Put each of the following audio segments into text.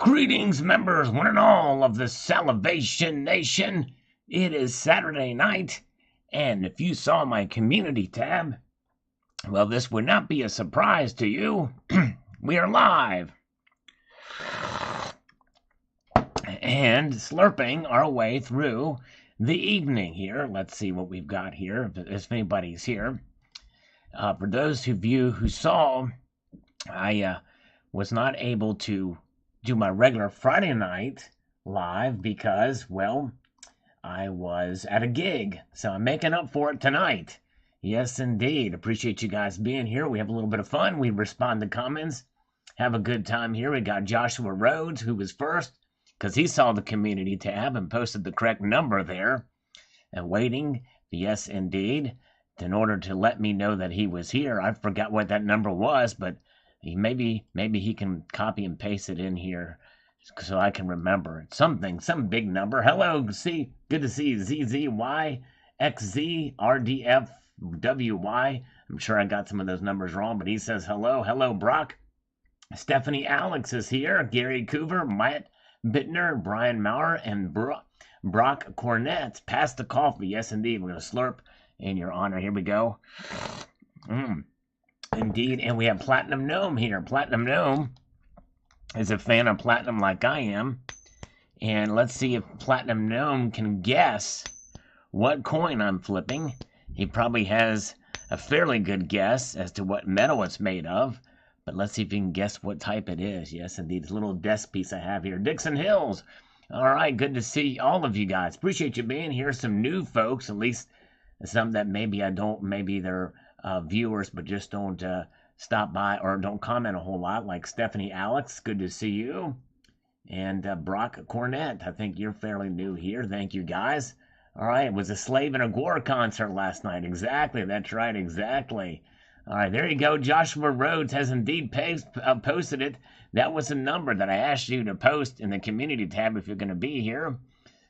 Greetings, members, one and all of the Salivation Nation. It is Saturday night, and if you saw my community tab, well, this would not be a surprise to you. We are live and slurping our way through the evening here. Let's see what we've got here, if anybody's here. For those of you who saw, I was not able to do my regular Friday night live because, well, I was at a gig, so I'm making up for it tonight. Yes, indeed. Appreciate you guys being here. We have a little bit of fun. We respond to comments, have a good time here. We got Joshua Rhodes, who was first, because he saw the community tab and posted the correct number there, and waiting, yes, indeed, in order to let me know that he was here. I forgot what that number was, but maybe he can copy and paste it in here so I can remember it. Some big number. Hello, good to see you. ZZY, I'm sure I got some of those numbers wrong, but he says hello. Hello, Brock. Stephanie Alex is here. Gary Coover, Matt Bittner, Brian Maurer, and Brock Cornett. Pass the coffee. Yes, indeed. We're going to slurp in your honor. Here we go. Indeed, and we have Platinum Gnome here. Platinum Gnome is a fan of Platinum like I am. And let's see if Platinum Gnome can guess what coin I'm flipping. He probably has a fairly good guess as to what metal it's made of. But let's see if he can guess what type it is. Yes, indeed, this little desk piece I have here. Dixon Hills. All right, good to see all of you guys. Appreciate you being here. Some new folks, at least some that maybe they're viewers, but just don't stop by or don't comment a whole lot, like Stephanie Alex. Good to see you. And Brock Cornett, I think you're fairly new here. Thank you, guys. All right, it was a Slave and a Gore concert last night. Exactly, that's right, exactly. All right, there you go. Joshua Rhodes has indeed posted it. That was a number that I asked you to post in the community tab if you're going to be here.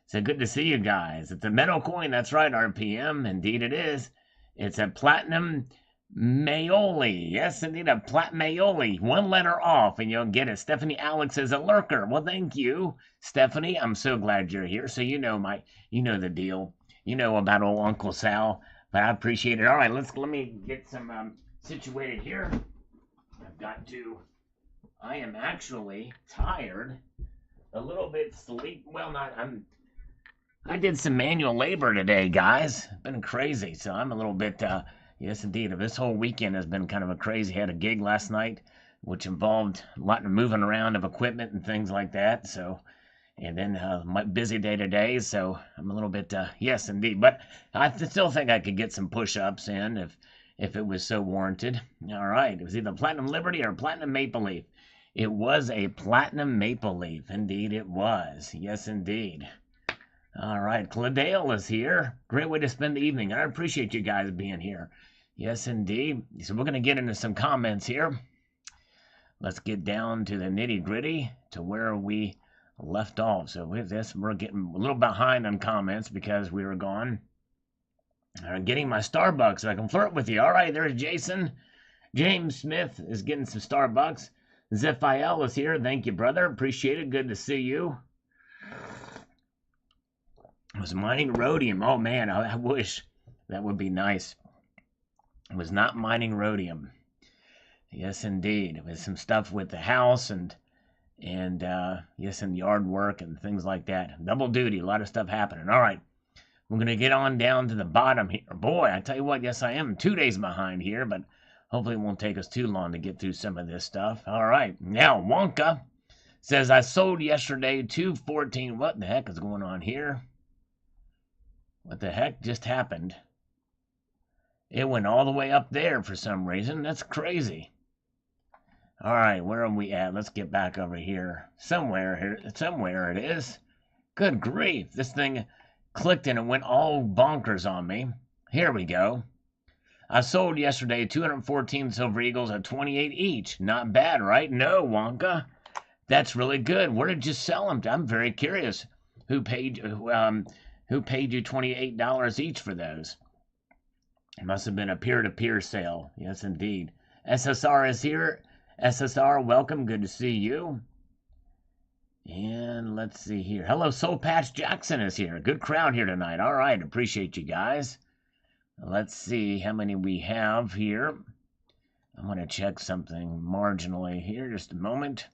So good to see you guys. It's a metal coin. That's right, RPM. Indeed it is. It's a Platinum Maioli. Yes, indeed, a Platinum Maioli. One letter off, and you'll get it. Stephanie Alex is a lurker. Well, thank you, Stephanie. I'm so glad you're here. So you know the deal. You know about old Uncle Sal. But I appreciate it. All right, let me get some situated here. I am actually tired. A little bit sleep. Well, I did some manual labor today, guys. Been crazy, so I'm a little bit, yes, indeed. This whole weekend has been kind of a crazy. Had a gig last night, which involved a lot of moving around of equipment and things like that. So, and then my busy day today, so I'm a little bit, yes, indeed. But I still think I could get some push-ups in if it was so warranted. All right, it was either Platinum Liberty or Platinum Maple Leaf. It was a Platinum Maple Leaf. Indeed, it was. Yes, indeed. All right, Cladale is here. Great way to spend the evening. I appreciate you guys being here. Yes, indeed. So we're going to get into some comments here. Let's get down to the nitty-gritty to where we left off. So with this, we're getting a little behind on comments because we were gone. Getting my Starbucks so I can flirt with you. All right, there's Jason. James Smith is getting some Starbucks. Zephiel is here. Thank you, brother. Appreciate it. Good to see you. I was mining rhodium. Oh, man, I wish that would be nice. It was not mining rhodium. Yes, indeed. It was some stuff with the house and yes, and yard work and things like that. Double duty, a lot of stuff happening. All right, we're going to get on down to the bottom here. Boy, I tell you what, yes, I am 2 days behind here, but hopefully it won't take us too long to get through some of this stuff. All right, now Wonka says, I sold yesterday 214. What the heck is going on here? What the heck just happened? It went all the way up there for some reason. That's crazy. All right, where are we at? Let's get back over here. Somewhere it is. Good grief. This thing clicked and it went all bonkers on me. Here we go. I sold yesterday 214 Silver Eagles at 28 each. Not bad, right? No, Wonka. That's really good. Where did you sell them? I'm very curious. Who paid you $28 each for those? It must have been a peer-to-peer sale. Yes, indeed. SSR is here. SSR, welcome. Good to see you. And let's see here. Hello, Soul Patch Jackson is here. Good crowd here tonight. All right, appreciate you guys. Let's see how many we have here. I'm going to check something marginally here. Just a moment.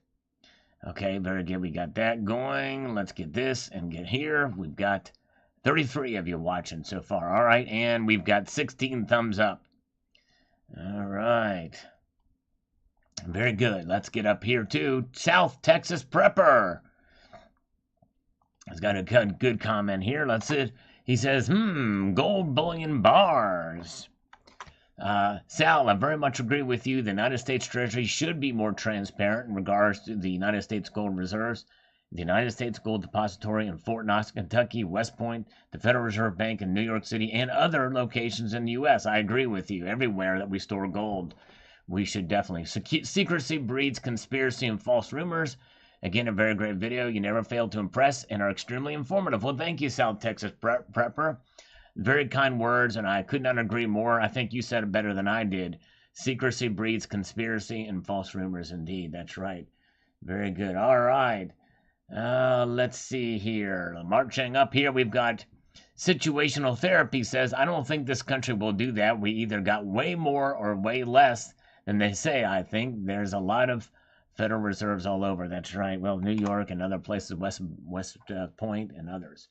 Okay, very good. We got that going. Let's get this and get here. We've got 33 of you watching so far. All right, and we've got 16 thumbs up. All right. Very good. Let's get up here to South Texas Prepper. He's got a good comment here. Let's see. He says, gold bullion bars. Sal, I very much agree with you. The United States Treasury should be more transparent in regards to the United States gold reserves. The United States Gold Depository in Fort Knox, Kentucky, West Point, the Federal Reserve Bank in New York City, and other locations in the U.S. I agree with you. Everywhere that we store gold, we should definitely. Secrecy breeds conspiracy and false rumors. Again, a very great video. You never fail to impress and are extremely informative. Well, thank you, South Texas Prepper. Very kind words, and I could not agree more. I think you said it better than I did. Secrecy breeds conspiracy and false rumors, indeed. That's right. Very good. All right. Let's see here. Marching up here, we've got situational therapy says, I don't think this country will do that. We either got way more or way less than they say, I think. There's a lot of Federal Reserves all over. That's right. Well, New York and other places, West Point and others.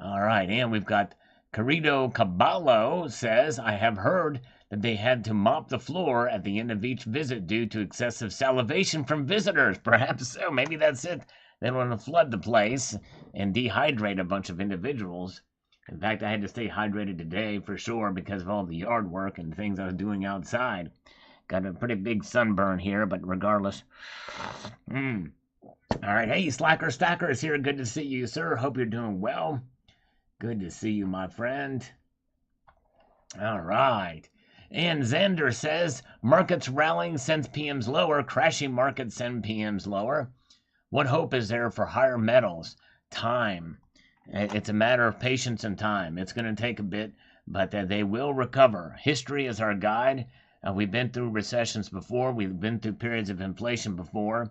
All right. And we've got Carrito Caballo says, I have heard that they had to mop the floor at the end of each visit due to excessive salivation from visitors. Perhaps so. Maybe that's it. They want to flood the place and dehydrate a bunch of individuals. In fact, I had to stay hydrated today for sure because of all the yard work and things I was doing outside. Got a pretty big sunburn here, but regardless. All right. Hey, Slacker Stacker is here. Good to see you, sir. Hope you're doing well. Good to see you, my friend. All right. And Xander says, markets rallying sends PMs lower. Crashing markets send PMs lower. What hope is there for higher metals? Time. It's a matter of patience and time. It's going to take a bit, but they will recover. History is our guide. We've been through recessions before. We've been through periods of inflation before.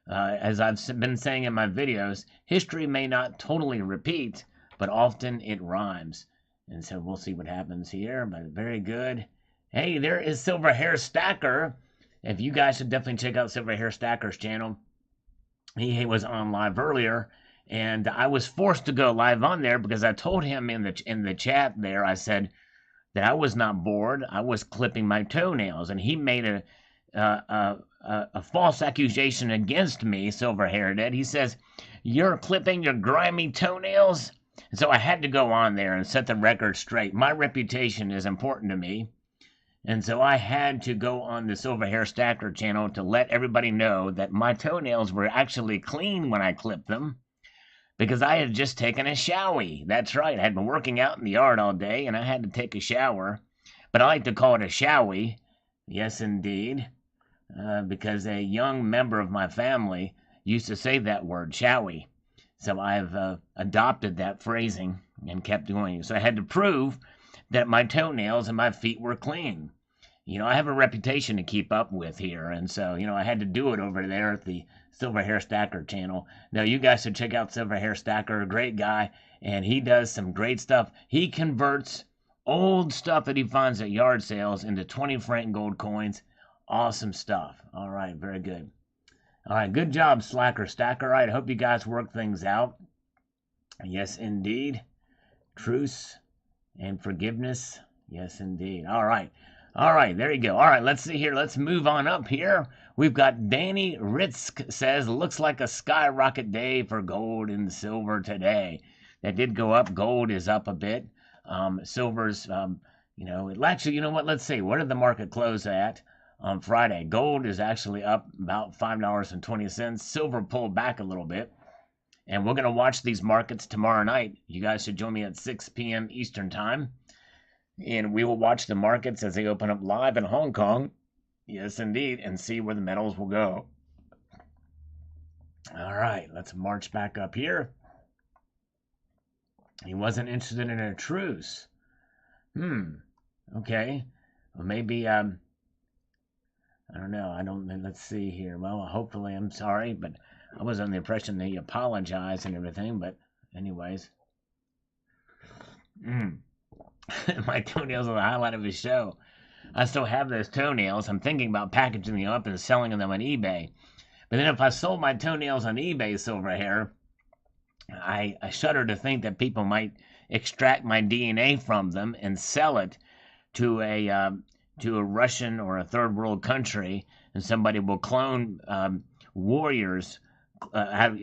As I've been saying in my videos, history may not totally repeat, but often it rhymes. And so we'll see what happens here, but very good. Hey, there is Silver Hair Stacker. If you guys should definitely check out Silver Hair Stacker's channel. He was on live earlier, and I was forced to go live on there because I told him in the chat there, I said that I was not bored. I was clipping my toenails, and he made a false accusation against me, Silver Hair did. He says, you're clipping your grimy toenails? And so I had to go on there and set the record straight. My reputation is important to me. And so I had to go on the Silver Hair Stacker channel to let everybody know that my toenails were actually clean when I clipped them because I had just taken a showie. That's right. I had been working out in the yard all day and I had to take a shower. But I like to call it a showie. Yes, indeed. Because a young member of my family used to say that word, showie. So I've adopted that phrasing and kept doing it. So I had to prove that my toenails and my feet were clean. You know, I have a reputation to keep up with here, and so, you know, I had to do it over there at the Silver Hair Stacker channel. Now, you guys should check out Silver Hair Stacker, a great guy, and he does some great stuff. He converts old stuff that he finds at yard sales into 20 franc gold coins. Awesome stuff. All right, very good. All right, good job, Slacker Stacker. All right, I hope you guys work things out. Yes, indeed. Truce and forgiveness. Yes, indeed. All right. All right, there you go. All right, let's see here. Let's move on up here. We've got Danny Ritzk says, looks like a skyrocket day for gold and silver today. That did go up. Gold is up a bit. Silver's, you know, actually, you know what? Let's see. What did the market close at on Friday? Gold is actually up about $5.20. Silver pulled back a little bit. And we're going to watch these markets tomorrow night. You guys should join me at 6 p.m. Eastern Time. And we will watch the markets as they open up live in Hong Kong. Yes, indeed. And see where the metals will go. All right. Let's march back up here. He wasn't interested in a truce. Okay. Well, maybe, I don't know. Let's see here. Well, hopefully, I'm sorry, but I was under the impression that he apologized and everything, but anyways. My toenails are the highlight of his show. I still have those toenails. I'm thinking about packaging them up and selling them on eBay. But then if I sold my toenails on eBay, Silver Hair, I shudder to think that people might extract my DNA from them and sell it to a Russian or a third world country, and somebody will clone warriors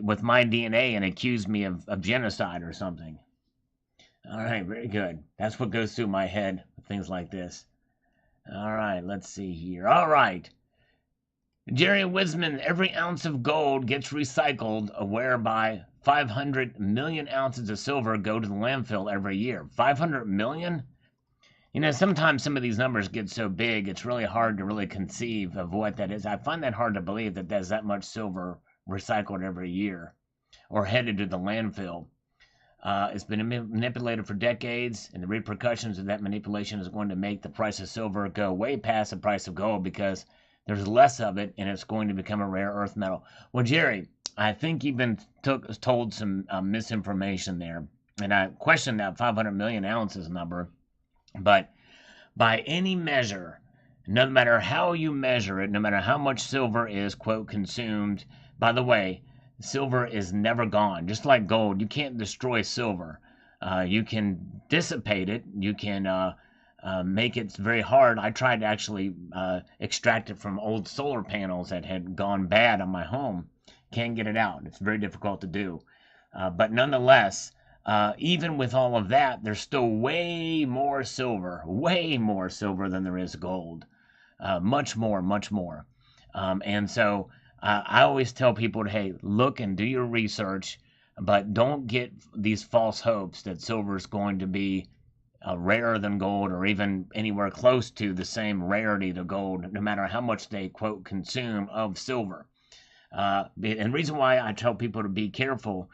with my DNA and accuse me of genocide or something. All right, very good. That's what goes through my head with things like this. All right, let's see here. All right. Jerry Wisman, every ounce of gold gets recycled, whereby 500 million ounces of silver go to the landfill every year. 500 million? You know, sometimes some of these numbers get so big, it's really hard to really conceive of what that is. I find that hard to believe that there's that much silver recycled every year or headed to the landfill. It's been manipulated for decades, and the repercussions of that manipulation is going to make the price of silver go way past the price of gold because there's less of it, and it's going to become a rare earth metal. Well, Jerry, I think you've been told some misinformation there, and I question that 500 million ounces number. But by any measure, no matter how you measure it, no matter how much silver is, quote, consumed, by the way, silver is never gone. Just like gold, you can't destroy silver. You can dissipate it. You can make it very hard. I tried to actually extract it from old solar panels that had gone bad on my home. Can't get it out. It's very difficult to do. But nonetheless, even with all of that, there's still way more silver than there is gold. Much more, much more. And so I always tell people, hey, look and do your research, but don't get these false hopes that silver is going to be rarer than gold or even anywhere close to the same rarity to gold, no matter how much they, quote, consume of silver. And the reason why I tell people to be careful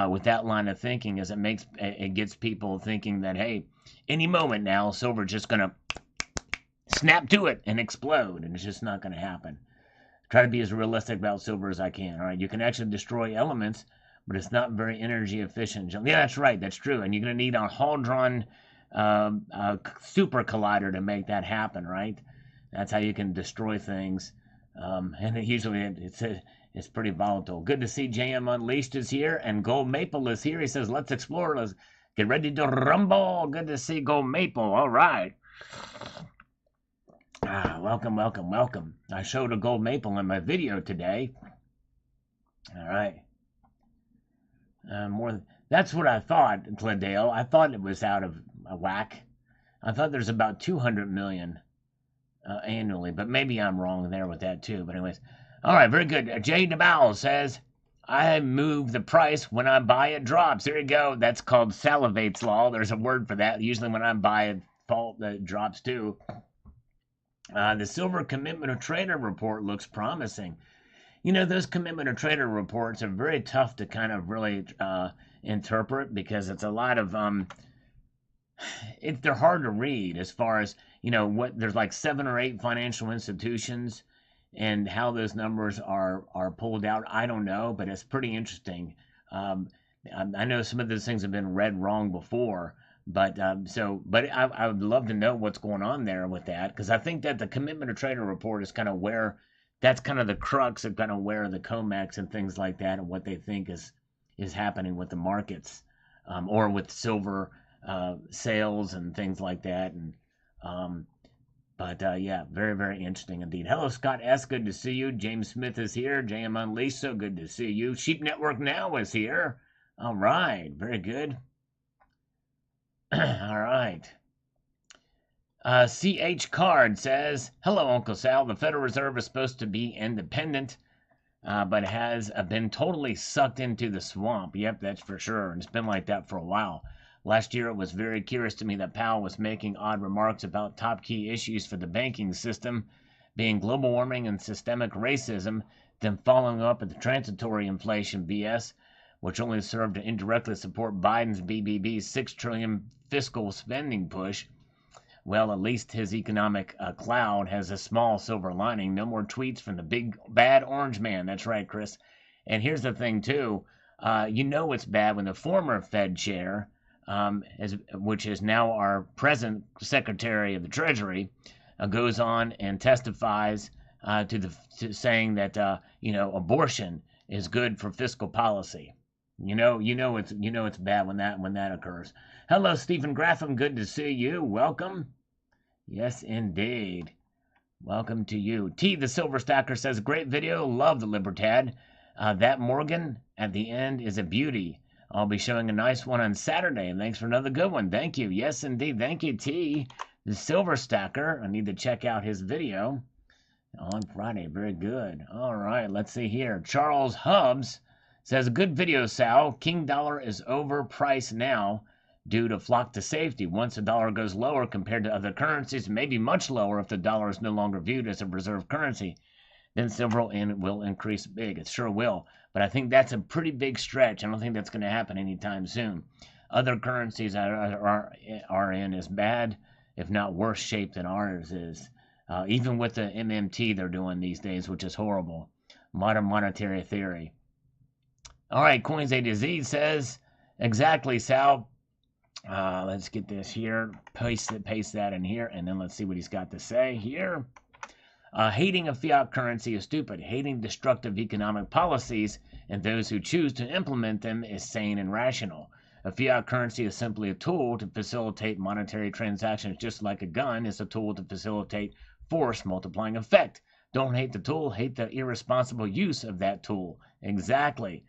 with that line of thinking is it gets people thinking that, hey, any moment now, silver's just going to snap to it and explode, and it's just not going to happen. Try to be as realistic about silver as I can. All right, you can actually destroy elements, but it's not very energy efficient. Yeah, that's right. That's true. And you're going to need a Hadron super collider to make that happen, right? That's how you can destroy things. And usually it's pretty volatile. Good to see JM Unleashed is here and Gold Maple is here. He says, let's explore. Let's get ready to rumble. Good to see Gold Maple. All right. Welcome, welcome, welcome. I showed a gold maple in my video today. All right. That's what I thought, Cladale. I thought it was out of whack. I thought there's about 200 million annually, but maybe I'm wrong there with that too. But anyways, all right, very good. Jay DeBowell says, I move the price when I buy it drops. There you go. That's called Salivate's law. There's a word for that. Usually when I buy it, it drops too. The Silver Commitment of Trader report looks promising. You know, those Commitment of Trader reports are very tough to kind of really interpret because it's a lot of they're hard to read as far as, you know, there's like 7 or 8 financial institutions and how those numbers are pulled out. I don't know, but it's pretty interesting. I know some of those things have been read wrong before. But I would love to know what's going on there with that, because I think that the Commitment of Trader report is kind of that's kind of the crux of kind of where the COMEX and things like that and what they think is happening with the markets, or with silver sales and things like that. And yeah, very, very interesting indeed. Hello, Scott S. Good to see you. James Smith is here. JM Unleashed, so good to see you. Sheep Network Now is here. All right, very good. All right. CH Card says, hello, Uncle Sal. The Federal Reserve is supposed to be independent, but has been totally sucked into the swamp. Yep, that's for sure. And it's been like that for a while. Last year, it was very curious to me that Powell was making odd remarks about top key issues for the banking system, being global warming and systemic racism, then following up with the transitory inflation BS, which only served to indirectly support Biden's BBB's $6 trillion fiscal spending push. Well, at least his economic cloud has a small silver lining. No more tweets from the big bad orange man. That's right, Chris. And here's the thing, too. You know it's bad when the former Fed chair, which is now our present Secretary of the Treasury, goes on and testifies to saying that abortion is good for fiscal policy. You know it's bad when that occurs. Hello, Stephen Graffam. Good to see you. Welcome. Yes, indeed. Welcome to you. T, the Silver Stacker, says, great video. Love the Libertad. That Morgan at the end is a beauty. I'll be showing a nice one on Saturday. And thanks for another good one. Thank you. Yes, indeed. Thank you, T, the Silver Stacker. I need to check out his video on Friday. Very good. All right, let's see here. Charles Hubbs says, good video, Sal. King dollar is overpriced now due to flock to safety. Once the dollar goes lower compared to other currencies, maybe much lower if the dollar is no longer viewed as a reserve currency, then silver will increase big. It sure will. But I think that's a pretty big stretch. I don't think that's going to happen anytime soon. Other currencies are in as bad, if not worse shape than ours is. Even with the MMT they're doing these days, which is horrible. Modern monetary theory. All right, Coins A to Z says, exactly, Sal. Let's get this here. Paste that in here, and then let's see what he's got to say here. Hating a fiat currency is stupid. Hating destructive economic policies and those who choose to implement them is sane and rational. A fiat currency is simply a tool to facilitate monetary transactions, just like a gun is a tool to facilitate force multiplying effect. Don't hate the tool, hate the irresponsible use of that tool. Exactly.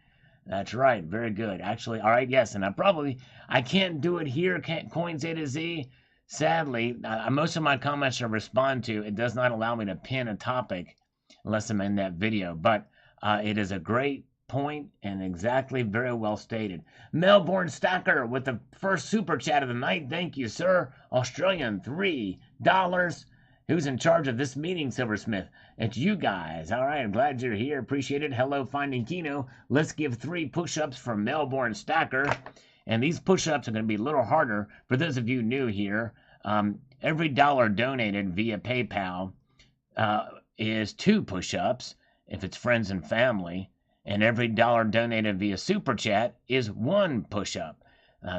That's right. Very good. Actually, all right, yes, and I can't do it here, Coins A to Z. Sadly, most of my comments I respond to, it does not allow me to pin a topic unless I'm in that video. But it is a great point and exactly very well stated. Melbourne Stacker with the first super chat of the night. Thank you, sir. Australian $3. Who's in charge of this meeting, Silversmith? It's you guys. All right, I'm glad you're here. Appreciate it. Hello, Finding Kino. Let's give 3 push-ups for Melbourne Stacker. And these push-ups are going to be a little harder. For those of you new here, every dollar donated via PayPal is 2 push-ups if it's friends and family. And every dollar donated via Super Chat is 1 push-up.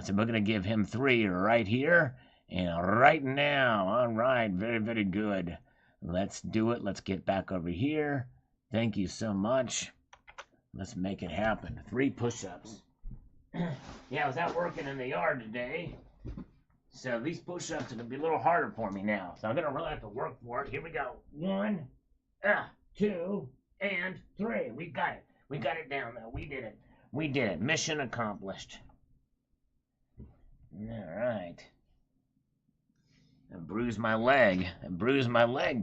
So we're going to give him 3 right here. And right now, all right, very, very good. Let's do it. Let's get back over here. Thank you so much. Let's make it happen. 3 push-ups. Yeah, I was out working in the yard today. So these push-ups are going to be a little harder for me now. So I'm going to really have to work for it. Here we go. 1, 2, and 3. We got it. We got it down, though. We did it. We did it. Mission accomplished. All right. I bruised my leg.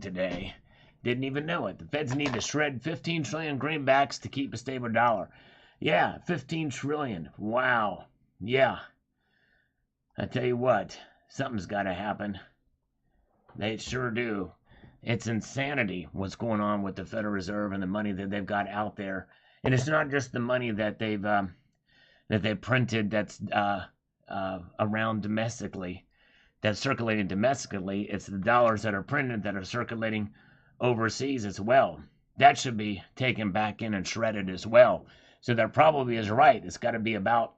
Today. Didn't even know it. The feds need to shred 15 trillion greenbacks to keep a stable dollar. Yeah, 15 trillion. Wow. Yeah. I tell you what, something's got to happen. They sure do. It's insanity what's going on with the Federal Reserve and the money that they've got out there. And it's not just the money that they've printed that's around domestically. That's circulating domestically. It's the dollars that are printed that are circulating overseas as well. That should be taken back in and shredded as well. So that probably is right. It's got to be about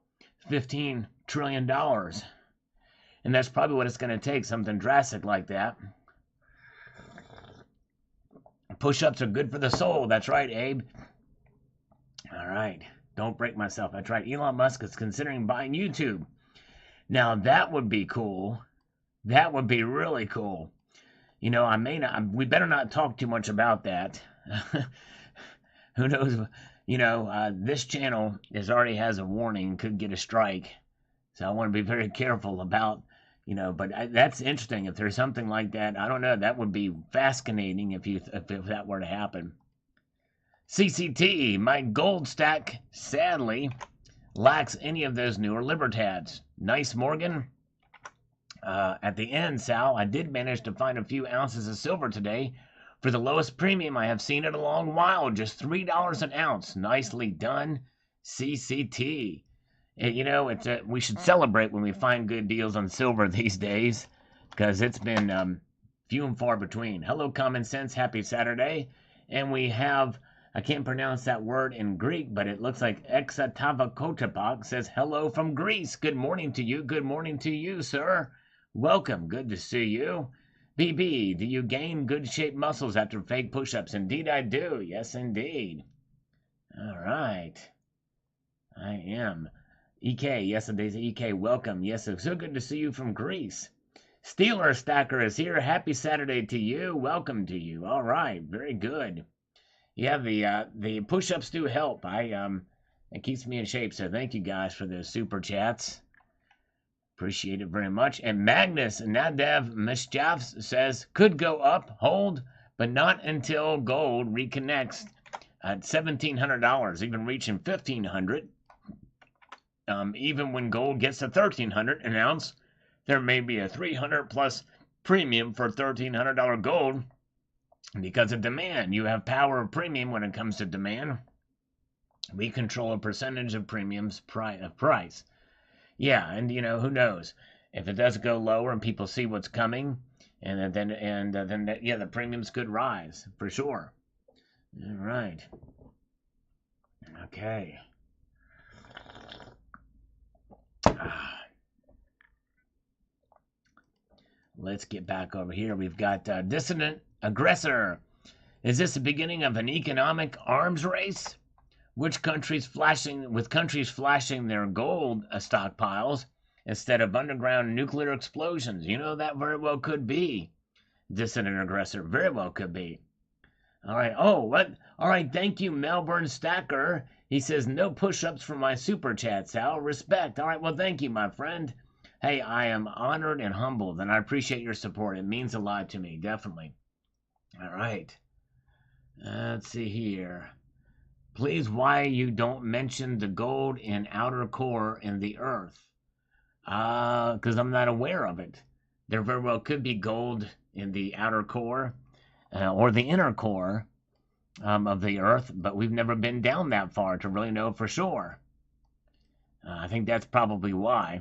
$15 trillion. And that's probably what it's going to take, something drastic like that. Push-ups are good for the soul. That's right, Abe. All right. Don't break myself. That's right. Elon Musk is considering buying YouTube. Now, that would be cool. That would be really cool. You know, we better not talk too much about that. Who knows? You know, this channel already has a warning, could get a strike. So I want to be very careful about, but that's interesting. If there's something like that, I don't know, that would be fascinating if that were to happen. CCT, my gold stack, sadly, lacks any of those newer Libertads. Nice, Morgan. At the end, Sal, I did manage to find a few ounces of silver today for the lowest premium I have seen in a long while, just $3 an ounce. Nicely done, CCT. We should celebrate when we find good deals on silver these days, because it's been few and far between. Hello, Common Sense. Happy Saturday. And we have I can't pronounce that word in Greek, but it looks like Exatavakotapak says hello from Greece. Good morning to you. Good morning to you, sir. Welcome. Good to see you. BB, do you gain good shaped muscles after fake push-ups? Indeed I do. Yes, indeed. All right. I am. EK, yes, it is EK. Welcome. Yes, it's so good to see you from Greece. Steeler Stacker is here. Happy Saturday to you. Welcome to you. All right. Very good. Yeah, the push-ups do help. It keeps me in shape. So thank you guys for the super chats. Appreciate it very much. And Magnus Nadev Mischief says could go up, hold, but not until gold reconnects at $1,700, even reaching $1,500. Even when gold gets to $1,300 an ounce, there may be a $300 plus premium for $1,300 gold. Because of demand, you have power of premium when it comes to demand. We control a percentage of premium's price. Yeah, and who knows if it does go lower and people see what's coming, and then the premiums could rise for sure. All right. Okay. Let's get back over here. We've got Dissident Aggressor. Is this the beginning of an economic arms race? With countries flashing their gold stockpiles instead of underground nuclear explosions? That very well could be. Dissident Aggressor. Very well could be. All right. Oh, what? All right. Thank you, Melbourne Stacker. He says, no push-ups for my super chat, Sal. Respect. All right. Well, thank you, my friend. Hey, I am honored and humbled, and I appreciate your support. It means a lot to me, definitely. All right. Let's see here. Please, why you don't mention the gold in outer core in the earth? Because I'm not aware of it. There very well could be gold in the outer core or the inner core of the earth, but we've never been down that far to really know for sure. I think that's probably why.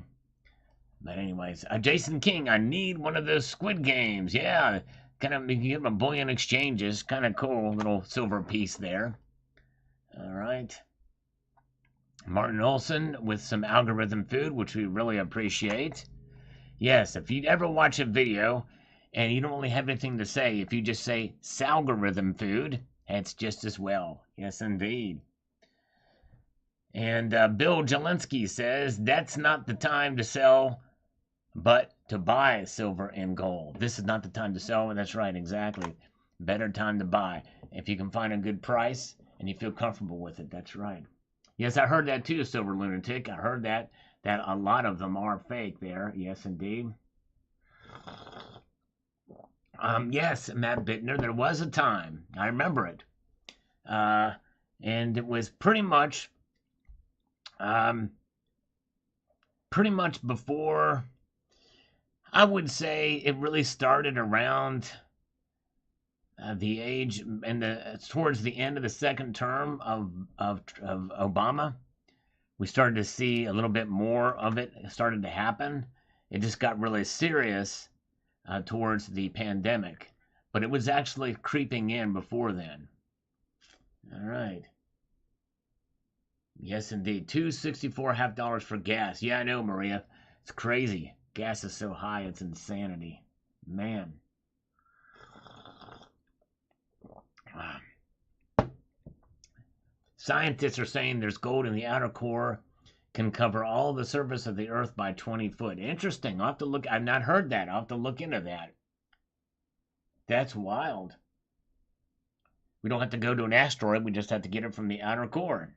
But anyways, Jason King, I need one of those Squid Games. Yeah, kind of, you can get them a bullion exchanges. Kind of cool little silver piece there. All right. Martin Olson with some algorithm food, which we really appreciate. Yes, if you ever watch a video and you don't really have anything to say, if you just say Salgorithm food, it's just as well. Yes, indeed. And Bill Jelensky says, that's not the time to sell, but to buy silver and gold. This is not the time to sell. That's right, exactly. Better time to buy. If you can find a good price and you feel comfortable with it, that's right. Yes, I heard that too, Silver Lunatic. I heard that a lot of them are fake there. Yes, indeed. Yes, Matt Bittner, there was a time. I remember it. And it was pretty much before, I would say it really started around the age and towards the end of the second term of Obama. We started to see a little bit more of it started to happen. It just got really serious towards the pandemic, but it was actually creeping in before then. All right. Yes, indeed. $2.64 for gas. Yeah, I know, Maria. It's crazy. Gas is so high, it's insanity. Man. Scientists are saying there's gold in the outer core, can cover all the surface of the earth by 20 foot. Interesting. I'll have to look. I've not heard that. I'll have to look into that. That's wild. We don't have to go to an asteroid. We just have to get it from the outer core.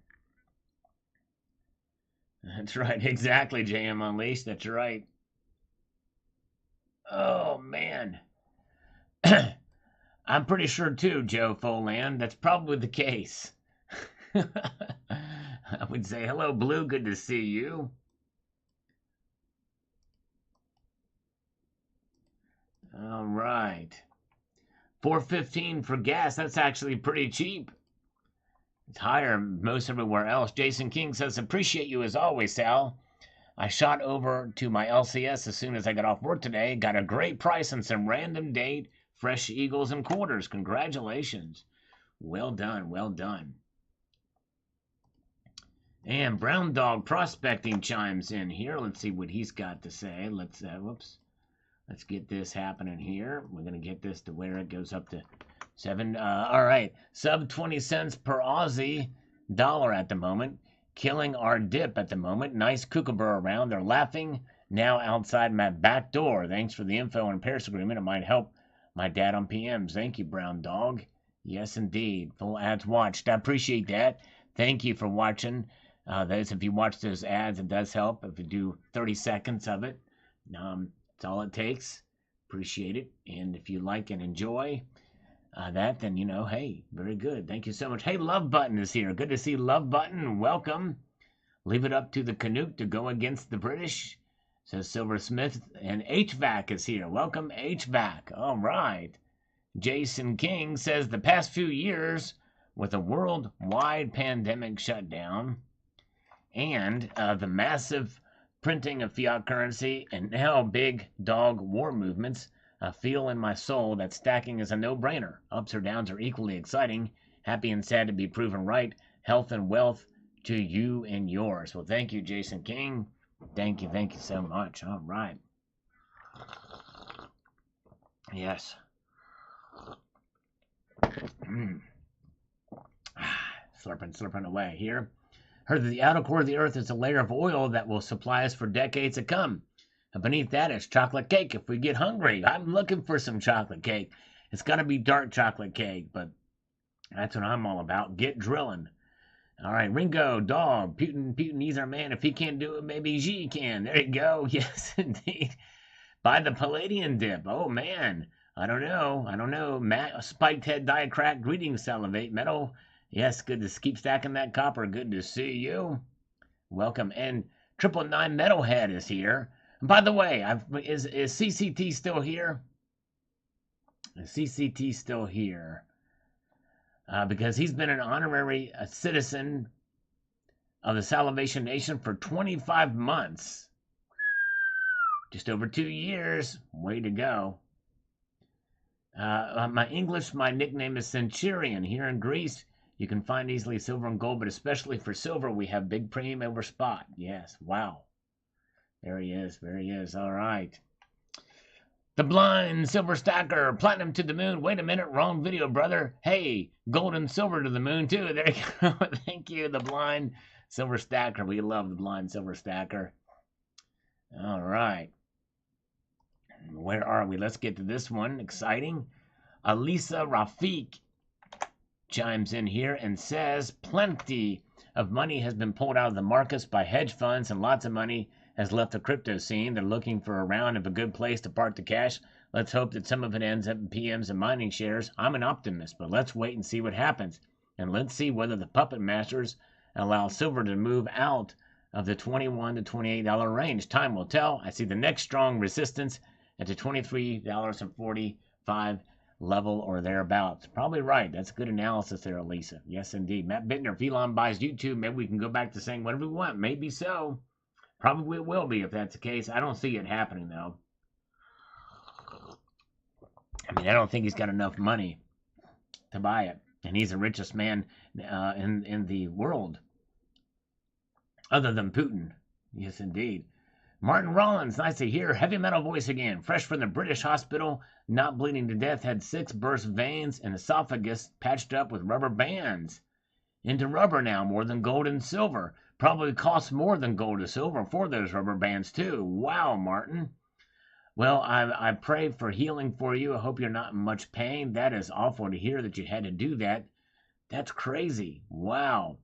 That's right. Exactly, JM Unleashed. That's right. Oh, man. I'm pretty sure, too, Joe Foland. That's probably the case. I would say, hello, Blue. Good to see you. All right. $4.15 for gas. That's actually pretty cheap. It's higher most everywhere else. Jason King says, appreciate you as always, Sal. I shot over to my LCS as soon as I got off work today. Got a great price on some random date, fresh eagles and quarters. Congratulations. Well done, well done. And Brown Dog Prospecting chimes in here. Let's see what he's got to say. Let's let's get this happening here. We're gonna get this to where it goes up to 7. All right, sub 20 cents per Aussie dollar at the moment. Killing our dip at the moment. Nice kookaburra around. They're laughing now outside my back door. Thanks for the info and Paris agreement. It might help my dad on PMs. Thank you, Brown Dog. Yes, indeed. Full ads watched. I appreciate that. Thank you for watching. Those, if you watch those ads, it does help. If you do 30 seconds of it, that's all it takes. Appreciate it. And if you like and enjoy that, then, you know, hey, very good. Thank you so much. Hey, Love Button is here. Good to see Love Button. Welcome. Leave it up to the Canuck to go against the British, says Silversmith. And HVAC is here. Welcome, HVAC. All right. Jason King says the past few years with a worldwide pandemic shutdown and the massive printing of fiat currency and now big dog war movements, I feel in my soul that stacking is a no-brainer. Ups or downs are equally exciting. Happy and sad to be proven right. Health and wealth to you and yours. Well, thank you, Jason King. Thank you so much. All right. Yes. Slurping away here. Heard that the outer core of the earth is a layer of oil that will supply us for decades to come. And beneath that is chocolate cake if we get hungry. I'm looking for some chocolate cake. It's got to be dark chocolate cake, but that's what I'm all about. Get drilling. All right, Ringo, Dog, Putin, he's our man. If he can't do it, maybe Xi can. There you go. Yes, indeed. Buy the Palladian dip. Oh, man. I don't know. Matt, spiked head, diacrack, greetings, salivate, metal. Yes, good to keep stacking that copper. Good to see you. Welcome. And 999 Metalhead is here. And by the way, is CCT still here? Is CCT still here? Because he's been an honorary citizen of the Salivation Nation for 25 months. Just over 2 years. Way to go. My nickname is Centurion. Here in Greece, you can find easily silver and gold, but especially for silver, we have big premium over spot. Yes, wow. There he is. All right. The Blind Silver Stacker, platinum to the moon. Wait a minute, wrong video, brother. Hey, gold and silver to the moon, too. There you go. Thank you, the Blind Silver Stacker. We love the Blind Silver Stacker. All right. Where are we? Let's get to this one. Exciting. Alisa Rafiq chimes in here and says plenty of money has been pulled out of the markets by hedge funds and lots of money has left the crypto scene. They're looking for a round of a good place to park the cash. Let's hope that some of it ends up in PMs and mining shares. I'm an optimist, but let's wait and see what happens. And let's see whether the puppet masters allow silver to move out of the $21 to $28 range. Time will tell. I see the next strong resistance at the $23.45 level or thereabouts. Probably right. That's good analysis there, Elisa. Yes, indeed. Matt Bittner, if Elon buys YouTube, maybe we can go back to saying whatever we want. Maybe so. Probably it will be if that's the case. I don't see it happening, though. I mean, I don't think he's got enough money to buy it. And he's the richest man in the world. Other than Putin. Yes, indeed. Martin Rollins, nice to hear. Heavy metal voice again. Fresh from the British hospital, not bleeding to death, had 6 burst veins and esophagus patched up with rubber bands. Into rubber now, more than gold and silver. Probably costs more than gold or silver for those rubber bands, too. Wow, Martin. Well, I pray for healing for you. I hope you're not in much pain. That is awful to hear that you had to do that. That's crazy. Wow.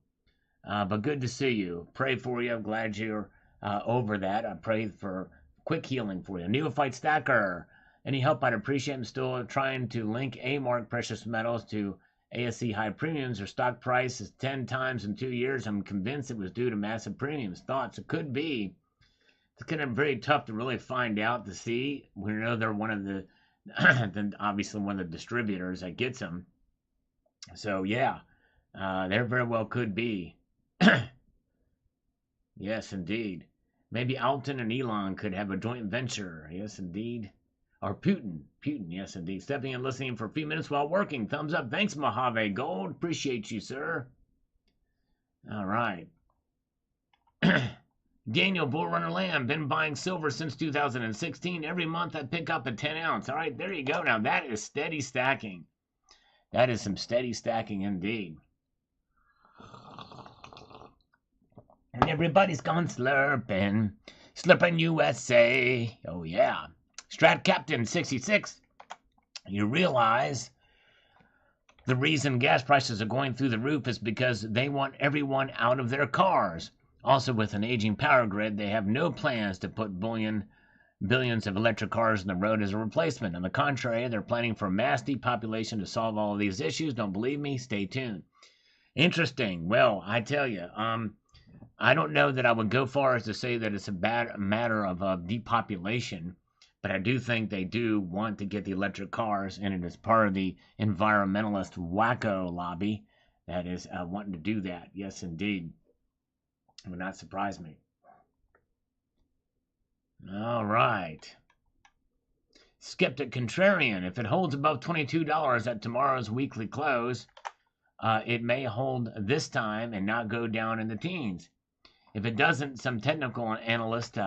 But good to see you. Pray for you. I'm glad you're over that. I pray for quick healing for you. Neophyte Stacker. Any help I'd appreciate. I'm still trying to link A-Mark precious metals to ASC high premiums. Their stock price is 10 times in 2 years. I'm convinced it was due to massive premiums. Thoughts? It could be. It's kind of very tough to really find out to see. We know they're one of the, obviously one of the distributors that gets them. So yeah, there very well could be. Yes, indeed. Maybe Alton and Elon could have a joint venture. Yes, indeed. Or Putin. Putin, yes, indeed. Stepping and listening for a few minutes while working. Thumbs up. Thanks, Mojave Gold. Appreciate you, sir. All right. Daniel Bullrunner Lamb. Been buying silver since 2016. Every month I pick up a 10 ounce. All right, there you go. Now that is steady stacking. That is some steady stacking indeed. And everybody's gone slurping. Slurping USA. Oh, yeah. Strat Captain 66. You realize the reason gas prices are going through the roof is because they want everyone out of their cars. Also, with an aging power grid, they have no plans to put billions of electric cars on the road as a replacement. On the contrary, they're planning for mass depopulation to solve all of these issues. Don't believe me? Stay tuned. Interesting. Well, I tell you, I don't know that I would go far as to say that it's a matter of depopulation, but I do think they do want to get the electric cars, and it is part of the environmentalist wacko lobby that is wanting to do that. Yes, indeed. It would not surprise me. All right. Skeptic Contrarian. If it holds above $22 at tomorrow's weekly close, it may hold this time and not go down in the teens. If it doesn't, some technical analysts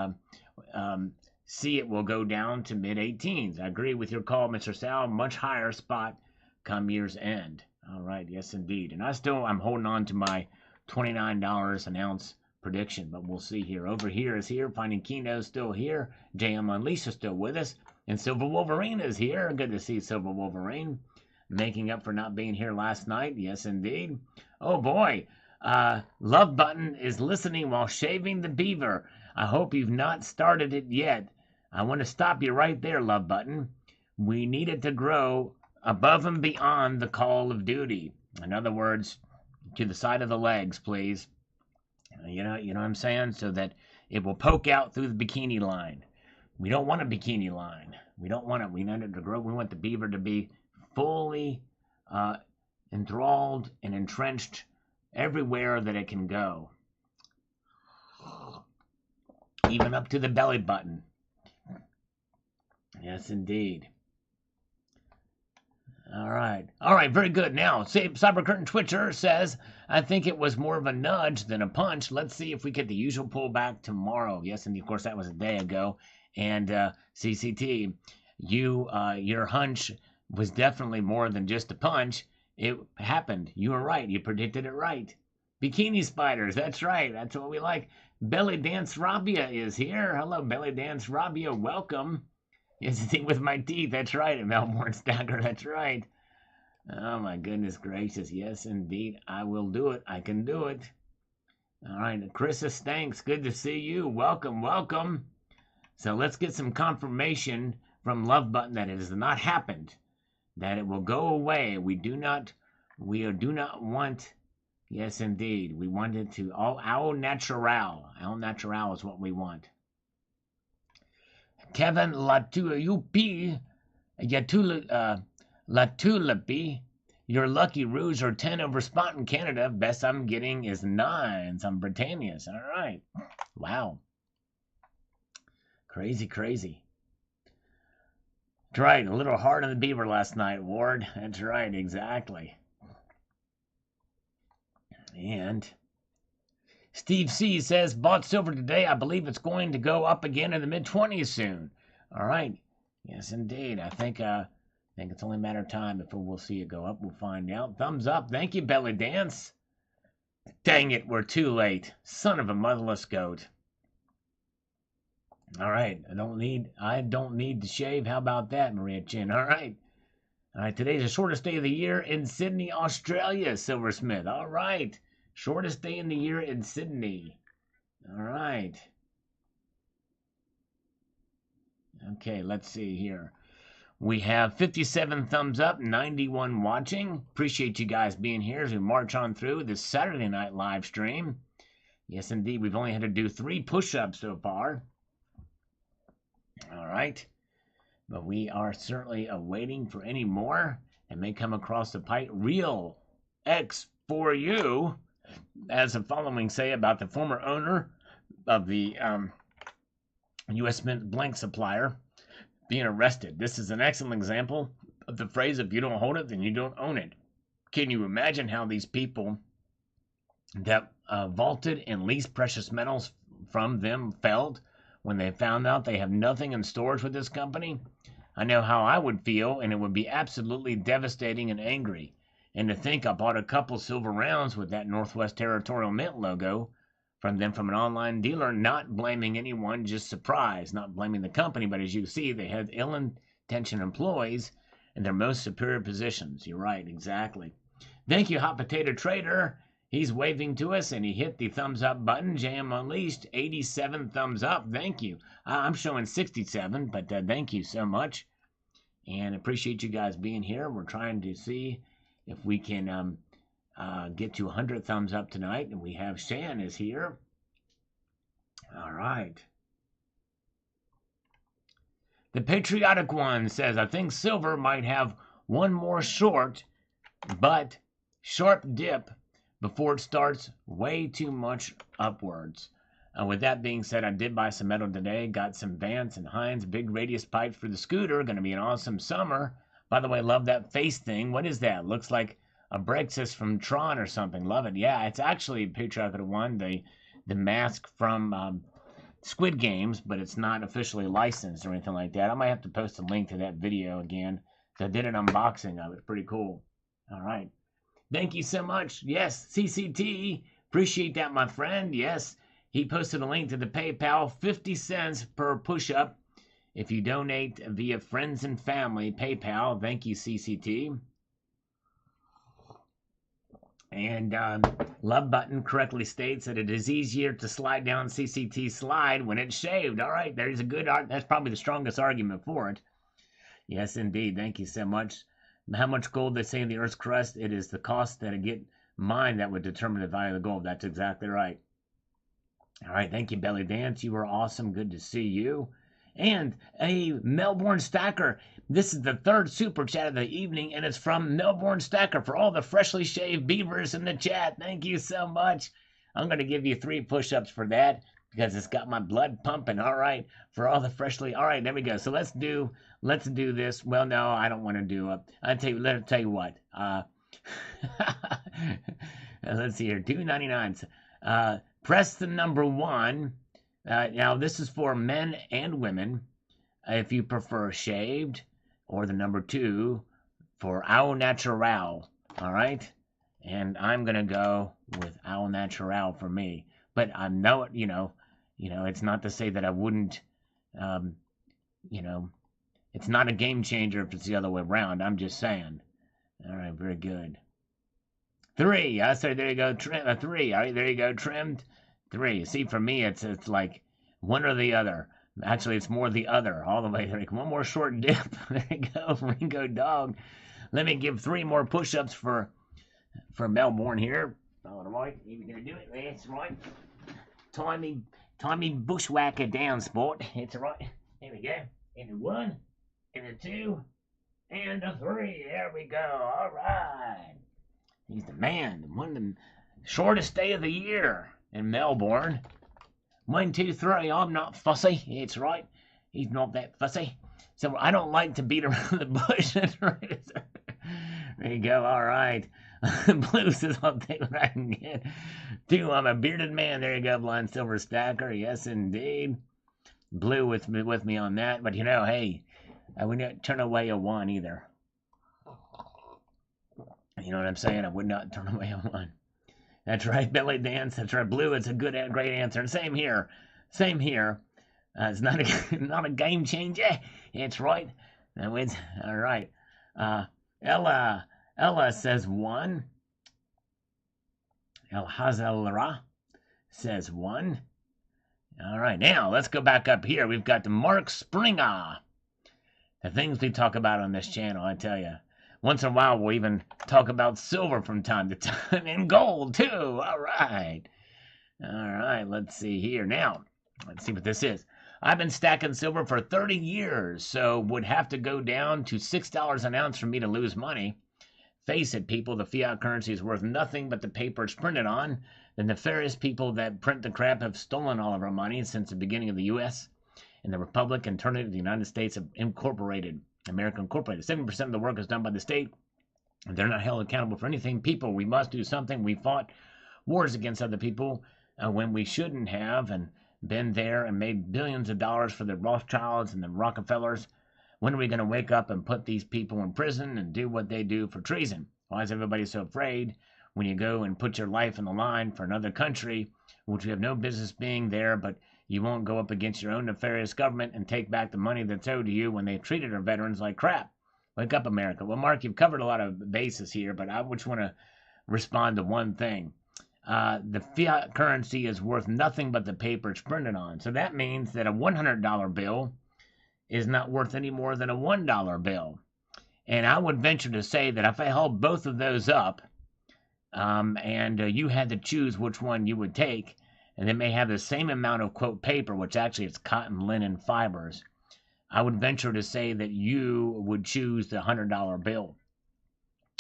see it will go down to mid-18s. I agree with your call, Mr. Sal. Much higher spot come year's end. All right, yes, indeed. And I'm holding on to my $29 an ounce prediction, but we'll see here. Over here is here. Finding Kino still here. JM Unleashed is still with us. And Silver Wolverine is here. Good to see Silver Wolverine. Making up for not being here last night. Yes, indeed. Oh, boy. Love Button is listening while shaving the beaver. I hope you've not started it yet. I want to stop you right there, Love Button. We need it to grow above and beyond the call of duty. In other words, to the side of the legs, please. You know what I'm saying? So that it will poke out through the bikini line. We don't want a bikini line. We don't want it. We want it to grow. We want the beaver to be fully enthralled and entrenched everywhere that it can go. Even up to the belly button. Yes, indeed. All right, very good. Now, Cyber Curtain Twitcher says, I think it was more of a nudge than a punch. Let's see if we get the usual pullback tomorrow. Yes, and of course, that was a day ago. And CCT, your hunch was definitely more than just a punch. It happened. You were right. You predicted it right. Bikini spiders. That's right. That's what we like. Belly Dance Rabia is here. Hello, Belly Dance Rabia. Welcome. Yes, with my teeth. That's right. And Melbourne Stacker. That's right. Oh, my goodness gracious. Yes, indeed. I will do it. I can do it. All right. Chris's Stanks. Good to see you. Welcome. Welcome. So let's get some confirmation from Love Button that it has not happened. That it will go away. We do not want, yes indeed, we want it to, au natural. Au natural is what we want. Kevin Latulipi, your lucky rouge or 10 over spot in Canada. Best I'm getting is 9. Some Britannias. All right. Wow. Crazy. That's right, a little hard on the beaver last night, Ward. That's right, exactly. And Steve C says, bought silver today. I believe it's going to go up again in the mid-20s soon. All right. Yes, indeed. I think it's only a matter of time before we'll see it go up. We'll find out. Thumbs up. Thank you, Belly Dance. Dang it, we're too late. Son of a motherless goat. All right, I don't need to shave. How about that, Maria Chin? All right, today's the shortest day of the year in Sydney, Australia, Silversmith. All right, shortest day in the year in Sydney. All right. Okay, let's see here. We have 57 thumbs up, 91 watching. Appreciate you guys being here as we march on through this Saturday night live stream. Yes, indeed, we've only had to do 3 push-ups so far. All right, but we are certainly awaiting for any more and may come across the pipe. Real X for you, as the following say about the former owner of the U.S. Mint blank supplier. being arrested. This is an excellent example of the phrase, if you don't hold it, then you don't own it. Can you imagine how these people that vaulted and leased precious metals from them felt when they found out they have nothing in storage with this company? I know how I would feel, and it would be absolutely devastating and angry. And to think I bought a couple silver rounds with that Northwest Territorial Mint logo from them from an online dealer, not blaming anyone, just surprised, not blaming the company, but as you see, they had ill-intentioned employees in their most superior positions. You're right, exactly. Thank you, Hot Potato Trader. He's waving to us, and he hit the thumbs up button. JM Unleashed, 87 thumbs up. Thank you. I'm showing 67, but thank you so much. And appreciate you guys being here. We're trying to see if we can get to 100 thumbs up tonight. And we have Shan is here. All right. The Patriotic One says, I think silver might have one more short, but sharp dip before it starts way too much upwards. With that being said, I did buy some metal today. Got some Vance and Hines big radius pipes for the scooter. Going to be an awesome summer. By the way, love that face thing. What is that? Looks like a Brexis from Tron or something. Love it. Yeah, it's actually Patriotic One, the mask from Squid Games, but it's not officially licensed or anything like that. I might have to post a link to that video again. So I did an unboxing of it. Pretty cool. All right. Thank you so much. Yes, CCT. Appreciate that, my friend. Yes, he posted a link to the PayPal, 50 cents per push-up. If you donate via friends and family, PayPal. Thank you, CCT. And Love Button correctly states that it is easier to slide down CCT slide when it's shaved. All right, there's a good art. That's probably the strongest argument for it. Yes, indeed. Thank you so much. How much gold they say in the Earth's crust? It is the cost that it get mined that would determine the value of the gold. That's exactly right. All right, thank you, Belly Dance. You were awesome. Good to see you. And a Melbourne Stacker. This is the third super chat of the evening, and it's from Melbourne Stacker for all the freshly shaved beavers in the chat. Thank you so much. I'm going to give you 3 push-ups for that because it's got my blood pumping. All right, for all the freshly. All right, there we go. So let's do this. Well, no, I don't want to do it. Let's tell you what. Let's see here. $2.99. Press the number 1. Now, this is for men and women. If you prefer shaved, or the number 2 for au natural. All right, and I'm gonna go with au natural for me. But I know it. You know, it's not to say that I wouldn't. It's not a game changer if it's the other way around. I'm just saying. All right, very good. 3. I say there you go. 3. All right, there you go. Trimmed. 3. See, for me, it's like one or the other. Actually, it's more the other, all the way. Like one more short dip. There you go, Ringo Dog. Let me give 3 more push-ups for Melbourne here. All right, you gonna do it? That's right. Tommy bushwhacker down, sport. It's right. Here we go. And a 1, and a 2, and a 3. There we go. All right. He's the man. One of the shortest day of the year in Melbourne. 1, 2, 3. I'm not fussy. It's right. He's not that fussy. So I don't like to beat around the bush. There you go. All right. Blue says I'll take what I can get. 2. I'm a bearded man. There you go. Blind Silver Stacker. Yes, indeed. Blue with me on that. But hey, I would not turn away a 1 either. You know what I'm saying? I would not turn away a 1. That's right, Belly Dance. That's right, Blue. It's a great answer. And same here. It's not a game changer. It's right. No, it's all right. Ella says 1. El Hazelra says 1. All right, now let's go back up here. We've got the Mark Springer. The things we talk about on this channel, I tell you. Once in a while, we'll even talk about silver from time to time, and gold, too. All right, let's see here. Now, let's see what this is. I've been stacking silver for 30 years, so would have to go down to $6 an ounce for me to lose money. Face it, people, the fiat currency is worth nothing but the paper it's printed on. The nefarious people that print the crap have stolen all of our money since the beginning of the U.S. in the Republic and turn it into the United States Incorporated, America Incorporated. 70% of the work is done by the state. They're not held accountable for anything. People, we must do something. We fought wars against other people when we shouldn't have, and been there and made billions of dollars for the Rothschilds and the Rockefellers. When are we going to wake up and put these people in prison and do what they do for treason? Why is everybody so afraid when you go and put your life on the line for another country, which you have no business being there, but you won't go up against your own nefarious government and take back the money that's owed to you when they treated our veterans like crap? Wake up, America. Well, Mark, you've covered a lot of bases here, but I just want to respond to one thing. The fiat currency is worth nothing but the paper it's printed on. So that means that a $100 bill is not worth any more than a $1 bill. And I would venture to say that if I held both of those up, and you had to choose which one you would take, and they may have the same amount of, quote, paper, which actually it's cotton linen fibers, I would venture to say that you would choose the $100 bill.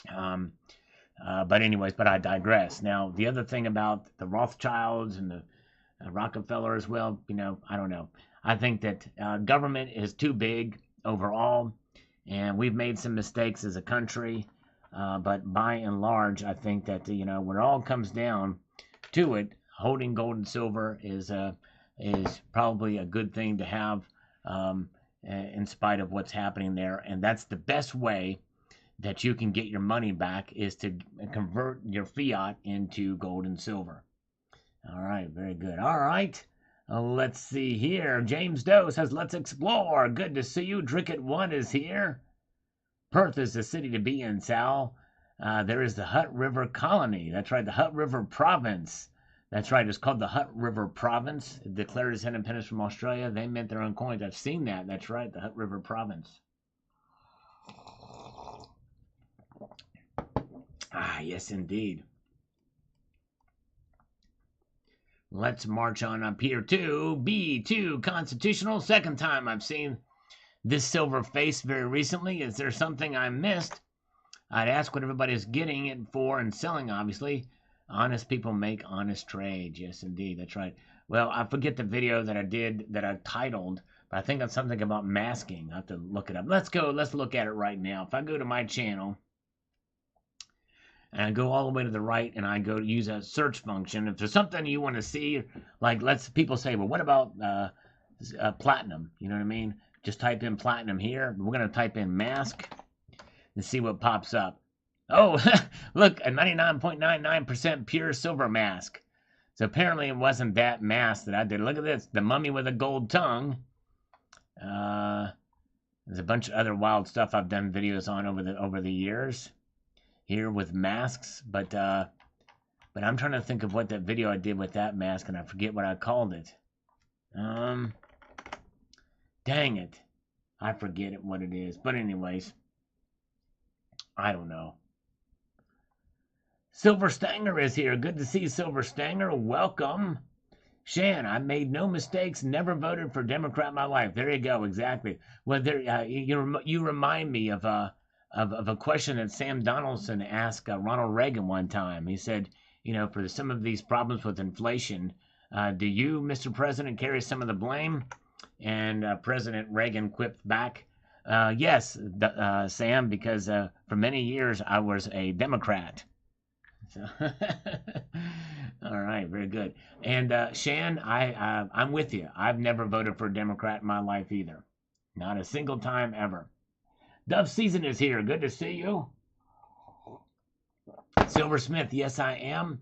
But I digress. Now, the other thing about the Rothschilds and the Rockefellers, well, I don't know. I think that government is too big overall, and we've made some mistakes as a country. But by and large, I think that, when it all comes down to it, holding gold and silver is probably a good thing to have, in spite of what's happening there. And that's the best way that you can get your money back, is to convert your fiat into gold and silver. All right, very good. All right, let's see here. James Doe says, let's explore. Good to see you. Dricket1 is here. Perth is the city to be in, Sal. There is the Hutt River Colony. That's right, the Hutt River Province. That's right, it's called the Hutt River Province. It declared its independence from Australia. They mint their own coins. I've seen that. That's right, the Hutt River Province. Ah, yes, indeed. Let's march on up here to B2 Constitutional. Second time I've seen this silver face very recently. Is there something I missed? I'd ask what everybody's getting it for and selling, obviously. Honest people make honest trades. Yes, indeed. That's right. Well, I forget the video that I did that I titled, but I think it's something about masking. I have to look it up. Let's look at it right now. If I go to my channel and I go all the way to the right and I go to use a search function, if there's something you want to see, like people say, well, what about platinum? You know what I mean? Just type in platinum here. We're going to type in mask and see what pops up. Oh, look, a 99.99% pure silver mask. So apparently it wasn't that mask that I did. Look at this, the mummy with a gold tongue. There's a bunch of other wild stuff I've done videos on over the years here with masks, but I'm trying to think of what that video I did with that mask, and I forget what I called it. Dang it, I forget what it is. But anyways, I don't know. Silver Stanger is here. Good to see Silver Stanger. Welcome. Shan, I made no mistakes, never voted for Democrat in my life. There you go, exactly. Well, you remind me of a question that Sam Donaldson asked Ronald Reagan one time. He said, for some of these problems with inflation, do you, Mr. President, carry some of the blame? And President Reagan quipped back, yes, Sam, because for many years I was a Democrat. So all right, very good. And Shan, I'm with you. I've never voted for a Democrat in my life either. Not a single time ever. Dove Season is here. Good to see you. Silversmith, yes, I am.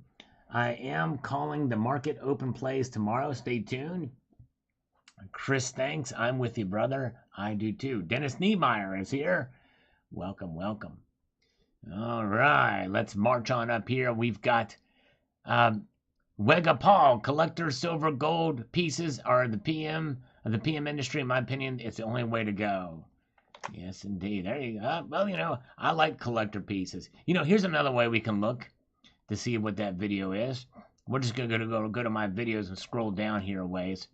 I am calling the market open plays tomorrow. Stay tuned. Chris, thanks. I'm with you, brother. I do too. Dennis Niemeyer is here. Welcome, welcome. All right, let's march on up here. We've got Wega Paul, collector silver gold pieces are the PM industry. In my opinion, it's the only way to go. Yes, indeed. There you go. Well, I like collector pieces. Here's another way we can look to see what that video is. We're just going to go to my videos and scroll down here a ways.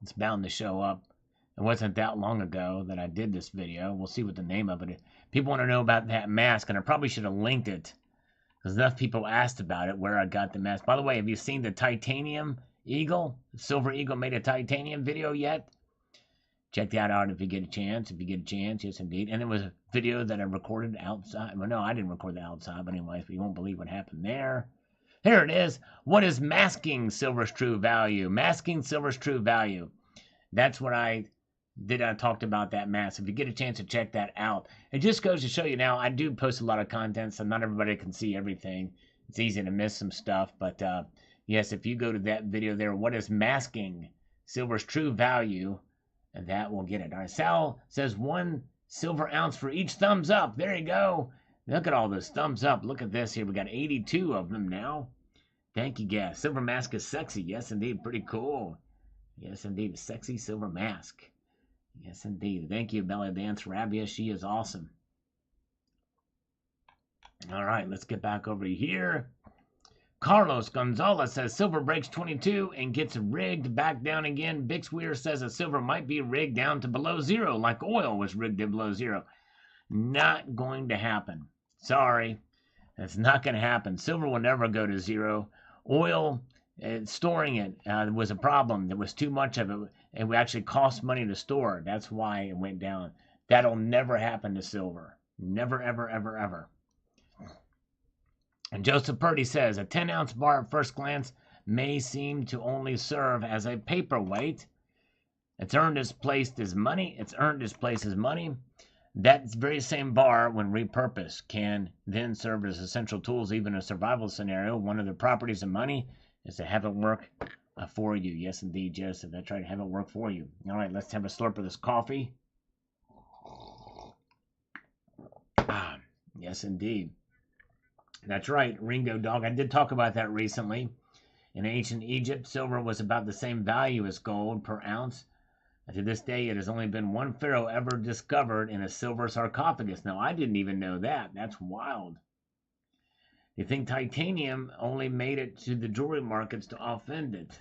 It's bound to show up. It wasn't that long ago that I did this video. We'll see what the name of it is. People want to know about that mask, and I probably should have linked it because enough people asked about it, where I got the mask. By the way, have you seen the titanium Eagle, Silver Eagle made a titanium video yet? Check that out if you get a chance. If you get a chance, yes indeed. And it was a video that I recorded outside. Well, no, I didn't record that outside, but anyways, you won't believe what happened there. Here it is. What is masking silver's true value? Masking silver's true value. That's what I did. I talked about that mask. If you get a chance to check that out, it just goes to show you now. I do post a lot of content, so not everybody can see everything. It's easy to miss some stuff, but yes, if you go to that video there, what is masking silver's true value? And that will get it. All right, Sal says 1 silver ounce for each thumbs up. There you go. Look at all those thumbs up. Look at this here. We got 82 of them now. Thank you, guys. Silver mask is sexy. Yes, indeed. Pretty cool. Yes, indeed. Sexy silver mask. Yes, indeed. Thank you, Belly Dance Rabia. She is awesome. All right, let's get back over here. Carlos Gonzalez says silver breaks 22 and gets rigged back down again. Bixweir says that silver might be rigged down to below zero like oil was rigged to below zero. Not going to happen. Sorry. That's not going to happen. Silver will never go to zero. Oil, storing it was a problem. There was too much of it. It would actually cost money to store. That's why it went down. That'll never happen to silver. Never, ever, ever, ever. And Joseph Purdy says, a 10-ounce bar at first glance may seem to only serve as a paperweight. It's earned its place as money. It's earned its place as money. That very same bar, when repurposed, can then serve as essential tools, even in a survival scenario. One of the properties of money is to have it work for you. Yes, indeed, Joseph. That's right, have it work for you. All right, let's have a slurp of this coffee. Yes, indeed. That's right, Ringo Dog. I did talk about that recently. In ancient Egypt, silver was about the same value as gold per ounce. And to this day, it has only been one pharaoh ever discovered in a silver sarcophagus. Now, I didn't even know that. That's wild. You think titanium only made it to the jewelry markets to offend it?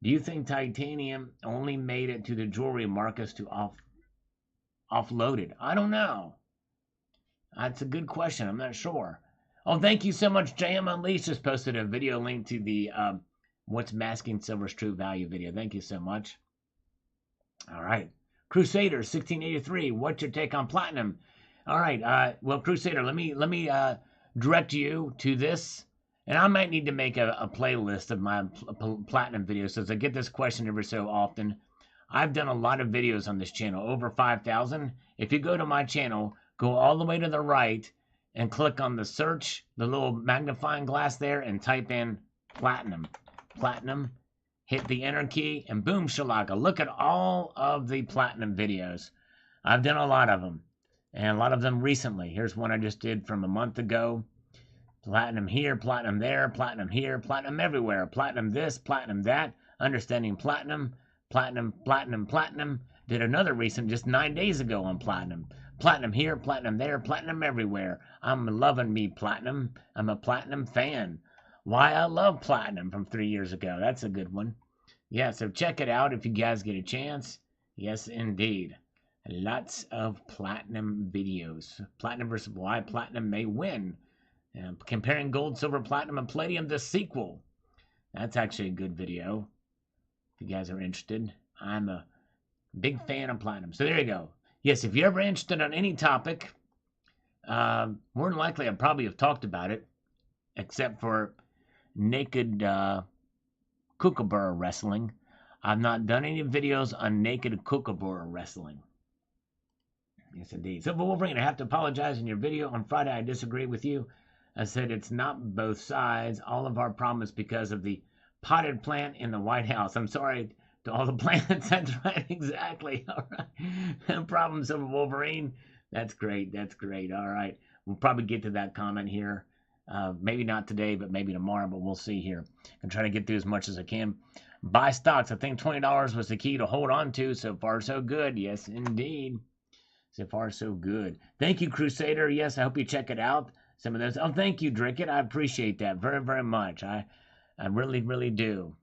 Do you think titanium only made it to the jewelry markets to offload it? I don't know. That's a good question. I'm not sure. Oh, thank you so much. JM Unleashed just posted a video link to the What's Masking Silver's True Value video. Thank you so much. All right. Crusader 1683. What's your take on platinum? All right. Well, Crusader, let me direct you to this. And I might need to make a playlist of my platinum videos, since I get this question every so often. I've done a lot of videos on this channel, over 5,000. If you go to my channel, go all the way to the right, and click on the search, the little magnifying glass there, and type in platinum. Platinum. Hit the enter key, and boom, shalaka. Look at all of the platinum videos. I've done a lot of them, and a lot of them recently. Here's one I just did from a month ago. Platinum here, platinum there, platinum here, platinum everywhere. Platinum this, platinum that. Understanding platinum, platinum, platinum, platinum. Did another recent just 9 days ago on platinum. Platinum here, platinum there, platinum everywhere. I'm loving me platinum. I'm a platinum fan. Why I love platinum from 3 years ago. That's a good one. Yeah, so check it out if you guys get a chance. Yes, indeed. Lots of platinum videos. Platinum versus why platinum may win. Comparing gold, silver, platinum, and palladium, the sequel. That's actually a good video. If you guys are interested. I'm a big fan of platinum. So there you go. Yes, if you're ever interested on any topic, more than likely I probably have talked about it, except for naked kookaburra wrestling. I've not done any videos on naked kookaburra wrestling. Yes, indeed. So, Wolverine, I have to apologize in your video on Friday. I disagree with you. I said it's not both sides. All of our problem is because of the potted plant in the White House. I'm sorry to all the plants. That's right, exactly. All right. No problem, Silver Wolverine. That's great. That's great. All right. We'll probably get to that comment here. Maybe not today, but maybe tomorrow, but we'll see here. I'm trying to get through as much as I can. Buy stocks. I think $20 was the key to hold on to. So far, so good. Yes, indeed. So far, so good. Thank you, Crusader. Yes, I hope you check it out. Some of those. Oh, thank you, Dricket. I appreciate that very, very much. I really, really do.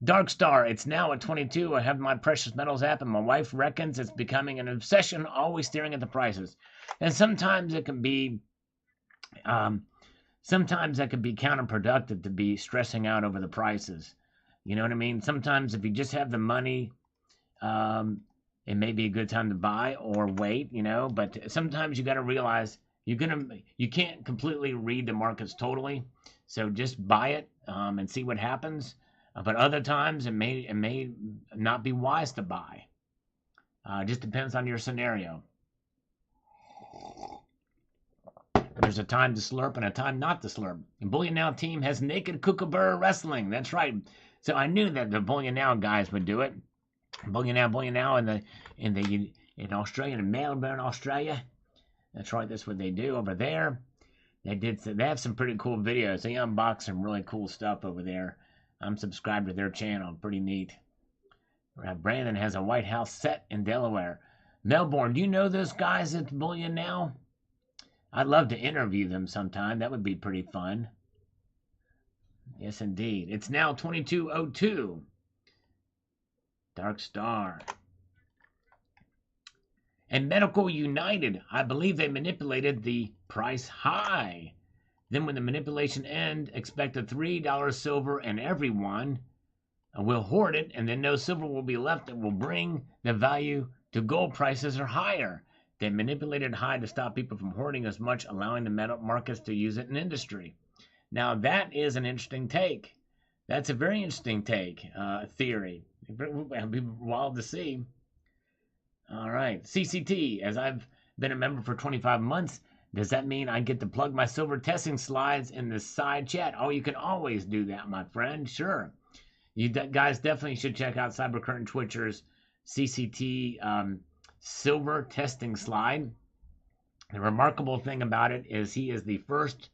Dark Star, it's now at 22. I have my precious metals app, and my wife reckons it's becoming an obsession, always staring at the prices. And sometimes it can be, counterproductive to be stressing out over the prices. You know what I mean? Sometimes if you just have the money, it may be a good time to buy or wait, you know, but sometimes you got to realize you can't completely read the markets totally. So just buy it and see what happens. But other times it may not be wise to buy. It just depends on your scenario. There's a time to slurp and a time not to slurp. The Bullion Now team has naked kookaburra wrestling. That's right. So I knew that the Bullion Now guys would do it. Bullion Now in Australia, in Melbourne, Australia. That's right. That's what they do over there. They have some pretty cool videos. They unbox some really cool stuff over there. I'm subscribed to their channel. Pretty neat. Brandon has a White House set in Delaware. Melbourne, do you know those guys at Bullion Now? I'd love to interview them sometime. That would be pretty fun. Yes, indeed. It's now 22:02. Dark Star. And Medical United, I believe they manipulated the price high. Then when the manipulation ends, expect a $3 silver and everyone will hoard it, and then no silver will be left that will bring the value to gold prices or higher. They manipulated high to stop people from hoarding as much, allowing the metal markets to use it in industry. Now that is an interesting take. That's a very interesting take, theory. It'll be wild to see. All right, CCT, as I've been a member for 25 months, does that mean I get to plug my silver testing slides in the side chat? Oh, you can always do that, my friend. Sure. You guys definitely should check out Cybercurrent Twitcher's CCT silver testing slide. The remarkable thing about it is he is the first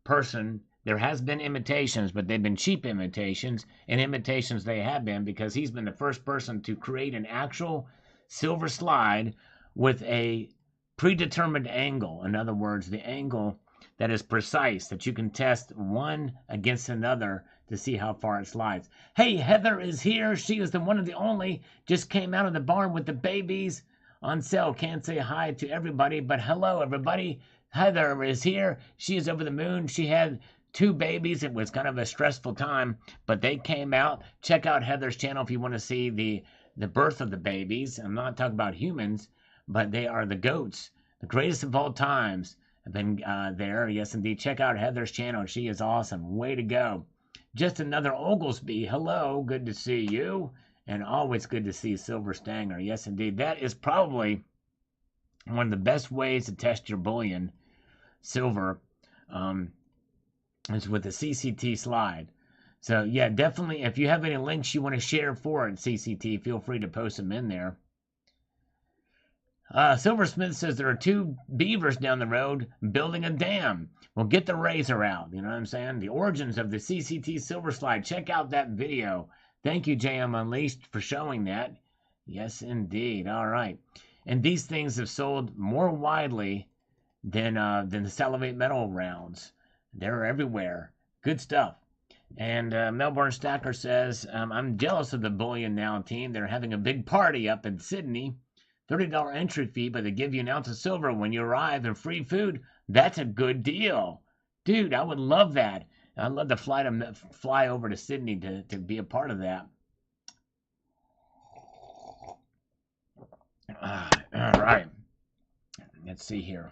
person. There has been imitations, but they've been cheap imitations, and imitations they have been because he's been the first person to create an actual silver slide with a predetermined angle. In other words, the angle that is precise, that you can test one against another to see how far it slides. Hey, Heather is here. She is the one of the only. Just came out of the barn with the babies on sale. Can't say hi to everybody, but hello, everybody. Heather is here. She is over the moon. She had 2 babies. It was kind of a stressful time, but they came out. Check out Heather's channel if you want to see the birth of the babies. I'm not talking about humans, but they are the goats, the greatest of all times. Have been there. Yes, indeed. Check out Heather's channel. She is awesome. Way to go. Just another Oglesby. Hello. Good to see you. And always good to see Silver Stanger. Yes, indeed. That is probably one of the best ways to test your bullion silver is with the CCT slide. So, yeah, definitely, if you have any links you want to share for it, CCT, feel free to post them in there. Silversmith says there are 2 beavers down the road building a dam. Well, get the razor out. You know what I'm saying? The origins of the CCT silver slide. Check out that video. Thank you, JM Unleashed, for showing that. Yes, indeed. All right. And these things have sold more widely than the Salivate Metal rounds. They're everywhere. Good stuff. And Melbourne Stacker says, I'm jealous of the Bullion Now team. They're having a big party up in Sydney. $30 entry fee, but they give you an ounce of silver when you arrive and free food. That's a good deal. Dude, I would love that. I'd love to fly over to Sydney to be a part of that. All right. Let's see here.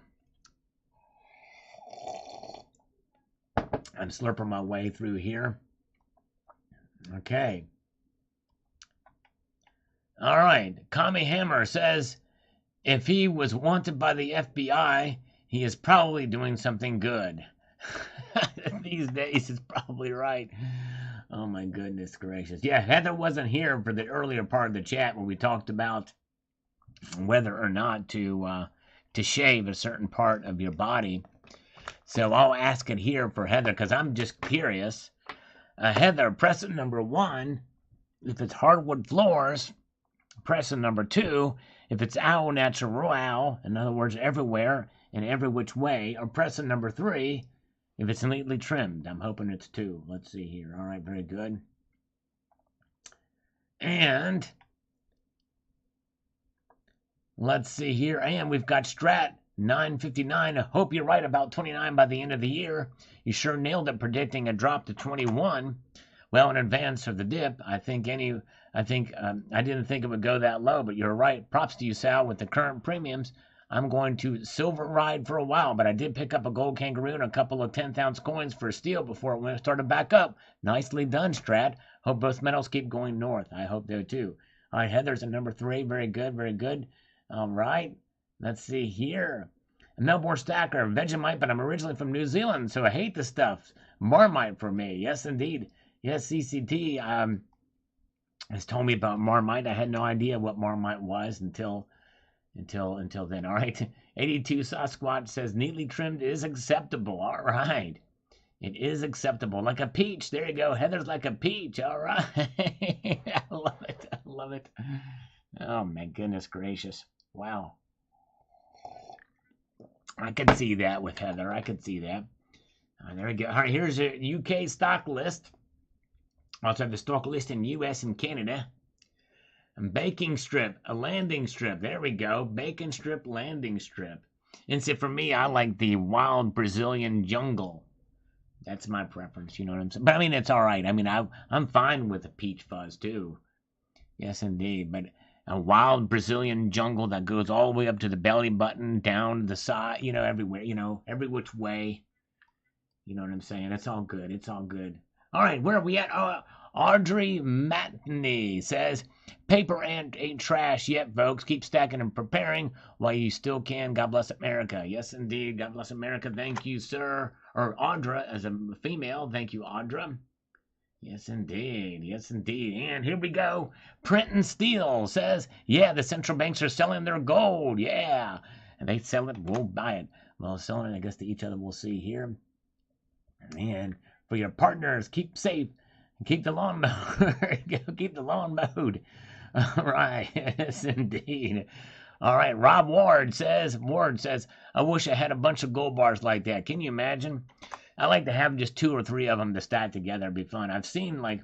I'm slurping my way through here. Okay. All right. Kami Hammer says, if he was wanted by the FBI, he is probably doing something good. These days, it's probably right. Oh, my goodness gracious. Yeah, Heather wasn't here for the earlier part of the chat where we talked about whether or not to shave a certain part of your body. So I'll ask it here for Heather because I'm just curious. Heather, present number 1, if it's hardwood floors. Present number 2, if it's au natural, in other words, everywhere and every which way. Or present number 3, if it's neatly trimmed. I'm hoping it's 2. Let's see here. All right, very good. And let's see here. And we've got Strat 959. I hope you're right about 29 by the end of the year. You sure nailed it predicting a drop to 21. well in advance of the dip. I didn't think it would go that low, but you're right. Props to you, Sal. With the current premiums, I'm going to silver ride for a while, but I did pick up a gold kangaroo and a couple of 10th-ounce coins for a steal before it started back up. Nicely done, Strat. Hope both metals keep going north. I hope they too. All right, Heather's at number 3. Very good, very good. All right, let's see here. Melbourne Stacker, Vegemite, but I'm originally from New Zealand, so I hate the stuff. Marmite for me. Yes, indeed. Yes, CCT has told me about Marmite. I had no idea what Marmite was until then. All right. 82 Sasquatch says neatly trimmed is acceptable. All right. It is acceptable. Like a peach. There you go. Heather's like a peach. All right. I love it. I love it. Oh, my goodness gracious. Wow. I could see that with Heather. I could see that. There we go. All right. Here's a UK stock list. Also have the stock list in US and Canada. Baking strip, a landing strip. There we go. Bacon strip, landing strip. And so for me, I like the wild Brazilian jungle. That's my preference, you know what I'm saying? But I mean, it's all right. I mean, I'm fine with the peach fuzz too. Yes, indeed. But a wild Brazilian jungle that goes all the way up to the belly button, down the side, you know, everywhere, you know, every which way. You know what I'm saying? It's all good. It's all good. All right, where are we at? Audrey Matney says, paper ain't trash yet, folks. Keep stacking and preparing while you still can. God bless America. Yes, indeed. God bless America. Thank you, sir. Or Audra as a female. Thank you, Audra. Yes, indeed. Yes, indeed. And here we go. Printin' Steel says, yeah, the central banks are selling their gold. Yeah. And they sell it, we'll buy it. Well, selling it, I guess, to each other, we'll see here. And for your partners, keep safe. Keep the lawn mowed. Keep the lawn mowed. All right. Yes, indeed. All right. Rob Ward says, I wish I had a bunch of gold bars like that. Can you imagine? I like to have just 2 or 3 of them to stack together. It'd be fun. I've seen like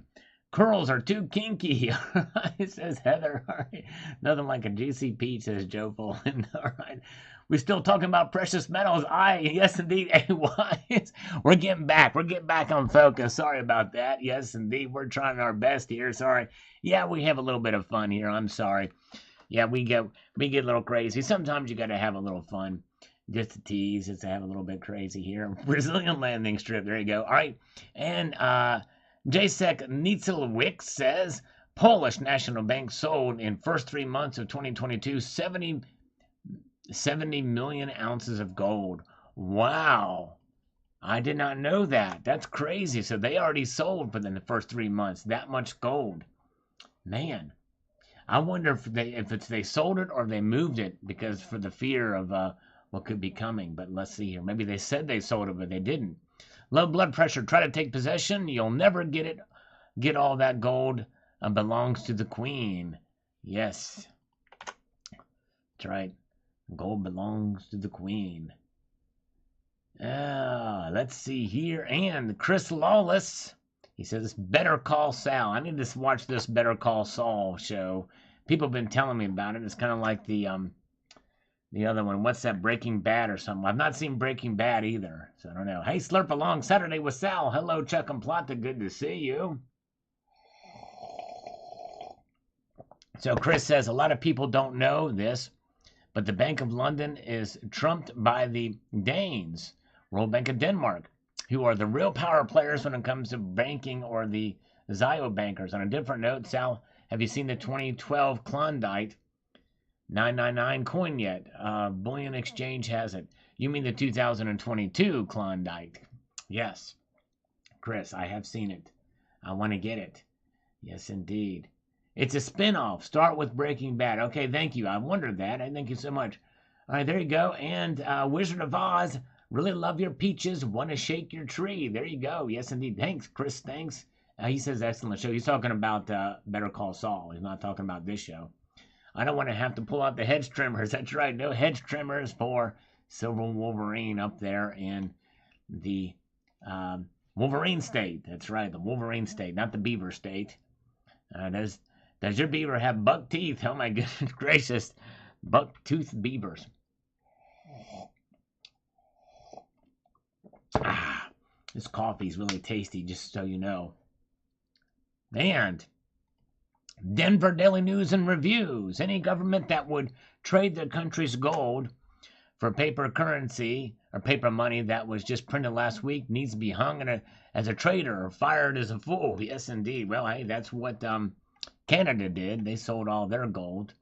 curls are too kinky. All right, says Heather. All right. Nothing like a juicy peach, says Joe Fulton. All right. We're still talking about precious metals. Yes, indeed. We're getting back. We're getting back on focus. Sorry about that. Yes, indeed. We're trying our best here. Sorry. Yeah, we have a little bit of fun here. I'm sorry. Yeah, we get a little crazy. Sometimes you got to have a little fun. Just to tease, just to have a little bit crazy here. Brazilian landing strip. There you go. All right. And Jacek Nitzelwick says, Polish National Bank sold in first 3 months of 2022 70 million ounces of gold. Wow. I did not know that. That's crazy. So they already sold within the first 3 months that much gold. Man. I wonder if they sold it or they moved it because for the fear of what could be coming. But let's see here. Maybe they said they sold it, but they didn't. Low blood pressure. Try to take possession. You'll never get it. Get all that gold belongs to the queen. Yes. That's right. Gold belongs to the queen. Let's see here. And Chris Lawless, he says, Better Call Saul. I need to watch this Better Call Saul show. People have been telling me about it. It's kind of like the other one. What's that, Breaking Bad or something? I've not seen Breaking Bad either, so I don't know. Hey, Slurp Along Saturday with Sal. Hello, Chuck and Plata. Good to see you. So Chris says, a lot of people don't know this, but the Bank of London is trumped by the Danes, Royal Bank of Denmark, who are the real power players when it comes to banking, or the Zio bankers. On a different note, Sal, have you seen the 2012 Klondike 999 coin yet? Bullion Exchange has it. You mean the 2022 Klondike? Yes. Chris, I have seen it. I want to get it. Yes, indeed. It's a spin-off. Start with Breaking Bad. Okay, thank you. I wondered that. Thank you so much. All right, there you go. And Wizard of Oz, really love your peaches. Want to shake your tree. There you go. Yes, indeed. Thanks, Chris. Thanks. He says excellent show. He's talking about Better Call Saul. He's not talking about this show. I don't want to have to pull out the hedge trimmers. That's right. No hedge trimmers for Silver Wolverine up there in the Wolverine State. That's right. The Wolverine State, not the Beaver State. Does your beaver have buck teeth? Oh my goodness gracious. Buck-toothed beavers. This coffee is really tasty, just so you know. And Denver Daily News and Reviews. Any government that would trade their country's gold for paper currency or paper money that was just printed last week needs to be hung as a traitor or fired as a fool. Yes, indeed. Well, hey, that's what Canada did. They sold all their gold.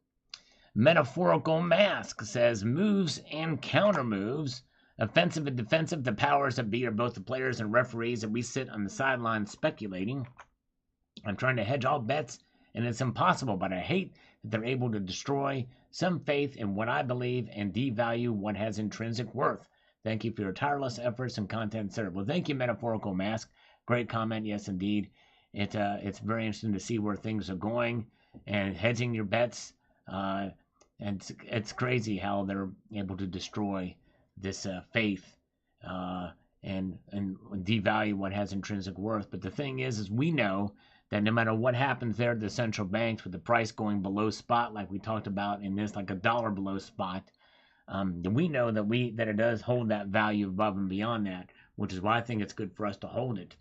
Metaphorical Mask says moves and counter moves, offensive and defensive. The powers that be are both the players and referees, and we sit on the sidelines speculating. I'm trying to hedge all bets, and it's impossible, but I hate that they're able to destroy some faith in what I believe and devalue what has intrinsic worth. Thank you for your tireless efforts and content served. Well, thank you, Metaphorical Mask. Great comment. Yes, indeed. It's very interesting to see where things are going and hedging your bets. And it's crazy how they're able to destroy this faith and devalue what has intrinsic worth. But the thing is we know that no matter what happens there at the central banks with the price going below spot, like we talked about in this, like $1 below spot, we know that it does hold that value above and beyond that, which is why I think it's good for us to hold it.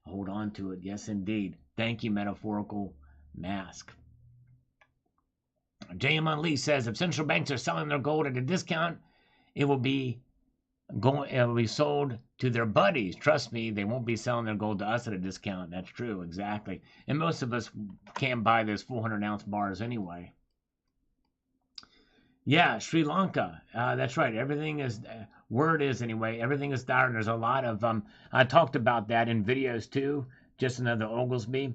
Hold on to it. Yes, indeed. Thank you, Metaphorical Mask. J.M. Lee says, if central banks are selling their gold at a discount, it will be sold to their buddies. Trust me, they won't be selling their gold to us at a discount. That's true, exactly. And most of us can't buy those 400-ounce bars anyway. Yeah, Sri Lanka. That's right. Everything is, word is anyway, everything is dire. And there's a lot of, I talked about that in videos too, just another Oglesby,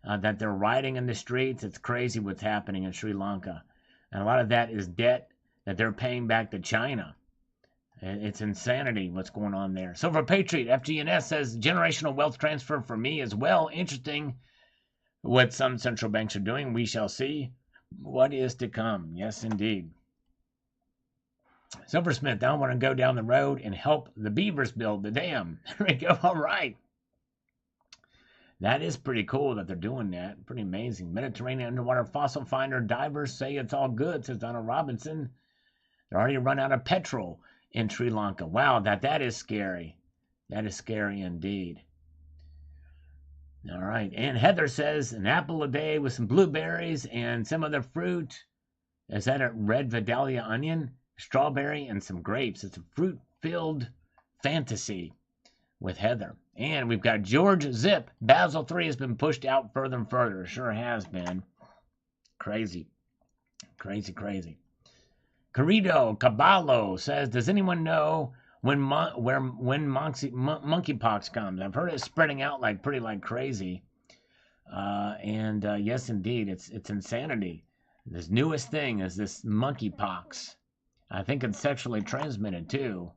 that they're rioting in the streets. It's crazy what's happening in Sri Lanka. And a lot of that is debt that they're paying back to China. It's insanity what's going on there. Silver Patriot, FGNS says, generational wealth transfer for me as well. Interesting what some central banks are doing. We shall see what is to come. Yes, indeed. Silversmith, I want to go down the road and help the beavers build the dam. There we go. All right. That is pretty cool that they're doing that. Pretty amazing. Mediterranean underwater fossil finder divers say it's all good, says Donald Robinson. They're already run out of petrol in Sri Lanka. Wow, that is scary. That is scary indeed. All right. And Heather says an apple a day with some blueberries and some other fruit. Is that a red Vidalia onion? Strawberry and some grapes. It's a fruit-filled fantasy with Heather. And we've got George Zip. Basel III has been pushed out further and further. Sure has been. Crazy. Crazy, crazy. Corrido Caballo says, does anyone know when monkeypox comes? I've heard it spreading out pretty crazy. Yes, indeed, it's insanity. This newest thing is this monkeypox. I think it's sexually transmitted too,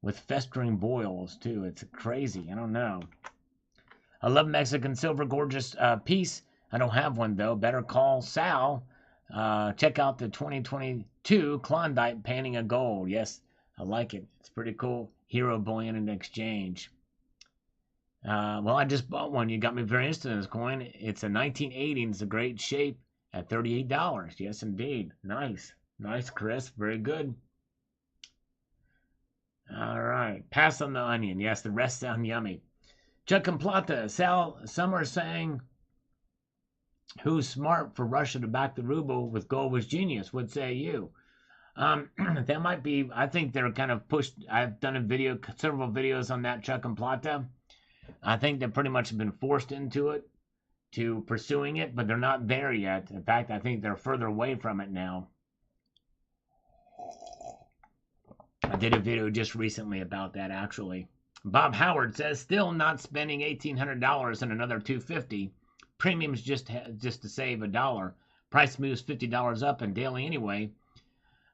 with festering boils too. It's crazy. I don't know. I love Mexican silver, gorgeous piece. I don't have one though. Better call Sal. Check out the 2022 Klondike painting of gold. Yes, I like it. It's pretty cool. Hero bullion in exchange. Well, I just bought one. You got me very interested in this coin. It's a 1980 and it's a great shape at $38. Yes, indeed. Nice. Nice, Chris. Very good. All right. Pass on the onion. Yes, the rest sound yummy. Chuck and Plata. Sal, some are saying who's smart for Russia to back the ruble with gold was genius. What say you? That might be, I think they're kind of pushed. I've done several videos on that, Chuck and Plata. I think they pretty much have been forced into it, to pursuing it, but they're not there yet. In fact, I think they're further away from it now. I did a video just recently about that, actually. Bob Howard says, still not spending $1,800 and another $250. Premiums just to save $1. Price moves $50 up and daily anyway.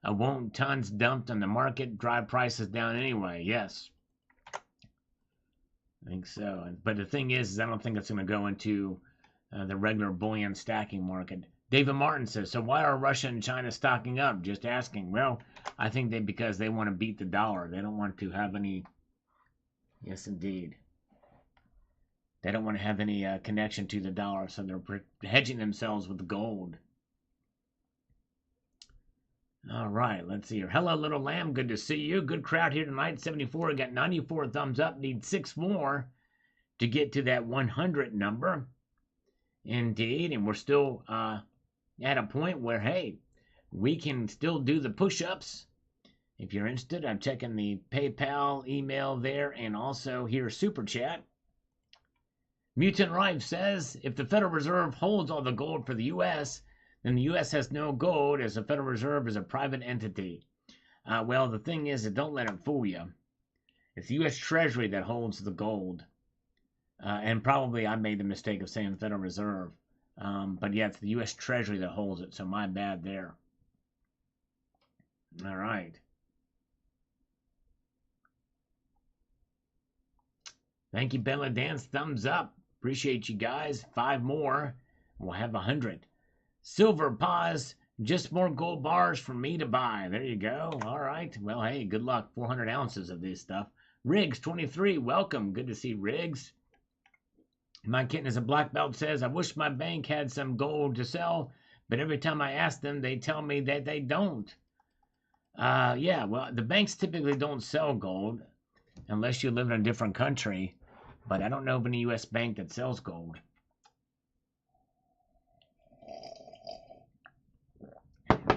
Won't tons dumped on the market drive prices down anyway? Yes. I think so. But the thing is I don't think it's going to go into the regular bullion stacking market. David Martin says, so why are Russia and China stocking up? Just asking. Well, I think because they want to beat the dollar. They don't want to have any. Yes, indeed. They don't want to have any connection to the dollar, so they're hedging themselves with gold. All right, let's see here. Hello, little lamb. Good to see you. Good crowd here tonight. 74. Got 94 thumbs up. Need 6 more to get to that 100 number. Indeed, and we're still at a point where, hey, we can still do the push-ups. If you're interested, I'm checking the PayPal email there, and also here Super Chat. Mutant Rife says, if the Federal Reserve holds all the gold for the U.S., then the U.S. has no gold, as the Federal Reserve is a private entity. Well, the thing is, don't let it fool you. It's the U.S. Treasury that holds the gold. And probably I made the mistake of saying the Federal Reserve. But yeah, it's the U.S. Treasury that holds it, so my bad there. All right. Thank you, Bella Dance. Thumbs up. Appreciate you guys. 5 more. We'll have 100. Silver Pause. Just more gold bars for me to buy. There you go. All right. Well, hey, good luck. 400 ounces of this stuff. Riggs 23. Welcome. Good to see Riggs. My kitten is a black belt says, I wish my bank had some gold to sell, but every time I ask them, they tell me that they don't. Yeah, well, the banks typically don't sell gold unless you live in a different country. But I don't know of any U.S. bank that sells gold.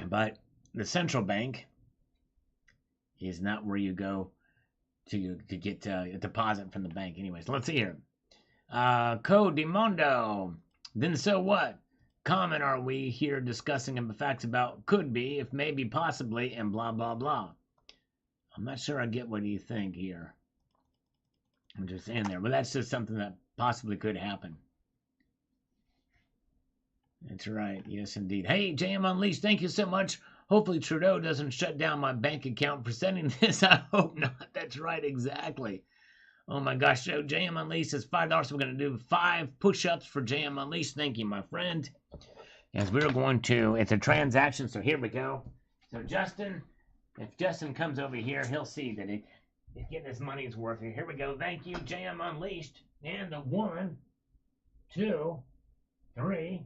But the central bank is not where you go to get a deposit from the bank. Anyways, let's see here. Codimondo. Then so what? Comment are we here discussing the facts about could be, if maybe, possibly, and blah, blah, blah. I'm not sure I get what you think here. I'm just saying there. But that's just something that possibly could happen. That's right. Yes, indeed. Hey, JM Unleashed, thank you so much. Hopefully Trudeau doesn't shut down my bank account for sending this. I hope not. That's right, exactly. Oh my gosh, so JM Unleashed says $5. We're going to do 5 push-ups for JM Unleashed. Thank you, my friend. As we're going to, it's a transaction, so here we go. So Justin, if Justin comes over here, he'll see that he's getting his money's worth here. Here we go. Thank you, JM Unleashed. And the 1, 2, 3,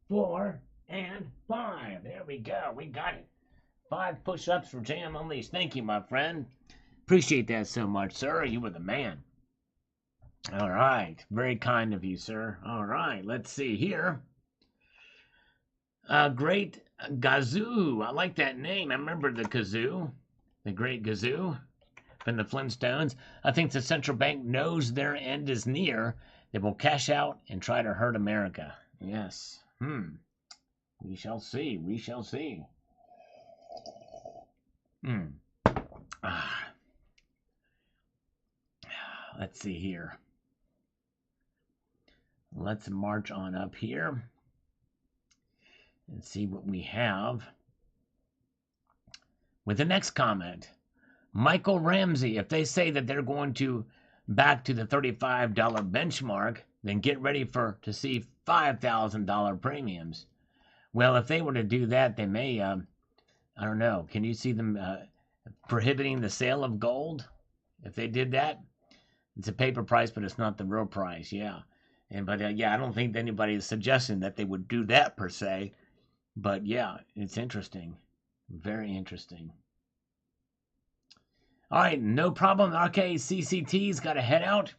4, and 5. There we go. We got it. 5 push-ups for JM Unleashed. Thank you, my friend. Appreciate that so much, sir. You were the man. All right. Very kind of you, sir. All right. Let's see here. Great Gazoo. I like that name. I remember the Kazoo. The Great Gazoo from the Flintstones. I think the central bank knows their end is near. They will cash out and try to hurt America. Yes. We shall see. We shall see. Let's see here. Let's march on up here and see what we have. With the next comment, Michael Ramsey, if they say that they're going to back to the $35 benchmark, then get ready to see $5,000 premiums. Well, if they were to do that, they may, I don't know, can you see them prohibiting the sale of gold? If they did that, it's a paper price, but it's not the real price, yeah. But yeah, I don't think anybody is suggesting that they would do that per se. But yeah, it's interesting. Very interesting. All right, no problem. Okay, CCT's got to head out.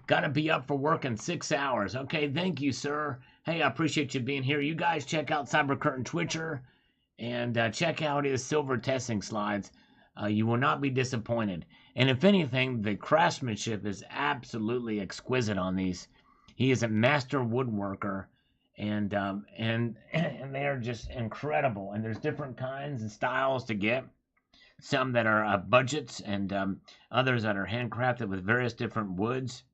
Got to be up for work in 6 hours. Okay, thank you, sir. Hey, I appreciate you being here. You guys check out Cyber Curtain Twitcher and check out his silver testing slides. You will not be disappointed. And if anything, the craftsmanship is absolutely exquisite on these. He is a master woodworker, and they are just incredible. And there's different kinds and styles to get. Some that are budgets, and others that are handcrafted with various different woods.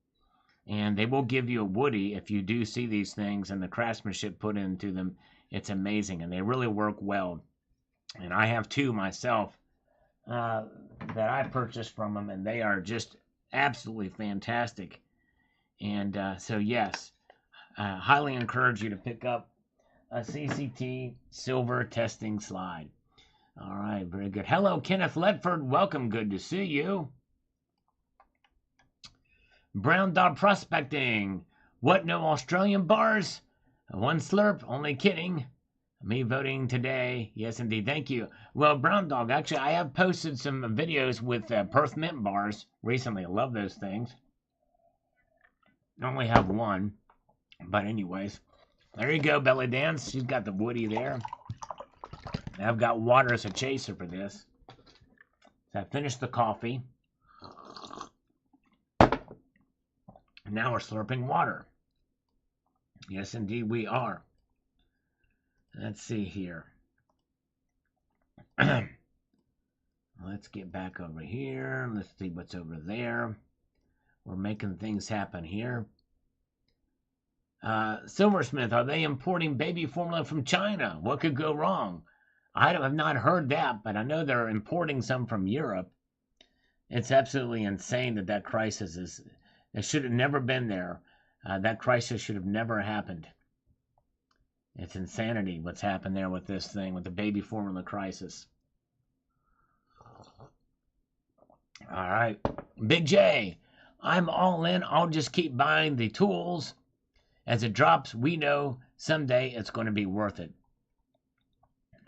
And they will give you a woody if you do see these things and the craftsmanship put into them. It's amazing, and they really work well. And I have 2 myself that I purchased from them, and they are just absolutely fantastic. And so, yes, highly encourage you to pick up a CCT silver testing slide. All right, very good. Hello, Kenneth Ledford. Welcome. Good to see you. Brown Dog Prospecting. What, no Australian bars? 1 slurp? Only kidding. Me voting today. Yes, indeed. Thank you. Well, Brown Dog, actually, I have posted some videos with Perth Mint bars recently. I love those things. I only have one. But anyways, there you go, Belly Dance. She's got the Woody there. I've got water as a chaser for this. So I finished the coffee. Now we're slurping water. Yes, indeed we are. Let's see here. Let's get back over here. Let's see what's over there. We're making things happen here. Silversmith, are they importing baby formula from China? What could go wrong? I have not heard that, but I know they're importing some from Europe. It's absolutely insane that crisis is. It should have never been there. That crisis should have never happened. It's insanity what's happened there with this thing, with the baby formula crisis. All right. Big J, I'm all in. I'll just keep buying the tools. As it drops, we know someday it's going to be worth it.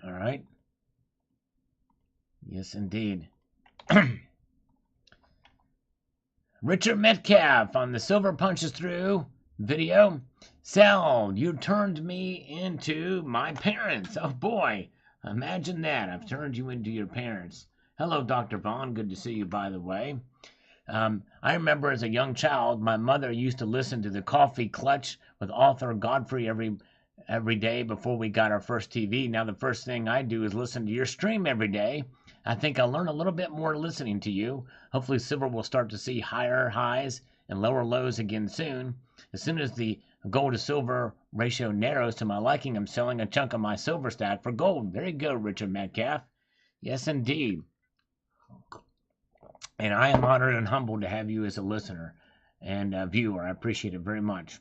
All right. Yes, indeed. Richard Metcalf on the Silver Punches Through video. Sal, you turned me into my parents. Oh boy, imagine that. I've turned you into your parents. Hello, Dr. Vaughn. Good to see you, by the way. I remember as a young child, my mother used to listen to the Coffee Clutch with author Godfrey every day before we got our first TV. Now the first thing I do is listen to your stream every day. I think I'll learn a little bit more listening to you. Hopefully silver will start to see higher highs and lower lows again soon. As soon as the gold to silver ratio narrows to my liking, I'm selling a chunk of my silver stack for gold. There you go, Richard Metcalf. Yes, indeed. And I am honored and humbled to have you as a listener and a viewer. I appreciate it very much.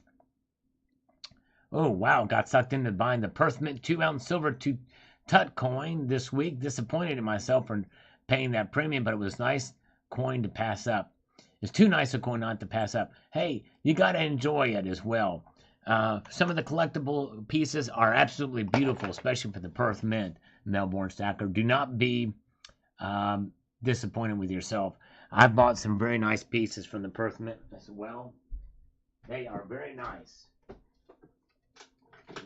Oh, wow. Got sucked into buying the Perth Mint 2-ounce silver tut coin this week. Disappointed in myself for paying that premium, but it was nice coin to pass up. It's too nice a coin not to pass up. Hey, you got to enjoy it as well. Some of the collectible pieces are absolutely beautiful, especially for the Perth Mint, Melbourne Stacker. Do not be disappointed with yourself. I've bought some very nice pieces from the Perth Mint as well. They are very nice.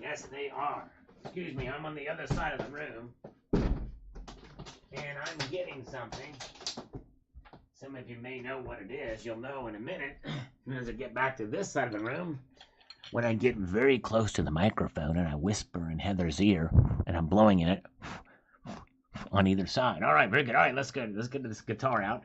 Yes, they are. Excuse me, I'm on the other side of the room. And I'm getting something. Some of you may know what it is. You'll know in a minute. As I get back to this side of the room, when I get very close to the microphone and I whisper in Heather's ear and I'm blowing in it on either side. All right, very good. All right, let's get this guitar out.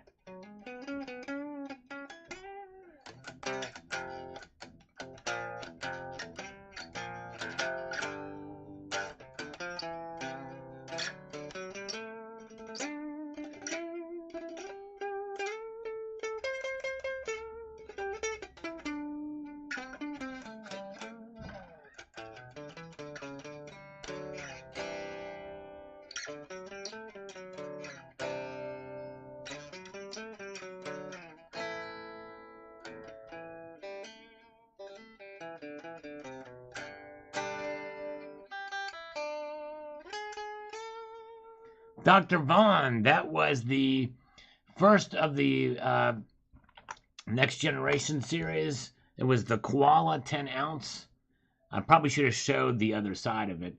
Dr. Vaughn, that was the first of the Next Generation series. It was the Koala 10-ounce. I probably should have showed the other side of it.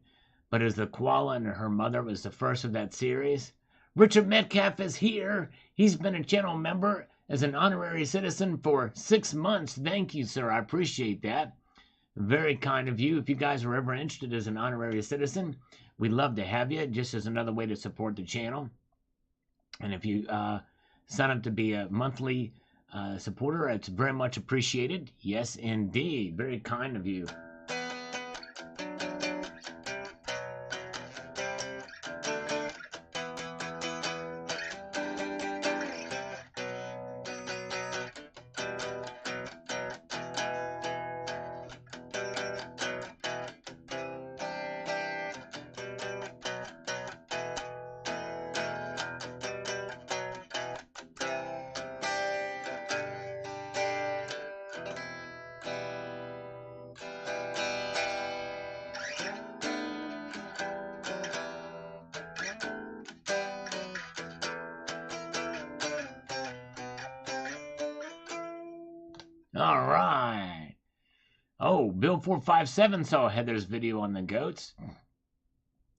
But it was the Koala and her mother was the first of that series. Richard Metcalf is here. He's been a channel member as an honorary citizen for 6 months. Thank you, sir. I appreciate that. Very kind of you. If you guys are ever interested as an honorary citizen, we'd love to have you, just as another way to support the channel. And if you sign up to be a monthly supporter, it's very much appreciated. Yes, indeed. Very kind of you. All right. Oh, Bill457 saw Heather's video on the goats.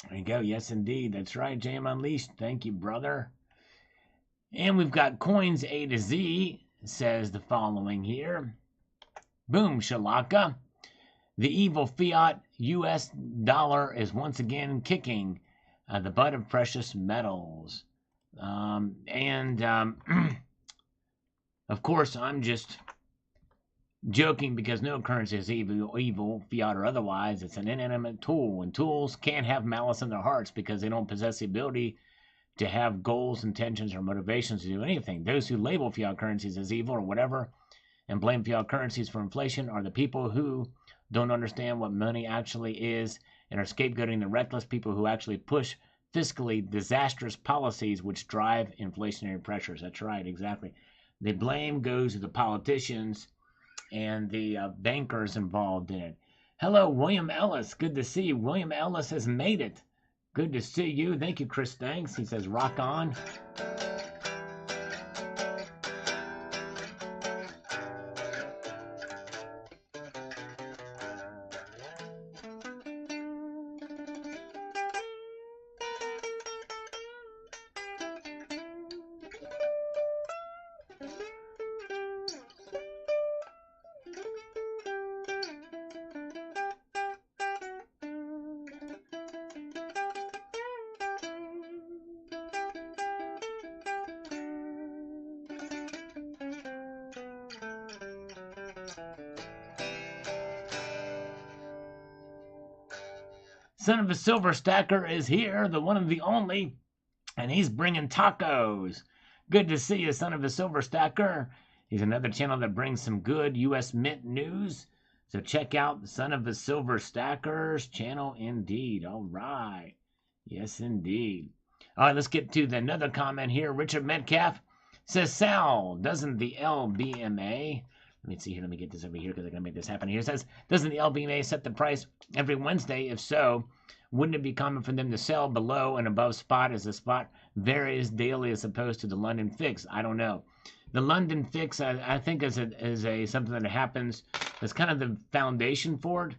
There you go. Yes, indeed. That's right. JM Unleashed. Thank you, brother. And we've got Coins A to Z says the following here. Boom, shalaka. The evil fiat US dollar is once again kicking the butt of precious metals. Of course, I'm just joking because no currency is evil, fiat or otherwise. It's an inanimate tool, and tools can't have malice in their hearts because they don't possess the ability to have goals, intentions, or motivations to do anything. Those who label fiat currencies as evil or whatever and blame fiat currencies for inflation are the people who don't understand what money actually is and are scapegoating the reckless people who actually push fiscally disastrous policies which drive inflationary pressures. That's right, exactly. The blame goes to the politicians and the bankers involved in it. Hello, William Ellis. Good to see you. William Ellis has made it. Good to see you. Thank you, Chris. Thanks. He says, rock on. Son of a Silver Stacker is here, the one and the only, and he's bringing tacos. Good to see you, Son of a Silver Stacker. He's another channel that brings some good U.S. Mint news. So check out the Son of a Silver Stacker's channel indeed. All right. Yes, indeed. All right, let's get to another comment here. Richard Metcalf says, Sal, doesn't the LBMA... Let me see here. Let me get this over here because I'm going to make this happen here. It says, doesn't the LBMA set the price every Wednesday? If so, wouldn't it be common for them to sell below and above spot as the spot varies daily as opposed to the London fix? I don't know. The London fix, I think, is something that happens. It's kind of the foundation for it,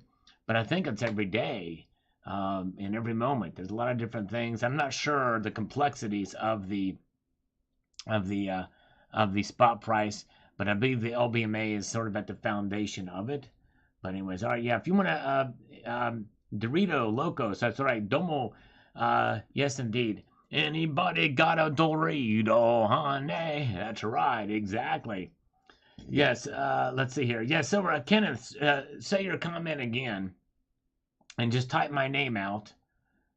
but I think it's every day, in every moment. There's a lot of different things. I'm not sure the complexities of the spot price. But I believe the LBMA is sort of at the foundation of it. But anyways, all right, yeah. If you want to, Dorito Locos, that's right. Domo, yes, indeed. Anybody got a Dorito, honey? That's right, exactly. Yes, let's see here. Yes, Silver, Kenneth, say your comment again. And just type my name out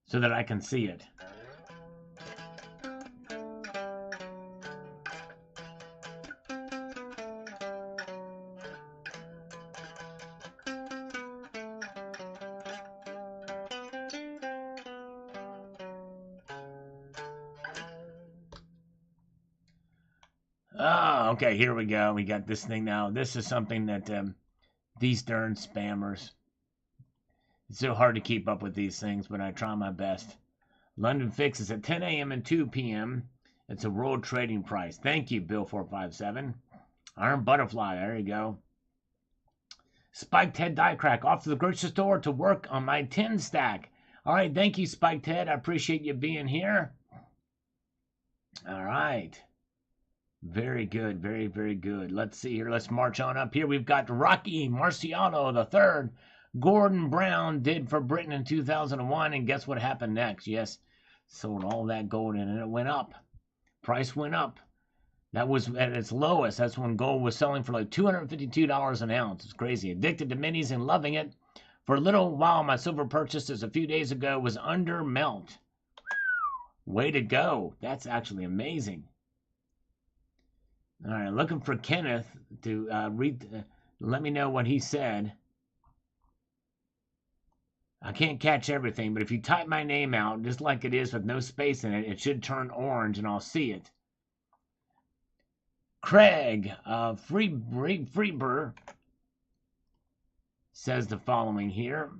so that I can see it. Oh, okay, here we go. We got this thing now. This is something that these darn spammers. It's so hard to keep up with these things, but I try my best. London fix is at 10 a.m. and 2 p.m. It's a world trading price. Thank you, Bill457. Iron Butterfly, there you go. Spiked Head Die Crack, off to the grocery store to work on my 10 stack. All right, thank you, Spiked Head. I appreciate you being here. All right. Very good, very, very good. Let's see here. Let's march on up here. We've got Rocky Marciano III. Gordon Brown did for Britain in 2001, and guess what happened next? Yes, sold all that gold in, and it went up. Price went up. That was at its lowest. That's when gold was selling for like $252 an ounce. It's crazy. Addicted to minis and loving it. For a little while, my silver purchase just a few days ago was under melt. Way to go. That's actually amazing. All right, looking for Kenneth to let me know what he said. I can't catch everything, but if you type my name out, just like it is with no space in it, it should turn orange and I'll see it. Craig Freeber says the following here.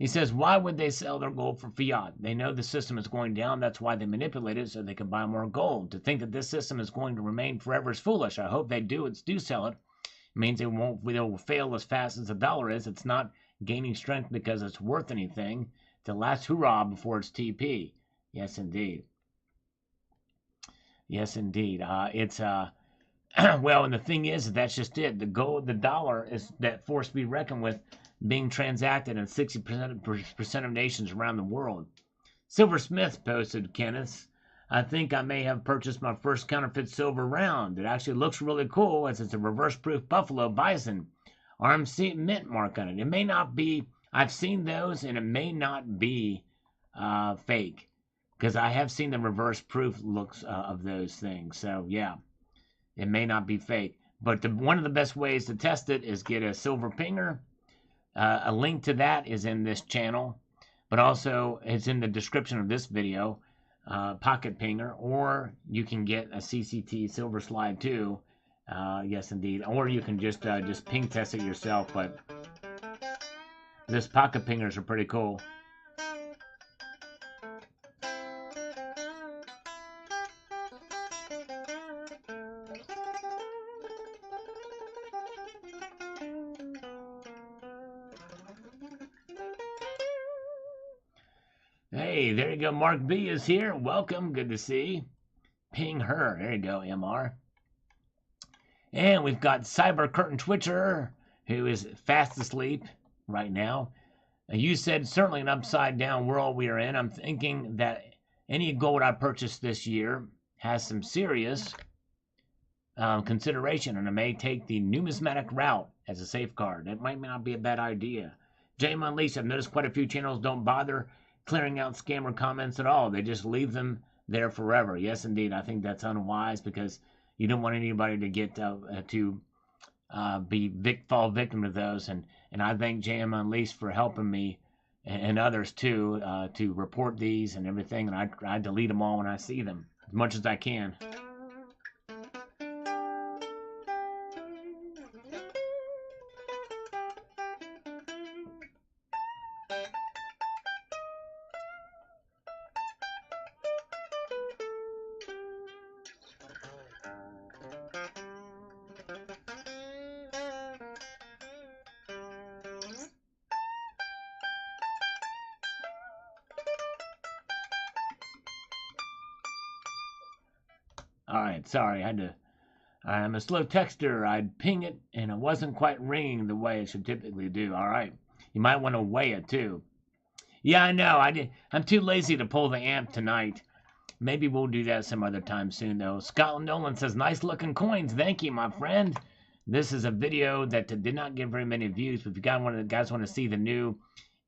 He says, why would they sell their gold for fiat? They know the system is going down. That's why they manipulate it so they can buy more gold. To think that this system is going to remain forever is foolish. I hope they do sell it. It means they'll fail as fast as the dollar is. It's not gaining strength because it's worth anything. The last hurrah before it's TP. Yes, indeed. Yes, indeed. It's well, and the thing is, that's just it. The dollar is that force to be reckoned with, being transacted in 60% of nations around the world. Silver Smith posted, Kenneth, I think I may have purchased my first counterfeit silver round. It actually looks really cool as it's a reverse-proof buffalo bison RMC mint mark on it. It may not be, I've seen those, and it may not be fake, because I have seen the reverse-proof looks of those things. So, yeah, it may not be fake. But one of the best ways to test it is get a silver pinger. A link to that is in this channel, but also it's in the description of this video, pocket pinger, or you can get a CCT silver slide too. Yes, indeed. Or you can just ping test it yourself, but this pocket pingers are pretty cool. Hey, there you go. Mark B is here. Welcome. Good to see. Ping her. There you go, MR. And we've got Cyber Curtain Twitcher, who is fast asleep right now. You said certainly an upside down world we are in. I'm thinking that any gold I purchased this year has some serious consideration, and I may take the numismatic route as a safeguard. That might not be a bad idea. James Unleashed, I've noticed quite a few channels don't bother clearing out scammer comments at all. They just leave them there forever. Yes, indeed. I think that's unwise, because you don't want anybody to get fall victim to those. And I thank JM Unleashed for helping me and others too to report these and everything. And I delete them all when I see them as much as I can. Alright, sorry, I'm a slow texter. I'd ping it, and it wasn't quite ringing the way it should typically do. Alright, you might want to weigh it, too. Yeah, I know, I'm too lazy to pull the amp tonight. Maybe we'll do that some other time soon, though. Scotland Nolan says, nice looking coins. Thank you, my friend. This is a video that did not get very many views, but if you guys want to see the new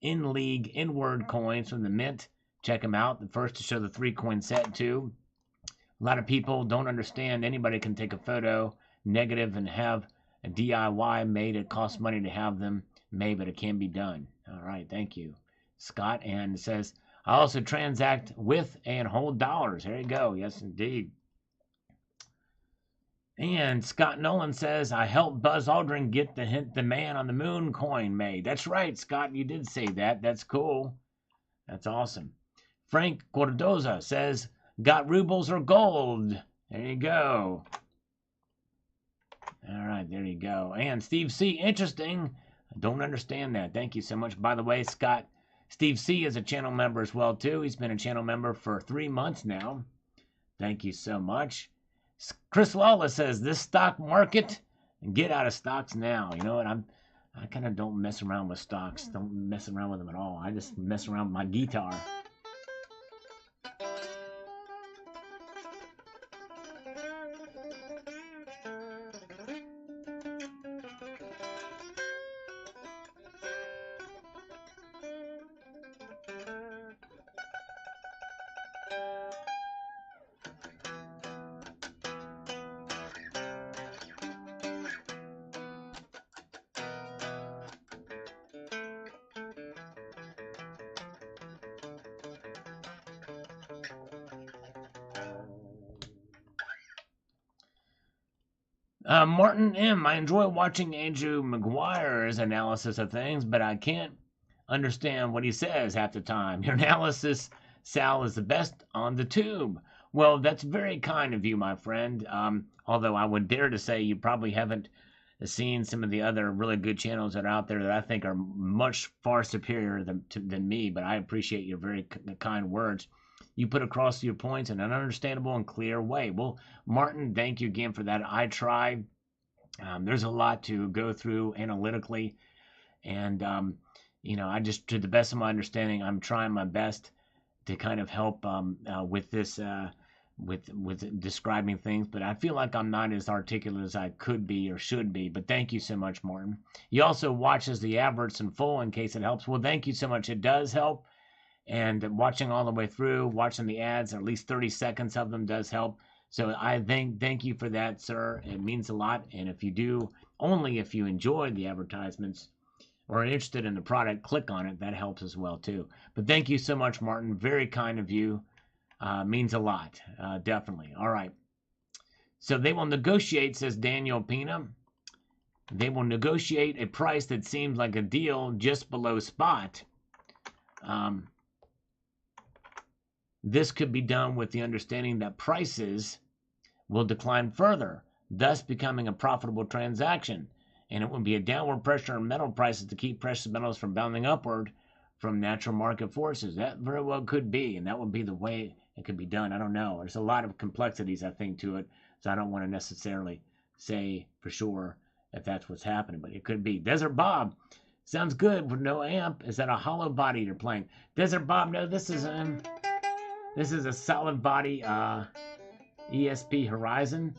in-league, in-word coins from the mint, check them out. The first to show the 3-coin set, too. A lot of people don't understand anybody can take a photo negative and have a DIY made. It costs money to have them made, but it can be done. All right, thank you, Scott. And it says, I also transact with and hold dollars. There you go. Yes, indeed. And Scott Nolan says, I helped Buzz Aldrin get the man on the moon coin made. That's right, Scott. You did say that. That's cool. That's awesome. Frank Cordoza says, got rubles or gold. There you go. All right, there you go. And Steve C, interesting. I don't understand that. Thank you so much. By the way, Scott, Steve C is a channel member as well, too. He's been a channel member for 3 months now. Thank you so much. Chris Lawless says, this stock market, get out of stocks now. You know what? I kind of don't mess around with stocks. Don't mess around with them at all. I just mess around with my guitar. Martin M, I enjoy watching Andrew Maguire's analysis of things, but I can't understand what he says half the time. Your analysis, Sal, is the best on the tube. Well, that's very kind of you, my friend. Although I would dare to say you probably haven't seeing some of the other really good channels that are out there that I think are much far superior than me. But I appreciate your very kind words you put across your points in an understandable and clear way. Well, Martin, thank you again for that. I try. There's a lot to go through analytically, and I just, to the best of my understanding, I'm trying my best to kind of help with this, with describing things. But I feel like I'm not as articulate as I could be or should be. But thank you so much, Martin. He also watches the adverts in full in case it helps. Well, thank you so much. It does help. And watching all the way through, watching the ads, at least 30 seconds of them does help. So I thank you for that, sir. It means a lot. And if you do, only if you enjoy the advertisements or are interested in the product, click on it. That helps as well, too. But thank you so much, Martin. Very kind of you. Means a lot. Definitely. All right. So they will negotiate, says Daniel Pina. They will negotiate a price that seems like a deal just below spot. This could be done with the understanding that prices will decline further, thus becoming a profitable transaction. And it will be a downward pressure on metal prices to keep precious metals from bounding upward from natural market forces. That very well could be, and that would be the way it could be done. I don't know. There's a lot of complexities, I think, to it, so I don't want to necessarily say for sure if that's what's happening, but it could be. Desert Bob, sounds good with no amp. Is that a hollow body you're playing? Desert Bob, no, this is a solid body ESP Horizon.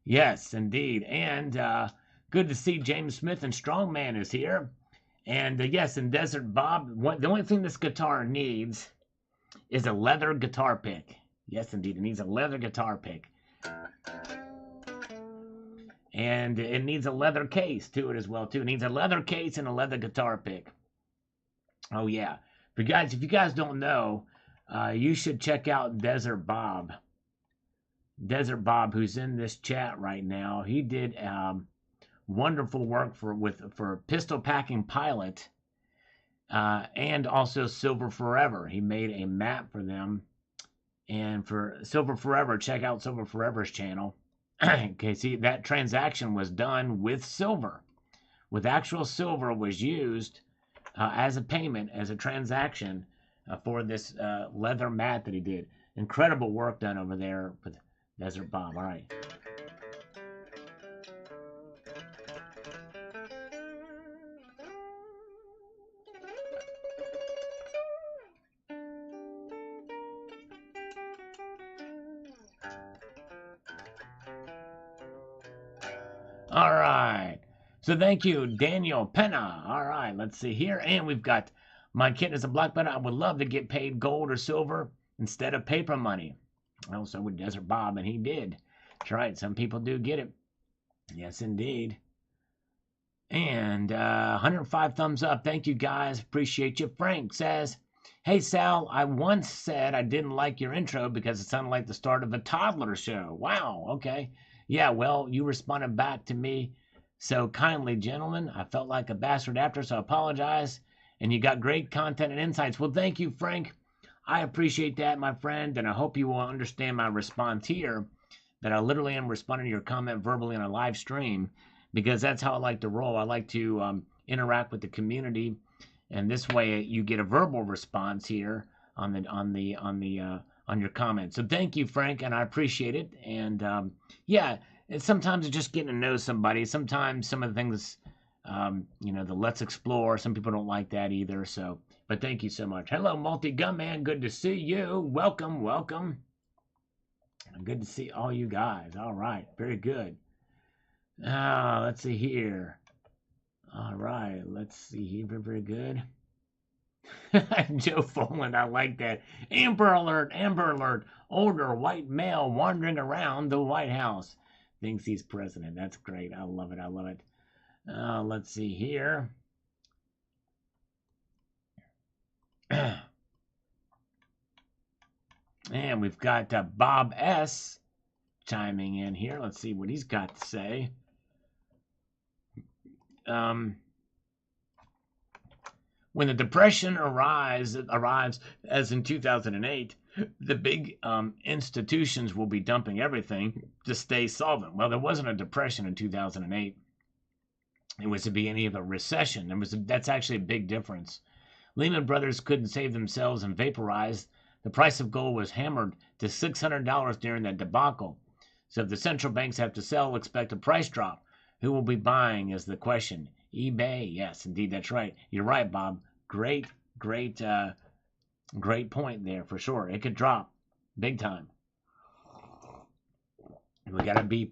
Yes, indeed. And good to see James Smith and Strongman is here. And yes, in Desert Bob, the only thing this guitar needs is a leather guitar pick. Yes, indeed. It needs a leather guitar pick. And it needs a leather case to it as well, too. It needs a leather case and a leather guitar pick. Oh, yeah. But guys, if you guys don't know, you should check out Desert Bob. Desert Bob, who's in this chat right now, he did wonderful work for Pistol Packing Pilot and also Silver Forever. He made a map for them. And for Silver Forever, check out Silver Forever's channel. Okay, see, that transaction was done with silver. With actual silver was used as a payment, as a transaction for this leather mat that he did. Incredible work done over there with Desert Bob. All right. All right. So thank you, Daniel Penna. All right, let's see here. And we've got my kid is a black belt. I would love to get paid gold or silver instead of paper money. Well, so would Desert Bob, and he did. That's right. Some people do get it. Yes, indeed. And 105 thumbs up. Thank you, guys. Appreciate you. Frank says, hey, Sal, I once said I didn't like your intro because it sounded like the start of a toddler show. Wow. Okay. Yeah, well, you responded back to me so kindly, gentlemen. I felt like a bastard after, so I apologize. And you got great content and insights. Well, thank you, Frank. I appreciate that, my friend, and I hope you will understand my response here, that I literally am responding to your comment verbally on a live stream, because that's how I like to roll. I like to interact with the community, and this way you get a verbal response here on your comment. So thank you, Frank, and I appreciate it. And yeah, sometimes it's just getting to know somebody. Sometimes some of the things, the let's explore, some people don't like that either. So, but thank you so much. Hello, Multi Gunman. Good to see you. Welcome, welcome. Good to see all you guys. All right, very good. Let's see here. All right, let's see here. Very, very good. Joe Foland, I like that. Amber Alert, Amber Alert. Older white male wandering around the White House. Thinks he's president. That's great. I love it. I love it. Let's see here. And we've got Bob S. chiming in here. Let's see what he's got to say. When the Depression arrives as in 2008, the big institutions will be dumping everything to stay solvent. Well, there wasn't a depression in 2008. It was the beginning of a recession. That's actually a big difference. Lehman Brothers couldn't save themselves and vaporized. The price of gold was hammered to $600 during that debacle. So if the central banks have to sell, expect a price drop. Who will be buying is the question. eBay, yes, indeed, that's right. You're right, Bob. Great point there for sure. It could drop big time. We gotta be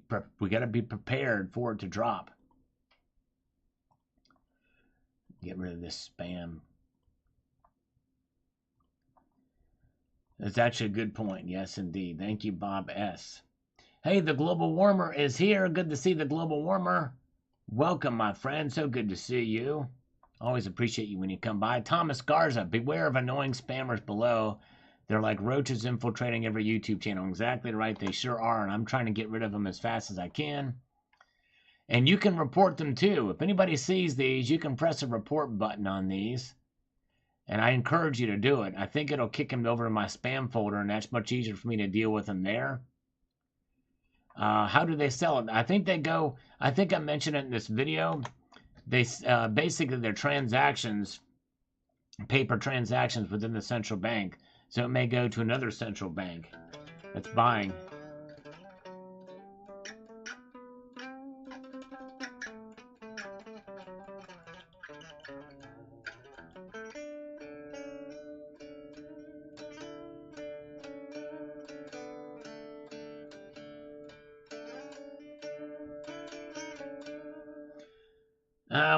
prepared for it to drop. Get rid of this spam. That's actually a good point. Yes, indeed. Thank you, Bob S. Hey, the global warmer is here. Good to see the global warmer. Welcome, my friend. So good to see you. Always appreciate you when you come by. Thomas Garza, beware of annoying spammers below. They're like roaches infiltrating every YouTube channel. Exactly right. They sure are. And I'm trying to get rid of them as fast as I can. And you can report them too. If anybody sees these, you can press a report button on these. And I encourage you to do it. I think it'll kick them over to my spam folder, and that's much easier for me to deal with them there. How do they sell it? I think I mentioned it in this video. They basically they're transactions, paper transactions within the central bank. So it may go to another central bank that's buying.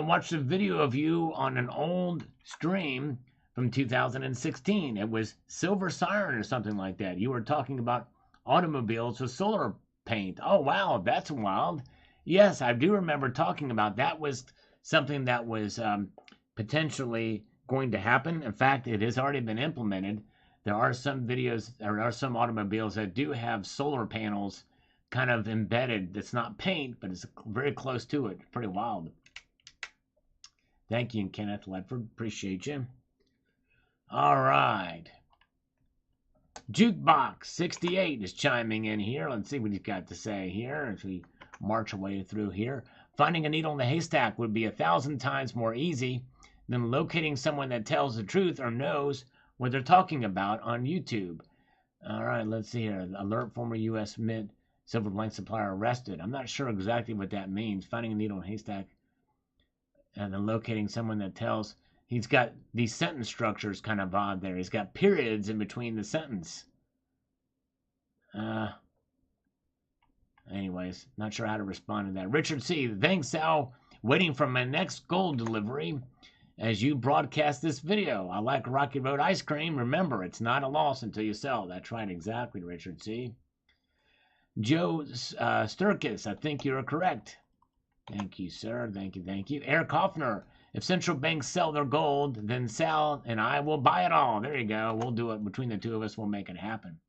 Watched a video of you on an old stream from 2016. It was Silver Siren or something like that. You were talking about automobiles with solar paint. Oh, wow, that's wild. Yes, I do remember talking about that. Was something that was potentially going to happen. In fact, it has already been implemented. There are some some automobiles that do have solar panels kind of embedded. It's not paint, but it's very close to it. Pretty wild. Thank you, Kenneth Ledford. Appreciate you. All right. Jukebox 68 is chiming in here. Let's see what he's got to say here as we march our way through here. Finding a needle in the haystack would be 1,000 times more easy than locating someone that tells the truth or knows what they're talking about on YouTube. All right, let's see here. Alert former U.S. Mint silver blank supplier arrested. I'm not sure exactly what that means. Finding a needle in a haystack and then locating someone that tells. He's got these sentence structures kind of odd there. He's got periods in between the sentence. Anyways, not sure how to respond to that. Richard C. Thanks, Sal. Waiting for my next gold delivery as you broadcast this video. I like Rocky Road ice cream. Remember, it's not a loss until you sell. That's right, exactly, Richard C. Joe Sturkis, I think you're correct. Thank you, sir. Thank you, thank you. Eric Hoffner, if central banks sell their gold, then Sal and I will buy it all. There you go. We'll do it between the two of us. We'll make it happen.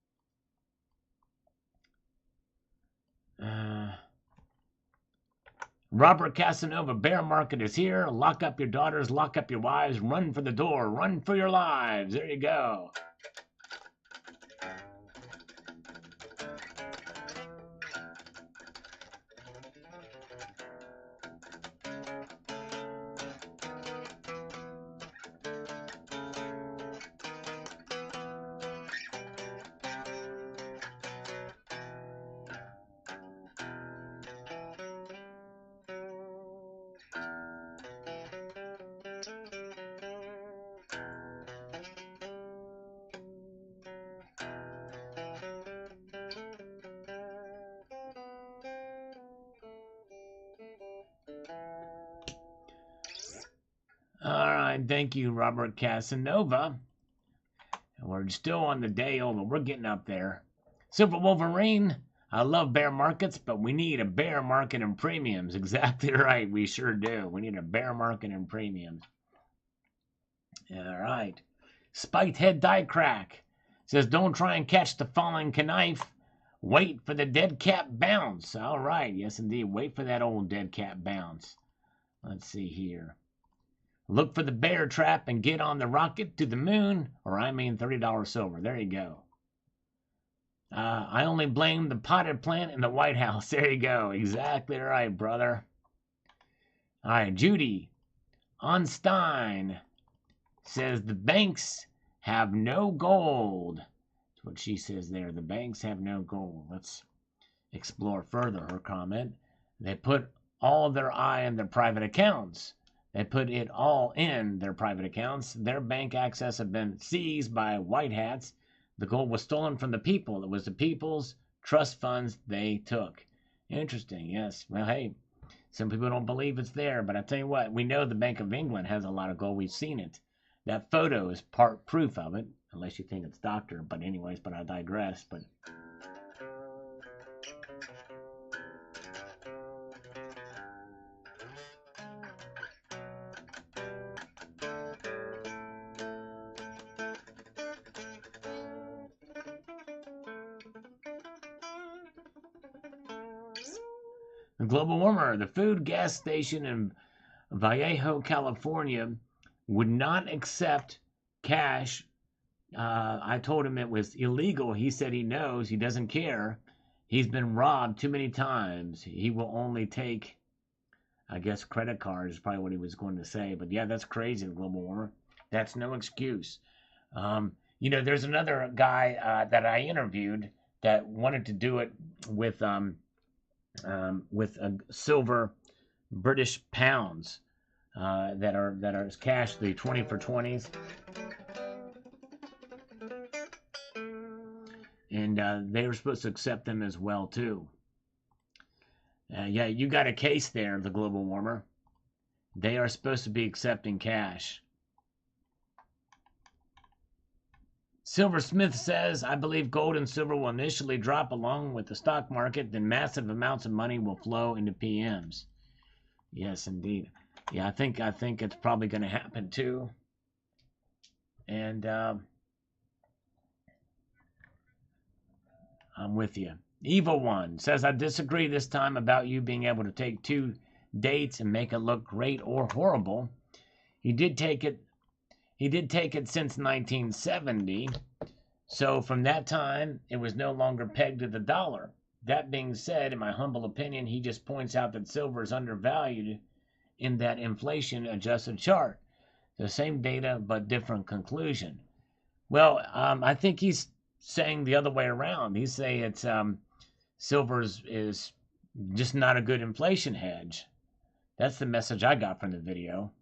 Robert Casanova, bear market is here. Lock up your daughters, lock up your wives, run for the door, run for your lives. There you go. Thank you, Robert Casanova. We're still on the day over. We're getting up there. Silver Wolverine, I love bear markets, but we need a bear market in premiums. Exactly right. We sure do. We need a bear market in premiums. All right. Spiked head die crack. Says, don't try and catch the falling knife. Wait for the dead cat bounce. All right. Yes, indeed. Wait for that old dead cat bounce. Let's see here. Look for the bear trap and get on the rocket to the moon. Or I mean $30 silver. There you go. I only blame the potted plant in the White House. There you go. Exactly right, brother. All right. Judy Onstein says the banks have no gold. That's what she says there. The banks have no gold. Let's explore further her comment. They put all their eye in their private accounts. They put it all in their private accounts. Their bank access have been seized by white hats. The gold was stolen from the people. It was the people's trust funds they took. Interesting, yes. Well, hey, some people don't believe it's there, but I tell you what, we know the Bank of England has a lot of gold. We've seen it. That photo is part proof of it, unless you think it's doctor. But anyways, but I digress. But the global warmer, the food gas station in Vallejo, California, would not accept cash. I told him it was illegal. He said he knows. He doesn't care. He's been robbed too many times. He will only take, I guess, credit cards is probably what he was going to say. But yeah, that's crazy, the global warmer. That's no excuse. You know, there's another guy that I interviewed that wanted to do it with silver British pounds that are cash, the 20 for 20s. And they were supposed to accept them as well, too. Yeah, you got a case there, the global warmer. They are supposed to be accepting cash. Silversmith says, I believe gold and silver will initially drop along with the stock market, then massive amounts of money will flow into PMs. Yes, indeed. Yeah, I think it's probably going to happen, too. And I'm with you. Evil One says, I disagree this time about you being able to take two dates and make it look great or horrible. He did take it since 1970. So from that time, it was no longer pegged to the dollar. That being said, in my humble opinion, he just points out that silver is undervalued in that inflation-adjusted chart. The same data, but different conclusion. Well, I think he's saying the other way around. He's saying it's silver is just not a good inflation hedge. That's the message I got from the video.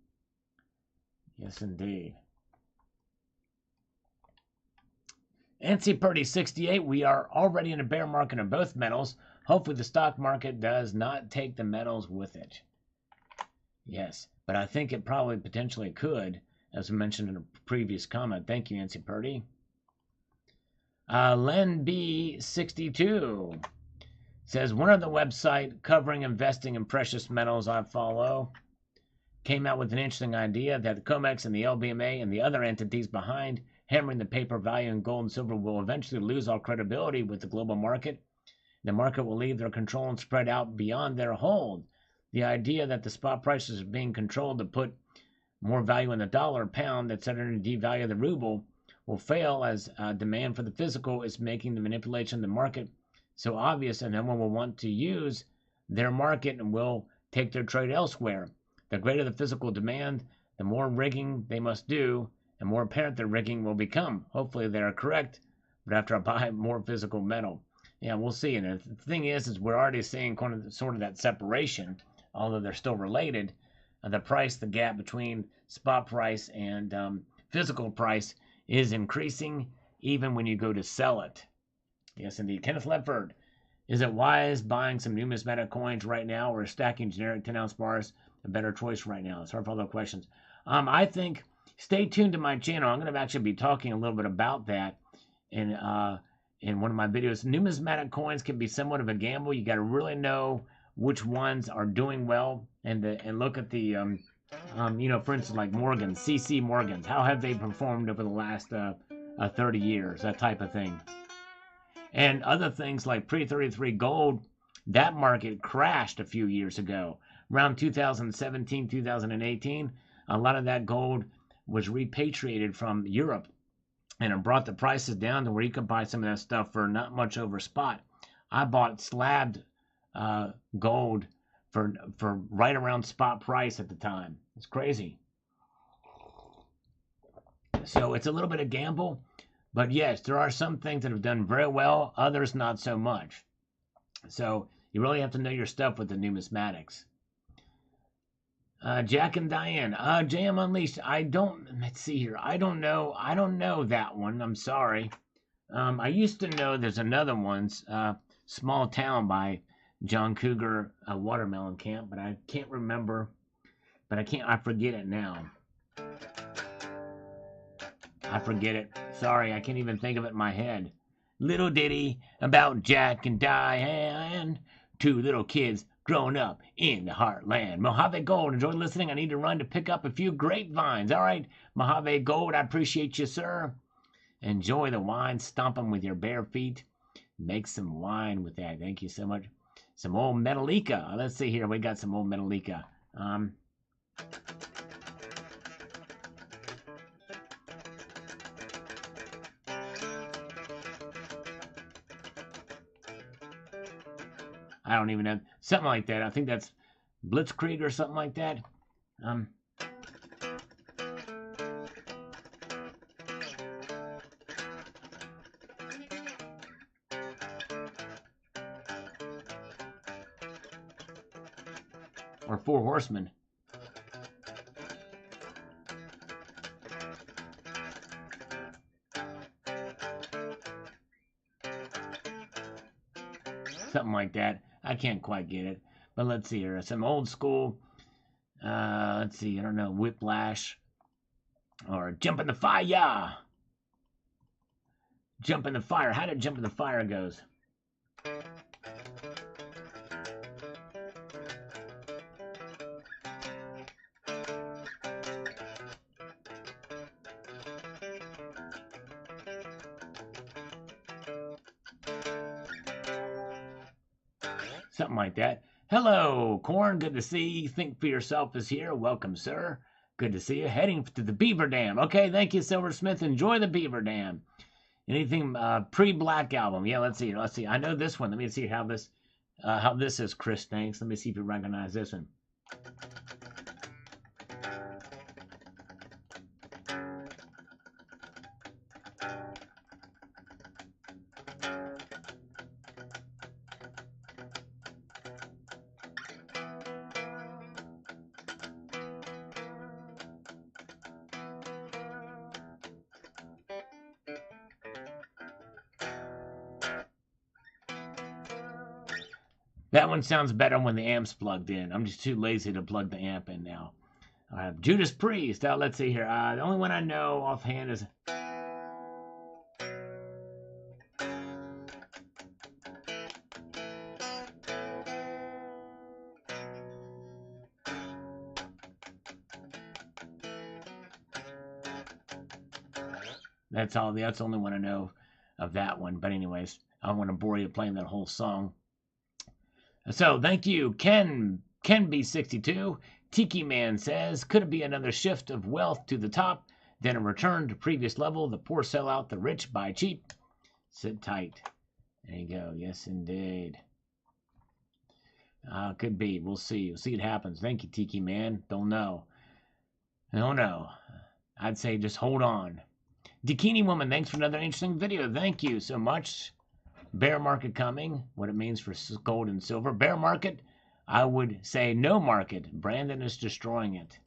Yes, indeed. NC Purdy 68, we are already in a bear market in both metals. Hopefully the stock market does not take the metals with it. Yes, but I think it probably potentially could, as I mentioned in a previous comment. Thank you, NC Purdy. Len B 62 says, one of the website covering investing in precious metals I follow came out with an interesting idea that the COMEX and the LBMA and the other entities behind hammering the paper value in gold and silver will eventually lose all credibility with the global market. The market will leave their control and spread out beyond their hold. The idea that the spot prices are being controlled to put more value in the dollar, pound, etc., to devalue the ruble will fail as demand for the physical is making the manipulation of the market so obvious, and no one will want to use their market and will take their trade elsewhere. The greater the physical demand, the more rigging they must do, and more apparent the rigging will become. Hopefully they are correct, but after I buy more physical metal. Yeah, we'll see. And the thing is we're already seeing sort of that separation, although they're still related. The price, the gap between spot price and physical price is increasing even when you go to sell it. Yes, indeed. Kenneth Ledford, is it wise buying some numismatic coins right now or stacking generic 10-ounce bars a better choice right now? Sorry for all the questions. I think stay tuned to my channel. I'm going to actually be talking a little bit about that in one of my videos. Numismatic coins can be somewhat of a gamble. You got to really know which ones are doing well and look at the for instance, like Morgan, CC Morgans. How have they performed over the last 30 years, that type of thing. And other things like pre-33 gold, that market crashed a few years ago. Around 2017, 2018, a lot of that gold was repatriated from Europe, and it brought the prices down to where you could buy some of that stuff for not much over spot. I bought slabbed gold for right around spot price at the time. It's crazy. So it's a little bit of gamble, but yes, there are some things that have done very well, others not so much. So you really have to know your stuff with the numismatics. Jack and Diane, JM Unleashed. Let's see here. I don't know that one. I'm sorry. I used to know there's another one, Small Town by John Cougar, Watermelon Camp, but I can't remember. But I forget it now. I forget it. Sorry, I can't even think of it in my head. Little ditty about Jack and Diane, two little kids growing up in the heartland. Mojave Gold, enjoy listening. I need to run to pick up a few grapevines. All right, Mojave Gold, I appreciate you, sir. Enjoy the wine. Stomp them with your bare feet. Make some wine with that. Thank you so much. Some old Metallica. Let's see here. We got some old Metallica. I don't even know. Something like that. I think that's Blitzkrieg or something like that. Or Four Horsemen. Something like that. I can't quite get it. But let's see here. Some old school, let's see, I don't know, Whiplash. Or Jump in the Fire. Jump in the Fire. How did Jump in the Fire goes? Something like that. Hello, Corn. Good to see you. Think for Yourself is here. Welcome, sir. Good to see you. Heading to the Beaver Dam. Okay, thank you, Silversmith. Enjoy the Beaver Dam. Anything pre-Black Album? Yeah, let's see. Let's see. I know this one. Let me see how this is, Chris. Thanks. Let me see if you recognize this one. That one sounds better when the amp's plugged in. I'm just too lazy to plug the amp in now. I have Judas Priest. Let's see here. The only one I know offhand is... That's all. That's the only one I know of that one. But anyways, I don't want to bore you playing that whole song. So, thank you, Ken B62. Tiki Man says, could it be another shift of wealth to the top, then a return to previous level? The poor sell out, the rich buy cheap. Sit tight. There you go. Yes, indeed. Could be. We'll see. We'll see what happens. Thank you, Tiki Man. Don't know. Don't know. I'd say just hold on. Bikini Woman, thanks for another interesting video. Thank you so much. Bear market coming, what it means for gold and silver. Bear market, I would say no market. Brandon is destroying it.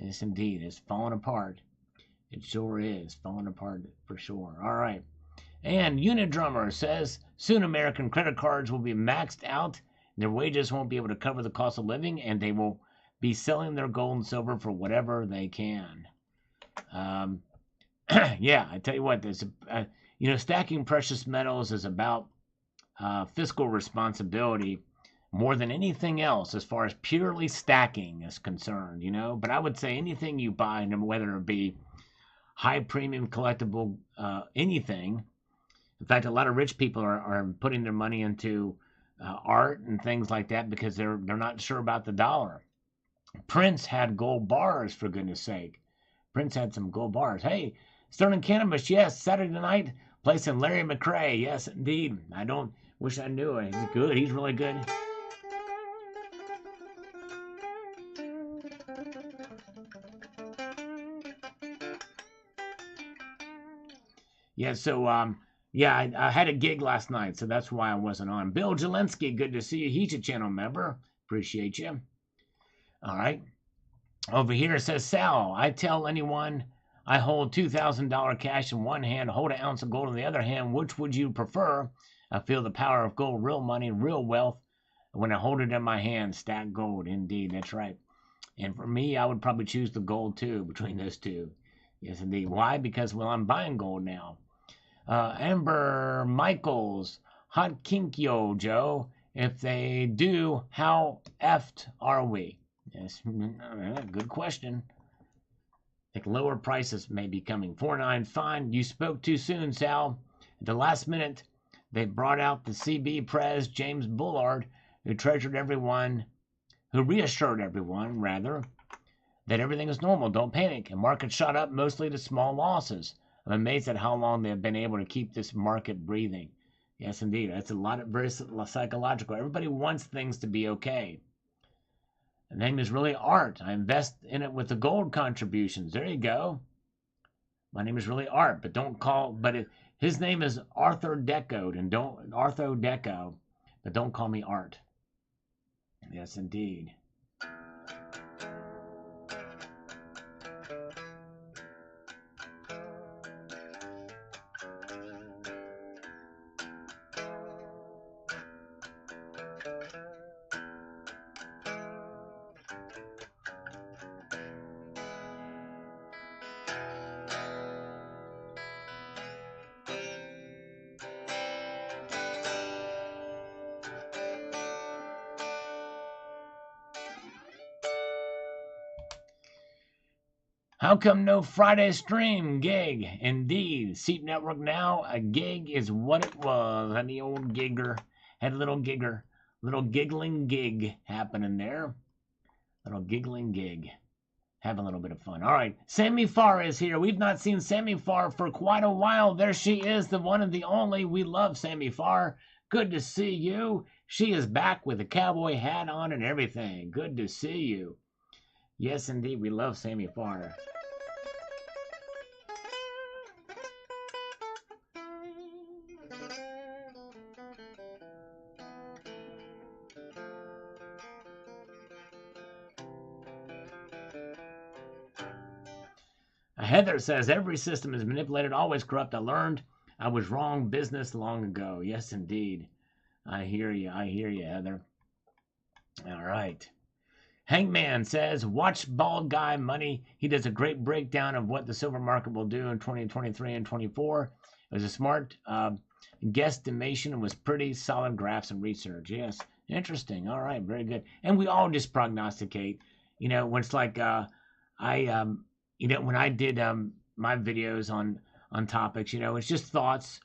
Yes, indeed. It's falling apart. It sure is. Falling apart for sure. All right. And Unit Drummer says, soon American credit cards will be maxed out. Their wages won't be able to cover the cost of living, and they will be selling their gold and silver for whatever they can. Yeah, I tell you what, there's stacking precious metals is about fiscal responsibility more than anything else as far as purely stacking is concerned, But I would say anything you buy, whether it be high premium collectible anything. In fact, a lot of rich people are putting their money into art and things like that because they're not sure about the dollar. Prince had gold bars, for goodness sake. Prince had some gold bars. Hey, Sterling Cannabis, yes, Saturday night, placing Larry McRae. Yes, indeed. I don't wish I knew it. He's good. He's really good. Yeah, so yeah, I had a gig last night, so that's why I wasn't on. Bill Jelensky, good to see you. He's a channel member. Appreciate you. All right. Over here it says, Sal, I tell anyone I hold $2,000 cash in one hand, hold an ounce of gold in the other hand. Which would you prefer? I feel the power of gold, real money, real wealth. When I hold it in my hand, stack gold. Indeed, that's right. And for me, I would probably choose the gold too, between those two. Yes, indeed. Why? Because, well, I'm buying gold now. Amber Michaels, Hot Kinkyo, Joe. If they do, how effed are we? Yes, good question. I think lower prices may be coming. 4.9, fine. You spoke too soon, Sal. At the last minute, they brought out the CB Prez, James Bullard, who reassured everyone, rather, that everything is normal. Don't panic. And market shot up mostly to small losses. I'm amazed at how long they've been able to keep this market breathing. Yes, indeed. That's a lot of very psychological. Everybody wants things to be okay. The name is really Art. I invest in it with the gold contributions. There you go. My name is really Art, but don't call. But his name is Arthur Deco, and but don't call me Art. Yes, indeed. How come no Friday stream gig? Indeed, Seep Network now, a gig is what it was. And the old gigger had a little giggling gig happening there. Little giggling gig. Have a little bit of fun. All right, Sammy Farr is here. We've not seen Sammy Farr for quite a while. There she is, the one and the only. We love Sammy Farr. Good to see you. She is back with a cowboy hat on and everything. Good to see you. Yes, indeed, we love Sammy Farr. Heather says, every system is manipulated, always corrupt. I learned I was wrong business long ago. Yes, indeed. I hear you, Heather. All right. Hangman says, watch Bald Guy Money. He does a great breakdown of what the silver market will do in 2023 and 24. It was a smart guesstimation and was pretty solid graphs and research. Yes, interesting. All right, very good. And we all just prognosticate. You know, when it's like when I did my videos on topics, it's just thoughts.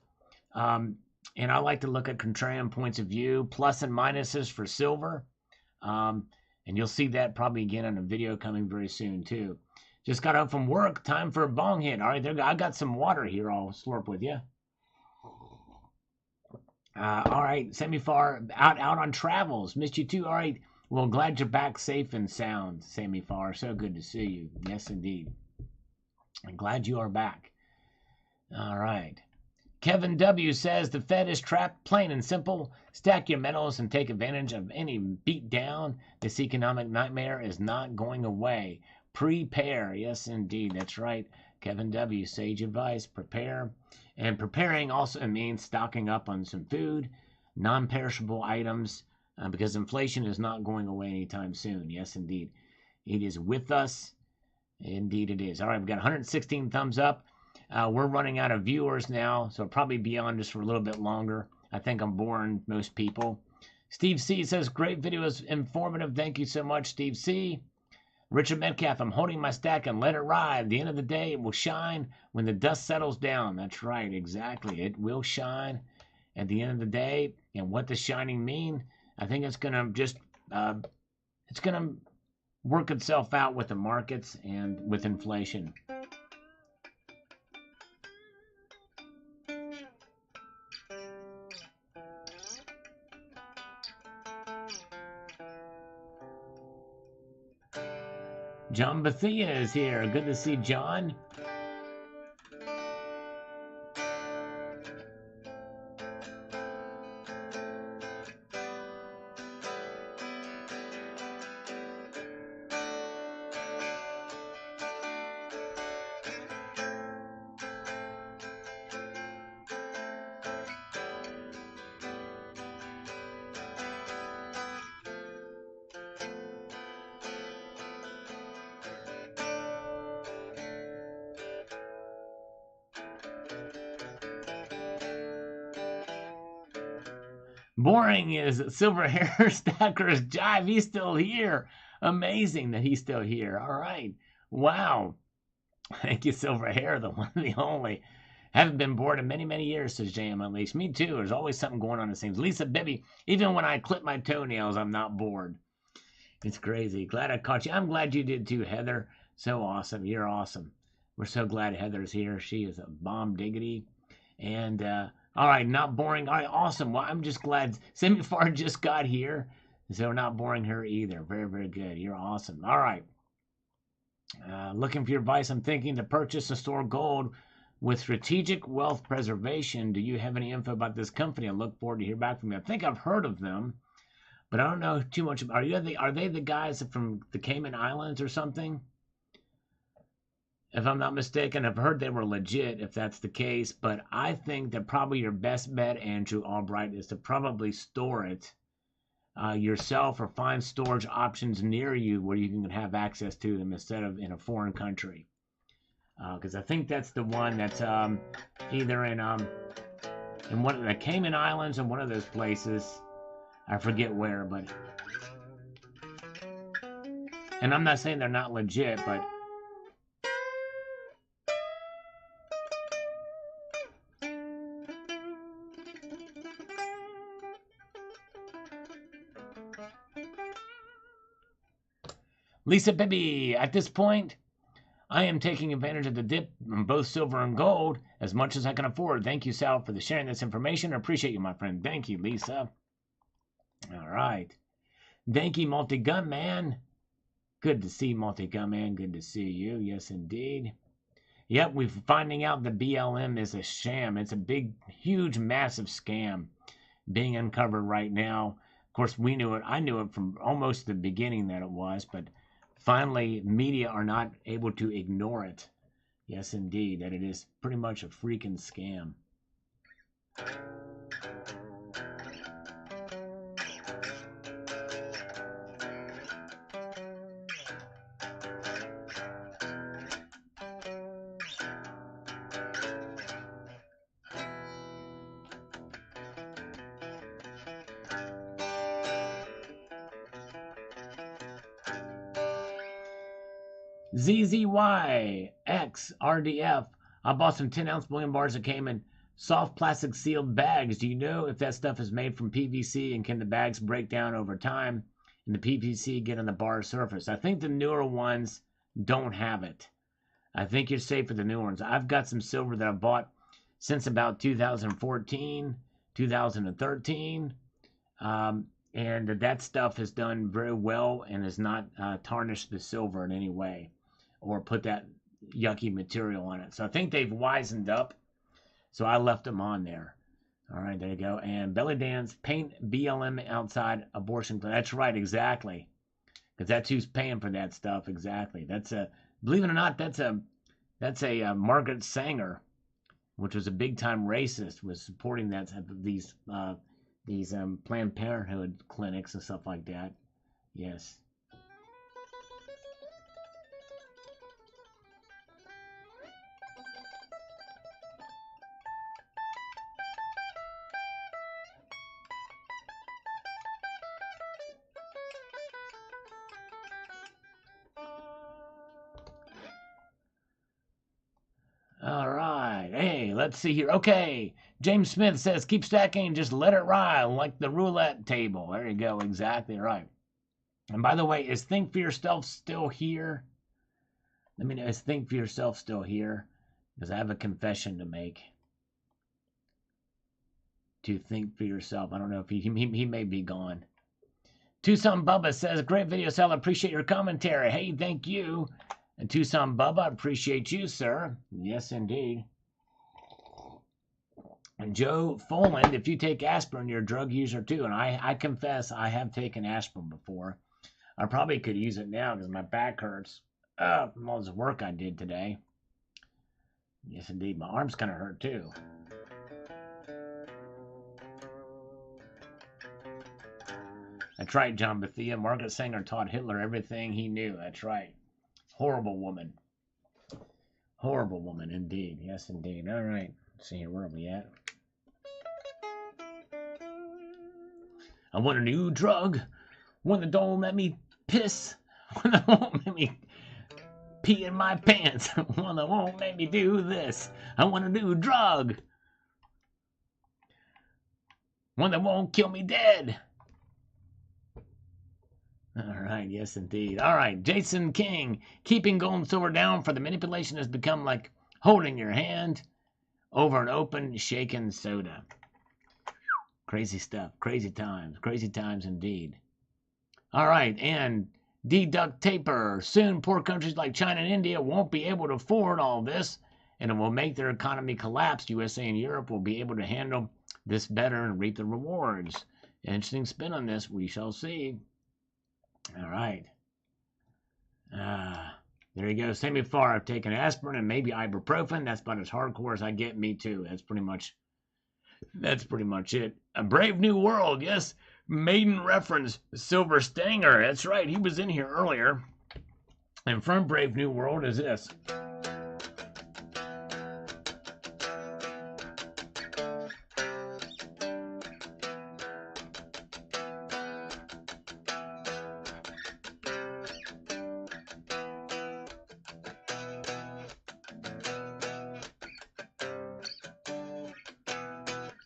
And I like to look at contrarian points of view, plus and minuses for silver. And you'll see that probably again on a video coming very soon too. Just got up from work, time for a bong hit. All right, I got some water here. I'll slurp with you. All right, Sammy Farr out on travels. Missed you too. All right, well, glad you're back safe and sound, Sammy Farr. So good to see you. Yes, indeed. I'm glad you are back. All right. Kevin W. says the Fed is trapped, plain and simple. Stack your metals and take advantage of any beat down. This economic nightmare is not going away. Prepare. Yes, indeed. That's right. Kevin W. Sage advice. Prepare. And preparing also means stocking up on some food, non-perishable items, because inflation is not going away anytime soon. Yes, indeed. It is with us. Indeed it is. All right, we've got 116 thumbs up. We're running out of viewers now, so I'll probably be on just for a little bit longer. I think I'm boring most people. Steve C. says, great video, is informative. Thank you so much, Steve C. Richard Metcalf, I'm holding my stack and let it ride. At the end of the day, it will shine when the dust settles down. That's right, exactly. It will shine at the end of the day. And what does shining mean? I think it's going to just, it's going to work itself out with the markets and with inflation. John Bethia is here. Good to see John. Boring is Silver Hair Stacker's Jive. He's still here. Amazing that he's still here. All right. Wow. Thank you, Silver Hair, the one and the only. Haven't been bored in many, many years, says JM Unleashed. Me too. There's always something going on, it seems. Lisa Bibby, even when I clip my toenails, I'm not bored. It's crazy. Glad I caught you. I'm glad you did too, Heather. So awesome. You're awesome. We're so glad Heather's here. She is a bomb diggity. And, all right, not boring. All right, awesome. Well, I'm just glad Semifar just got here, so not boring her either. Very, very good. You're awesome. All right. Looking for your advice. I'm thinking to purchase and store gold with strategic wealth preservation. Do you have any info about this company? I look forward to hear back from you. I think I've heard of them, but I don't know too much about. Are they the guys from the Cayman Islands or something? If I'm not mistaken, I've heard they were legit, if that's the case, but I think that probably your best bet, Andrew Albright, is to probably store it yourself or find storage options near you where you can have access to them instead of in a foreign country. Because I think that's the one that's either in one of the Cayman Islands or one of those places. I forget where, but... And I'm not saying they're not legit, but... Lisa Bibby, at this point, I am taking advantage of the dip on both silver and gold as much as I can afford. Thank you, Sal, for sharing this information. I appreciate you, my friend. Thank you, Lisa. All right. Thank you, Multi-Gun Man. Good to see Multi-Gun Man. Good to see you. Yes, indeed. Yep, we're finding out the BLM is a sham. It's a big, huge, massive scam being uncovered right now. Of course, we knew it. I knew it from almost the beginning that it was, but finally, media are not able to ignore it. Yes, indeed, that it is pretty much a freaking scam. ZZYXRDF. I bought some 10-ounce bullion bars that came in soft plastic sealed bags. Do you know if that stuff is made from PVC, and can the bags break down over time and the PVC get on the bar surface? I think the newer ones don't have it. I think you're safe with the new ones. I've got some silver that I bought since about 2014, 2013. And that stuff has done very well and has not tarnished the silver in any way or put that yucky material on it. So I think they've wisened up. So I left them on there. All right, there you go. And Belly Dance, paint BLM outside abortion. That's right, exactly. Because that's who's paying for that stuff, exactly. That's a, believe it or not, that's a Margaret Sanger, which was a big-time racist, was supporting that these Planned Parenthood clinics and stuff like that. Yes. let's see here. Okay, James Smith says, keep stacking, just let it ride like the roulette table. There you go, exactly right. And by the way, is Think for Yourself still here? Let me know, is Think for Yourself still here? Because I have a confession to make. To Think for Yourself. I don't know if he may be gone. Tucson Bubba says, great video, Sal. Appreciate your commentary. Hey, thank you. And Tucson Bubba, appreciate you, sir. Yes, indeed. And Joe Foland, if you take aspirin, you're a drug user too. And I confess, I have taken aspirin before. I probably could use it now because my back hurts. All this work I did today. Yes, indeed. My arms kind of hurt too. That's right, John Bethia. Margaret Sanger taught Hitler everything he knew. That's right. Horrible woman. Horrible woman, indeed. Yes, indeed. All right. Let's see here. Where are we at? I want a new drug. One that don't let me piss. One that won't make me pee in my pants. One that won't make me do this. I want a new drug. One that won't kill me dead. All right, yes, indeed. All right, Jason King. Keeping gold and silver down for the manipulation has become like holding your hand over an open, shaken soda. Crazy stuff. Crazy times indeed. All right, and Deduct Taper. Soon, poor countries like China and India won't be able to afford all this, and it will make their economy collapse. USA and Europe will be able to handle this better and reap the rewards. Interesting spin on this. We shall see. All right. There you go. Same before. I've taken aspirin and maybe ibuprofen. That's about as hardcore as I get. Me too. That's pretty much it. A Brave New World. Yes. Maiden reference. Silver Stanger. That's right. He was in here earlier. And from Brave New World is this.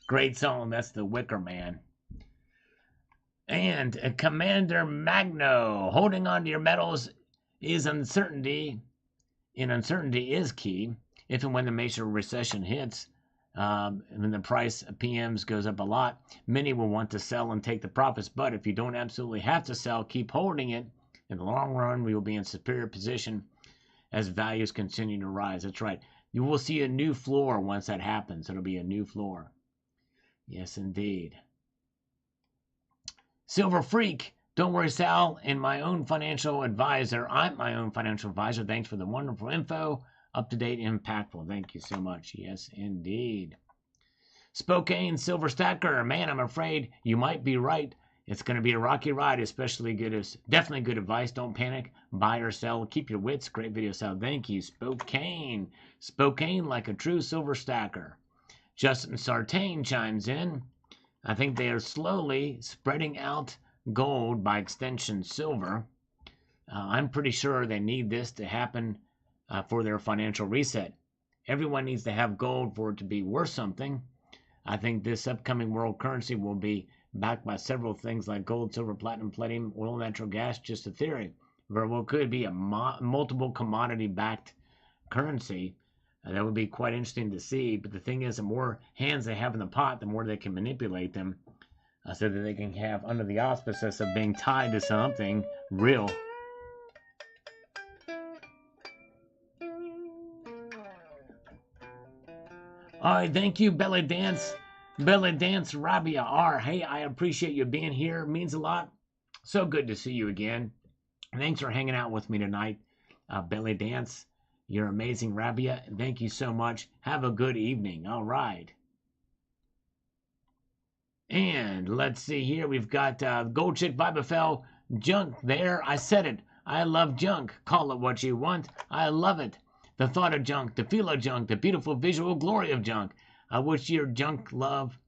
Great song. That's the Wicker Man. And Commander Magno. Holding on to your metals is uncertainty. And uncertainty is key. If and when the major recession hits, when the price of PMs goes up a lot, many will want to sell and take the profits. But if you don't absolutely have to sell, keep holding it. In the long run, we will be in superior position as values continue to rise. That's right. You will see a new floor once that happens. It'll be a new floor. Yes, indeed. Silver Freak. Don't worry, Sal. And my own financial advisor. I'm my own financial advisor. Thanks for the wonderful info. Up to date, impactful. Thank you so much. Yes, indeed. Spokane Silver Stacker. Man, I'm afraid you might be right. It's going to be a rocky ride, definitely good advice. Don't panic. Buy or sell. Keep your wits. Great video, Sal. Thank you. Spokane. Spokane like a true silver stacker. Justin Sartain chimes in. I think they are slowly spreading out gold, by extension silver. I'm pretty sure they need this to happen for their financial reset. Everyone needs to have gold for it to be worth something. I think this upcoming world currency will be backed by several things like gold, silver, platinum, palladium, oil, natural gas, just a theory. Very well could be a multiple commodity-backed currency. That would be quite interesting to see. But the thing is, the more hands they have in the pot, the more they can manipulate them so that they can have under the auspices of being tied to something real. All right, thank you, Belly Dance. Belly Dance Rabia R. Hey, I appreciate you being here. It means a lot. So good to see you again. Thanks for hanging out with me tonight, Belly Dance. You're amazing, Rabia. Thank you so much. Have a good evening. All right. And let's see here. We've got Gold Chick Vibafel junk there. I said it. I love junk. Call it what you want. I love it. The thought of junk, the feel of junk, the beautiful visual glory of junk. I wish your junk love,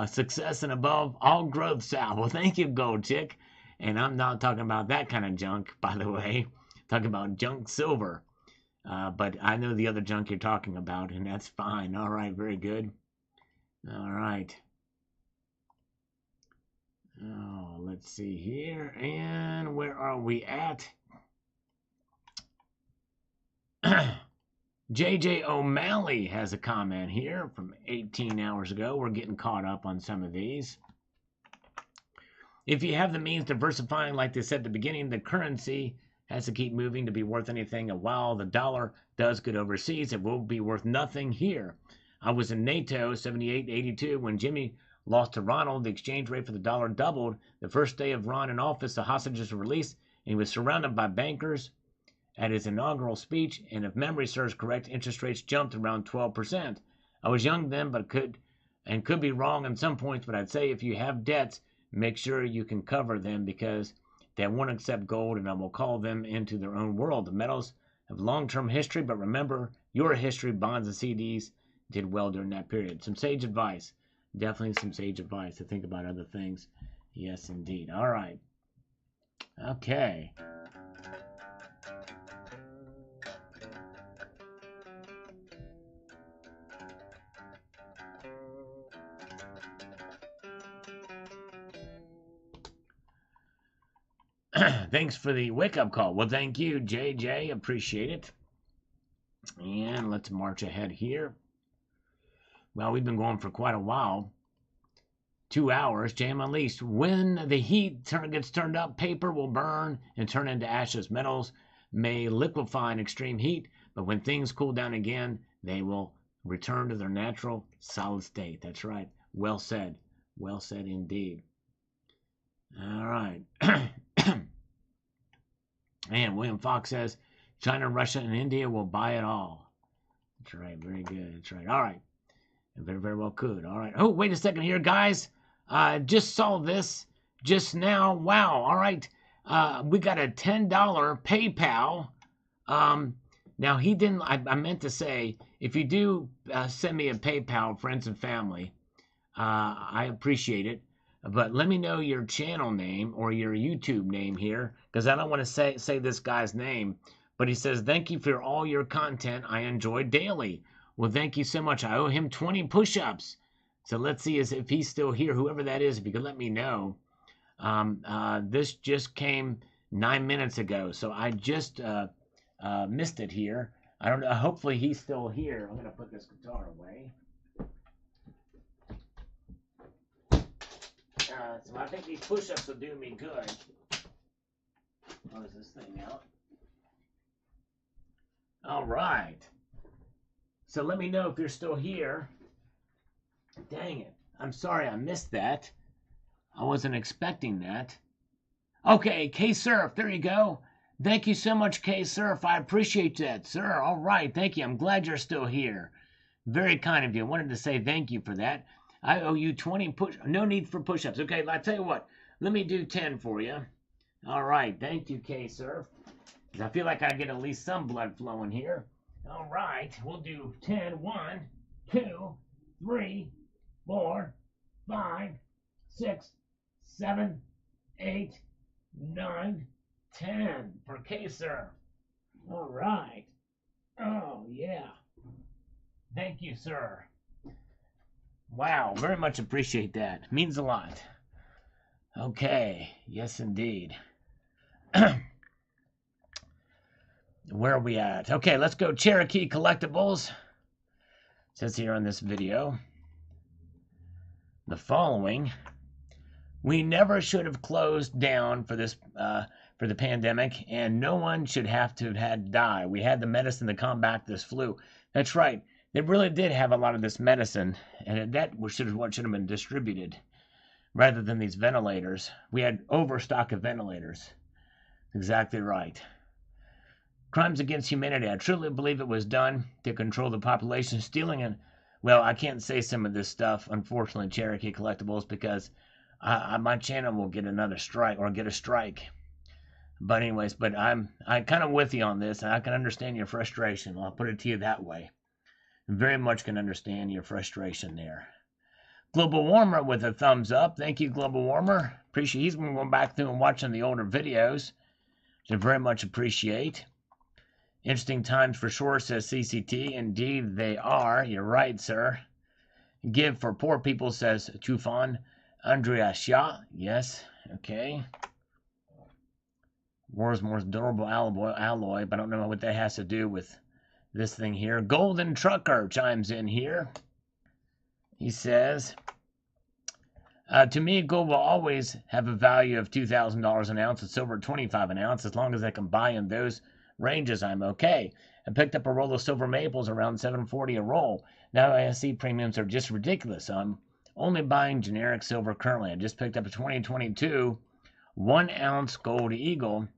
success, and above all growth, Sal. Well, thank you, Gold Chick. And I'm not talking about that kind of junk, by the way. Talking about junk silver. But I know the other junk you're talking about, and that's fine. All right, very good. All right. Oh, let's see here. And where are we at? JJ O'Malley has a comment here from 18 hours ago. We're getting caught up on some of these. If you have the means diversifying, like they said at the beginning, the currency has to keep moving to be worth anything. And while the dollar does good overseas, it will be worth nothing here. I was in NATO 78-82 when Jimmy lost to Ronald. The exchange rate for the dollar doubled. The first day of Ron in office, the hostages were released, and he was surrounded by bankers at his inaugural speech. And if memory serves correct, interest rates jumped around 12%. I was young then, but could be wrong on some points. But I'd say if you have debts, make sure you can cover them because they won't accept gold, and I will call them into their own world. The metals have long-term history, but remember your history. Bonds and CDs did well during that period. Some sage advice. Definitely some sage advice to think about other things. Yes, indeed. All right. Okay. Thanks for the wake-up call. Well, thank you, JJ. Appreciate it. And let's march ahead here. Well, we've been going for quite a while. 2 hours. Jam Unleashed. When the heat gets turned up, paper will burn and turn into ashes. Metals may liquefy in extreme heat, but when things cool down again, they will return to their natural solid state. That's right. Well said. Well said indeed. All right. And William Fox says, China, Russia, and India will buy it all. That's right. Very good. That's right. All right. Very, very well could. All right. Oh, wait a second here, guys. Just saw this just now. Wow. All right. We got a $10 PayPal. Now, he didn't, I meant to say, if you do send me a PayPal, friends and family, I appreciate it. But let me know your channel name or your YouTube name here, because I don't want to say this guy's name. But he says, thank you for all your content I enjoy daily. Well, thank you so much. I owe him 20 push-ups. So let's see if he's still here. Whoever that is, if you could let me know. This just came 9 minutes ago, so I just missed it here. I don't know. Hopefully he's still here. I'm going to put this guitar away. So I think these push-ups will do me good. Close this thing out. All right. So let me know if you're still here. Dang it. I'm sorry I missed that. I wasn't expecting that. Okay, K-Surf, there you go. Thank you so much, K-Surf. I appreciate that, sir. All right, thank you. I'm glad you're still here. Very kind of you. I wanted to say thank you for that. I owe you 20 no need for push-ups. Okay, I'll tell you what. Let me do 10 for you. All right, thank you, K-Surf. I feel like I get at least some blood flowing here. All right, we'll do 10. 1, 2, 3, 4, 5, 6, 7, 8, 9, 10 for K-Surf. All right. Oh, yeah. Thank you, sir. Wow, very much appreciate that. Means a lot. Okay, yes indeed. Where are we at? Okay, let's go Cherokee Collectibles. It says here on this video, the following. We never should have closed down for this for the pandemic, and no one should have to die. We had the medicine to combat this flu. That's right. They really did have a lot of this medicine, and that what should have been distributed rather than these ventilators. We had overstock of ventilators. Exactly right. Crimes against humanity. I truly believe it was done to control the population. Stealing and, well, I can't say some of this stuff, unfortunately, Cherokee Collectibles, because my channel will get another strike or get a strike. But anyways, I'm kind of with you on this, and I can understand your frustration. I'll put it to you that way. Very much can understand your frustration there. Global Warmer with a thumbs up. Thank you, Global Warmer. Appreciate. He's been going back through and watching the older videos, which I very much appreciate. Interesting times for sure, says CCT. Indeed, they are. You're right, sir. Give for poor people, says Chufan. Andrea Shah. Yes. Okay. World's most durable alloy, but I don't know what that has to do with this thing here. Golden Trucker chimes in here. He says, to me, gold will always have a value of $2,000 an ounce and silver $25 an ounce. As long as I can buy in those ranges, I'm okay. I picked up a roll of silver maples around $7.40 a roll. Now ISC premiums are just ridiculous. I'm only buying generic silver currently. I just picked up a 2022 1-ounce gold eagle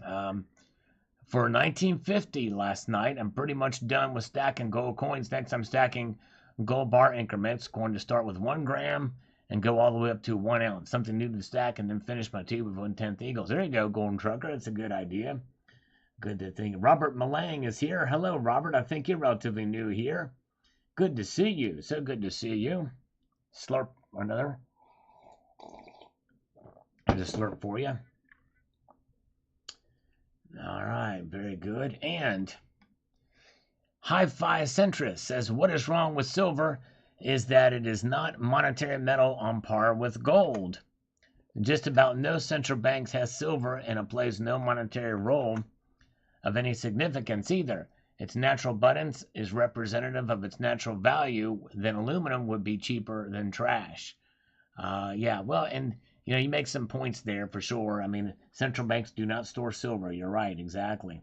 for $19.50 last night. I'm pretty much done with stacking gold coins. Next, I'm stacking gold bar increments, going to start with 1 gram and go all the way up to 1 ounce. Something new to stack, and then finish my tube with 1/10 eagles. There you go, Golden Trucker. That's a good idea. Good to think. Robert Malang is here. Hello, Robert. I think you're relatively new here. Good to see you. So good to see you. Slurp another. I'll just slurp for you. All right, very good. And Hi-Fi Centrist says, what is wrong with silver is that it is not monetary metal on par with gold. Just about no central banks has silver, and it plays no monetary role of any significance either. Its natural abundance is representative of its natural value. Then aluminum would be cheaper than trash. Yeah, well, and you make some points there for sure. I mean, central banks do not store silver. You're right, exactly.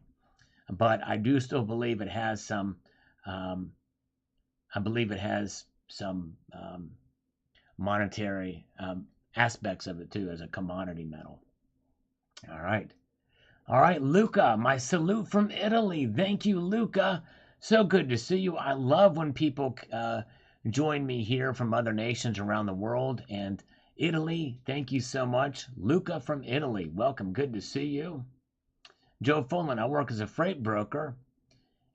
But I do still believe it has some. I believe it has some monetary aspects of it too, as a commodity metal. All right, Luca. My salute from Italy. Thank you, Luca. So good to see you. I love when people join me here from other nations around the world. And Italy, thank you so much. Luca from Italy, welcome. Good to see you. Joe Fulman, I work as a freight broker,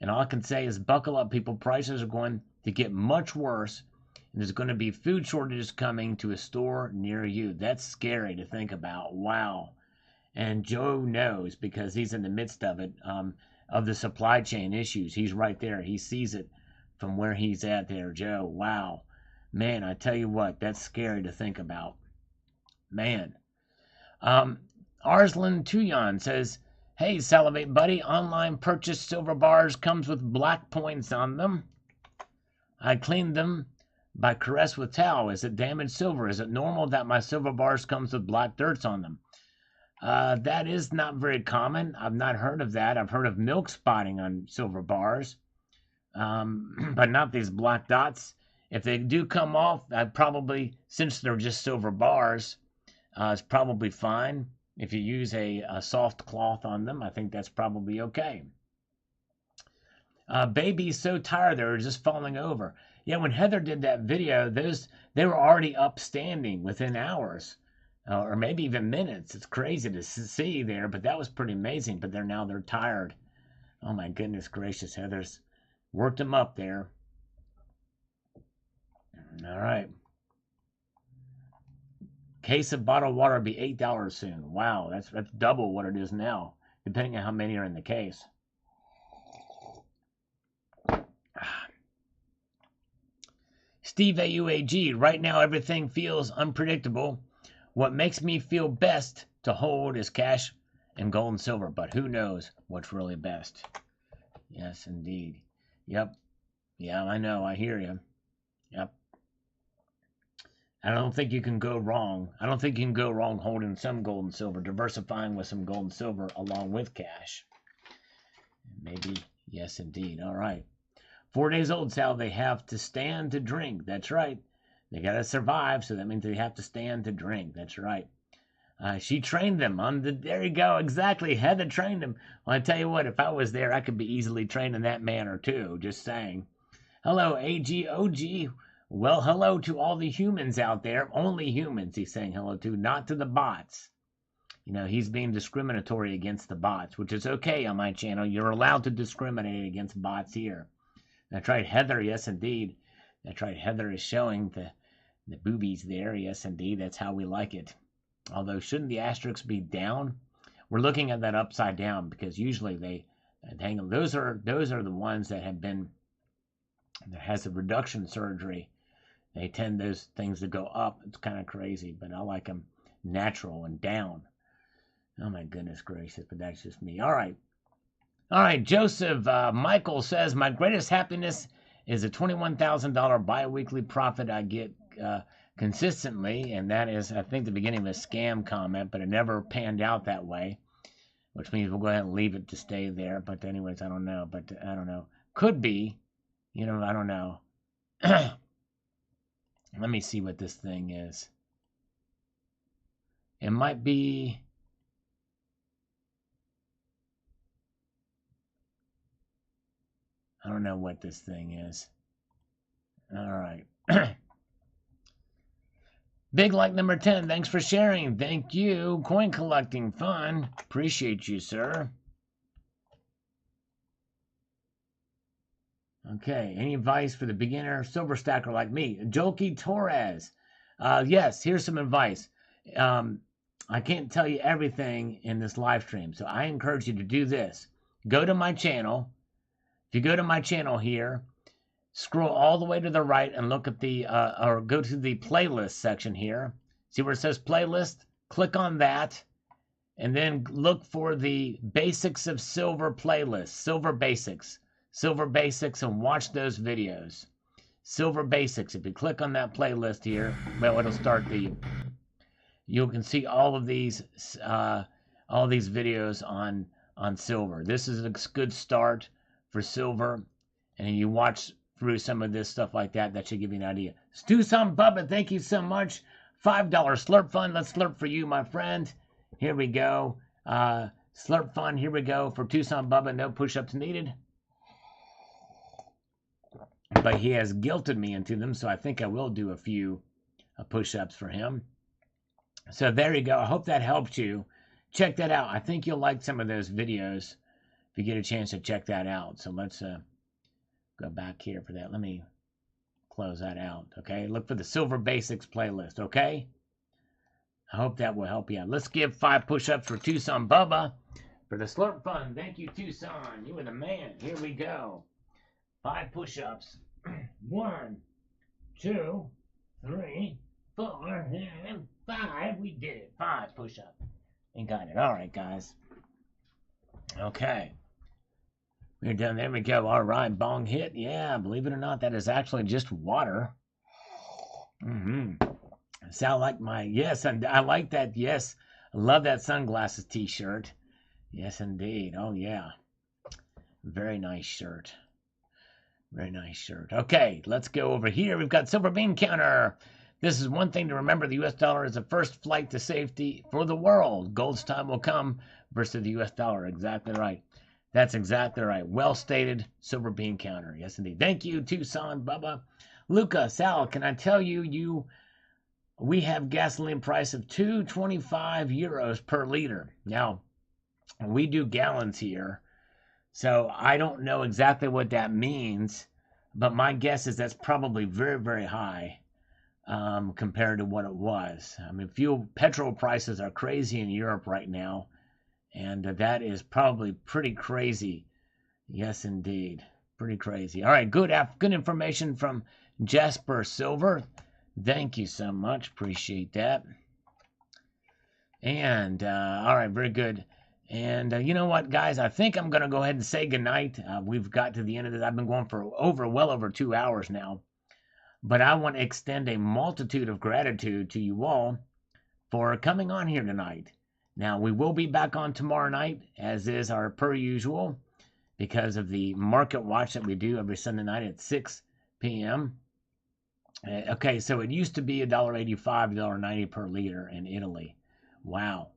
and all I can say is buckle up, people. Prices are going to get much worse, and there's going to be food shortages coming to a store near you. That's scary to think about. Wow. And Joe knows, because he's in the midst of it, of the supply chain issues. He's right there. He sees it from where he's at there, Joe. Wow. Man, I tell you what, that's scary to think about. Man. Arslan Tuyan says, hey, Salivate Buddy, online purchase silver bars comes with black points on them. I cleaned them by caress with towel. Is it damaged silver? Is it normal that my silver bars comes with black dirts on them? That is not very common. I've not heard of that. I've heard of milk spotting on silver bars, but not these black dots. If they do come off, I'd probably, since they're just silver bars, it's probably fine. If you use a soft cloth on them, I think that's probably okay. Baby's so tired they're just falling over. Yeah, when Heather did that video, they were already upstanding within hours, or maybe even minutes. It's crazy to see there, but that was pretty amazing. But they're tired. Oh my goodness gracious, Heather's worked them up there. All right. Case of bottled water will be $8 soon. Wow, that's double what it is now, depending on how many are in the case. Steve AUAG, right now everything feels unpredictable. What makes me feel best to hold is cash and gold and silver, but who knows what's really best. Yes, indeed. Yep. Yeah, I know. I hear you. Yep. I don't think you can go wrong. I don't think you can go wrong holding some gold and silver, diversifying with some gold and silver along with cash. Maybe, yes, indeed. All right. 4 days old, Sal. They have to stand to drink. That's right. They got to survive, so that means they have to stand to drink. That's right. She trained them on the. There you go. Exactly. Heather trained them. Well, I tell you what, if I was there, I could be easily trained in that manner too. Just saying. Hello, AGOG. Well, hello to all the humans out there. Only humans he's saying hello to, not to the bots. He's being discriminatory against the bots, which is okay on my channel. You're allowed to discriminate against bots here. That's right, Heather. Yes, indeed. That's right. Heather is showing the boobies there. Yes, indeed. That's how we like it. Although, shouldn't the asterisks be down? We're looking at that upside down because usually And hang on, those are the ones that have been, that has a reduction surgery. They tend those things to go up. It's kind of crazy, but I like them natural and down. Oh my goodness gracious, but that's just me. All right. Joseph Michael says, my greatest happiness is a $21,000 biweekly profit I get consistently, and that is, I think, the beginning of a scam comment, but it never panned out that way, which means we'll go ahead and leave it to stay there. But anyways, I don't know. But I don't know. Could be. I don't know. Let me see what this thing is. It might be... I don't know what this thing is. All right. Big like number 10. Thanks for sharing. Thank you. Coin collecting fun. Appreciate you, sir. Okay. Any advice for the beginner silver stacker like me? Jokey Torres. Yes, here's some advice. I can't tell you everything in this live stream, so I encourage you to do this. Go to my channel. If you go to my channel here, scroll all the way to the right and look at the, or go to the playlist section here. See where it says playlist? Click on that, and then look for the Basics of Silver playlist, Silver Basics, and watch those videos. Silver Basics. If you click on that playlist here, well, it'll start you can see all of these videos on silver. This is a good start for silver, and you watch through some of this stuff like that. That should give you an idea. Stu-san Bubba, thank you so much. $5 slurp fund. Let's slurp for you, my friend. Here we go. Slurp fund. Here we go for Tucson Bubba. No push-ups needed. But he has guilted me into them, so I think I will do a few push-ups for him. So there you go. I hope that helped you. Check that out. I think you'll like some of those videos if you get a chance to check that out. So let's go back here for that. Let me close that out. Okay. Look for the Silver Basics playlist. Okay. I hope that will help you out. Let's give 5 push-ups for Tucson Bubba for the Slurp Fund. Thank you, Tucson. You were the man. Here we go. 5 push-ups. 1, 2, 3, 4, and 5. We did it. 5 push-ups. And got it. All right, guys. Okay. We're done. There we go. All right. Bong hit. Yeah, believe it or not, that is actually just water. Sound like my... Yes, and I like that. Yes. I love that sunglasses t-shirt. Yes, indeed. Oh, yeah. Very nice shirt. Very nice shirt. Okay, let's go over here. We've got Silver Bean Counter. This is one thing to remember. The U.S. dollar is the first flight to safety for the world. Gold's time will come versus the U.S. dollar. Exactly right. That's exactly right. Well stated. Silver Bean Counter. Yes, indeed. Thank you, Tucson, Bubba. Luca, Sal, can I tell you, we have gasoline price of 2.25 euros per liter. Now, we do gallons here, so I don't know exactly what that means, but my guess is that's probably very, very high compared to what it was. I mean, petrol prices are crazy in Europe right now, and that is probably pretty crazy. Yes, indeed. Pretty crazy. All right, good information from Jasper Silver. Thank you so much. Appreciate that. And, all right, very good. And you know what, guys? I think I'm going to go ahead and say goodnight. We've got to the end of this. I've been going for well over 2 hours now. But I want to extend a multitude of gratitude to you all for coming on here tonight. Now, we will be back on tomorrow night, as is our per usual, because of the market watch that we do every Sunday night at 6 p.m. Okay, so it used to be $1.85, $1.90 per liter in Italy. Wow.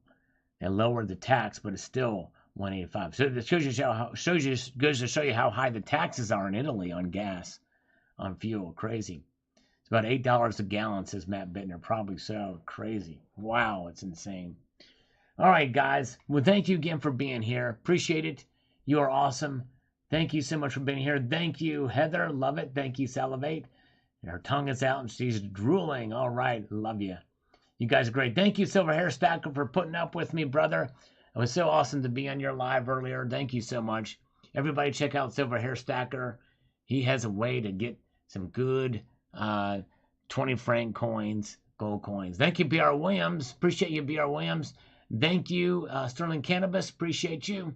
They lowered the tax, but it's still $1.85. So it goes to show you how high the taxes are in Italy on gas, on fuel. Crazy. It's about $8 a gallon, says Matt Bittner. Probably so. Crazy. Wow, it's insane. All right, guys. Well, thank you again for being here. Appreciate it. You are awesome. Thank you so much for being here. Thank you, Heather. Love it. Thank you, Salivate. And her tongue is out and she's drooling. All right. Love you. You guys are great. Thank you, Silver Hair Stacker, for putting up with me, brother. It was so awesome to be on your live earlier. Thank you so much. Everybody check out Silver Hair Stacker. He has a way to get some good 20 franc coins, gold coins. Thank you, BR Williams. Appreciate you, BR Williams. Thank you, Sterling Cannabis. Appreciate you.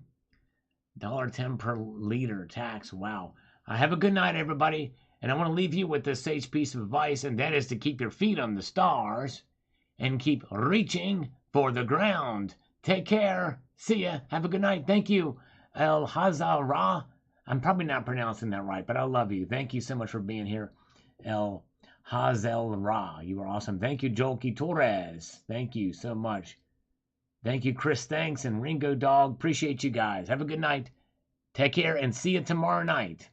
$1.10 per liter tax. Wow. Have a good night, everybody. And I want to leave you with this sage piece of advice, and that is to keep your feet on the stars and keep reaching for the ground. Take care. See ya. Have a good night. Thank you, El Hazara. I'm probably not pronouncing that right, but I love you. Thank you so much for being here, El Hazel-Ra. You are awesome. Thank you, Jolky Torres. Thank you so much. Thank you, Chris Thanks and Ringo Dog. Appreciate you guys. Have a good night. Take care and see you tomorrow night.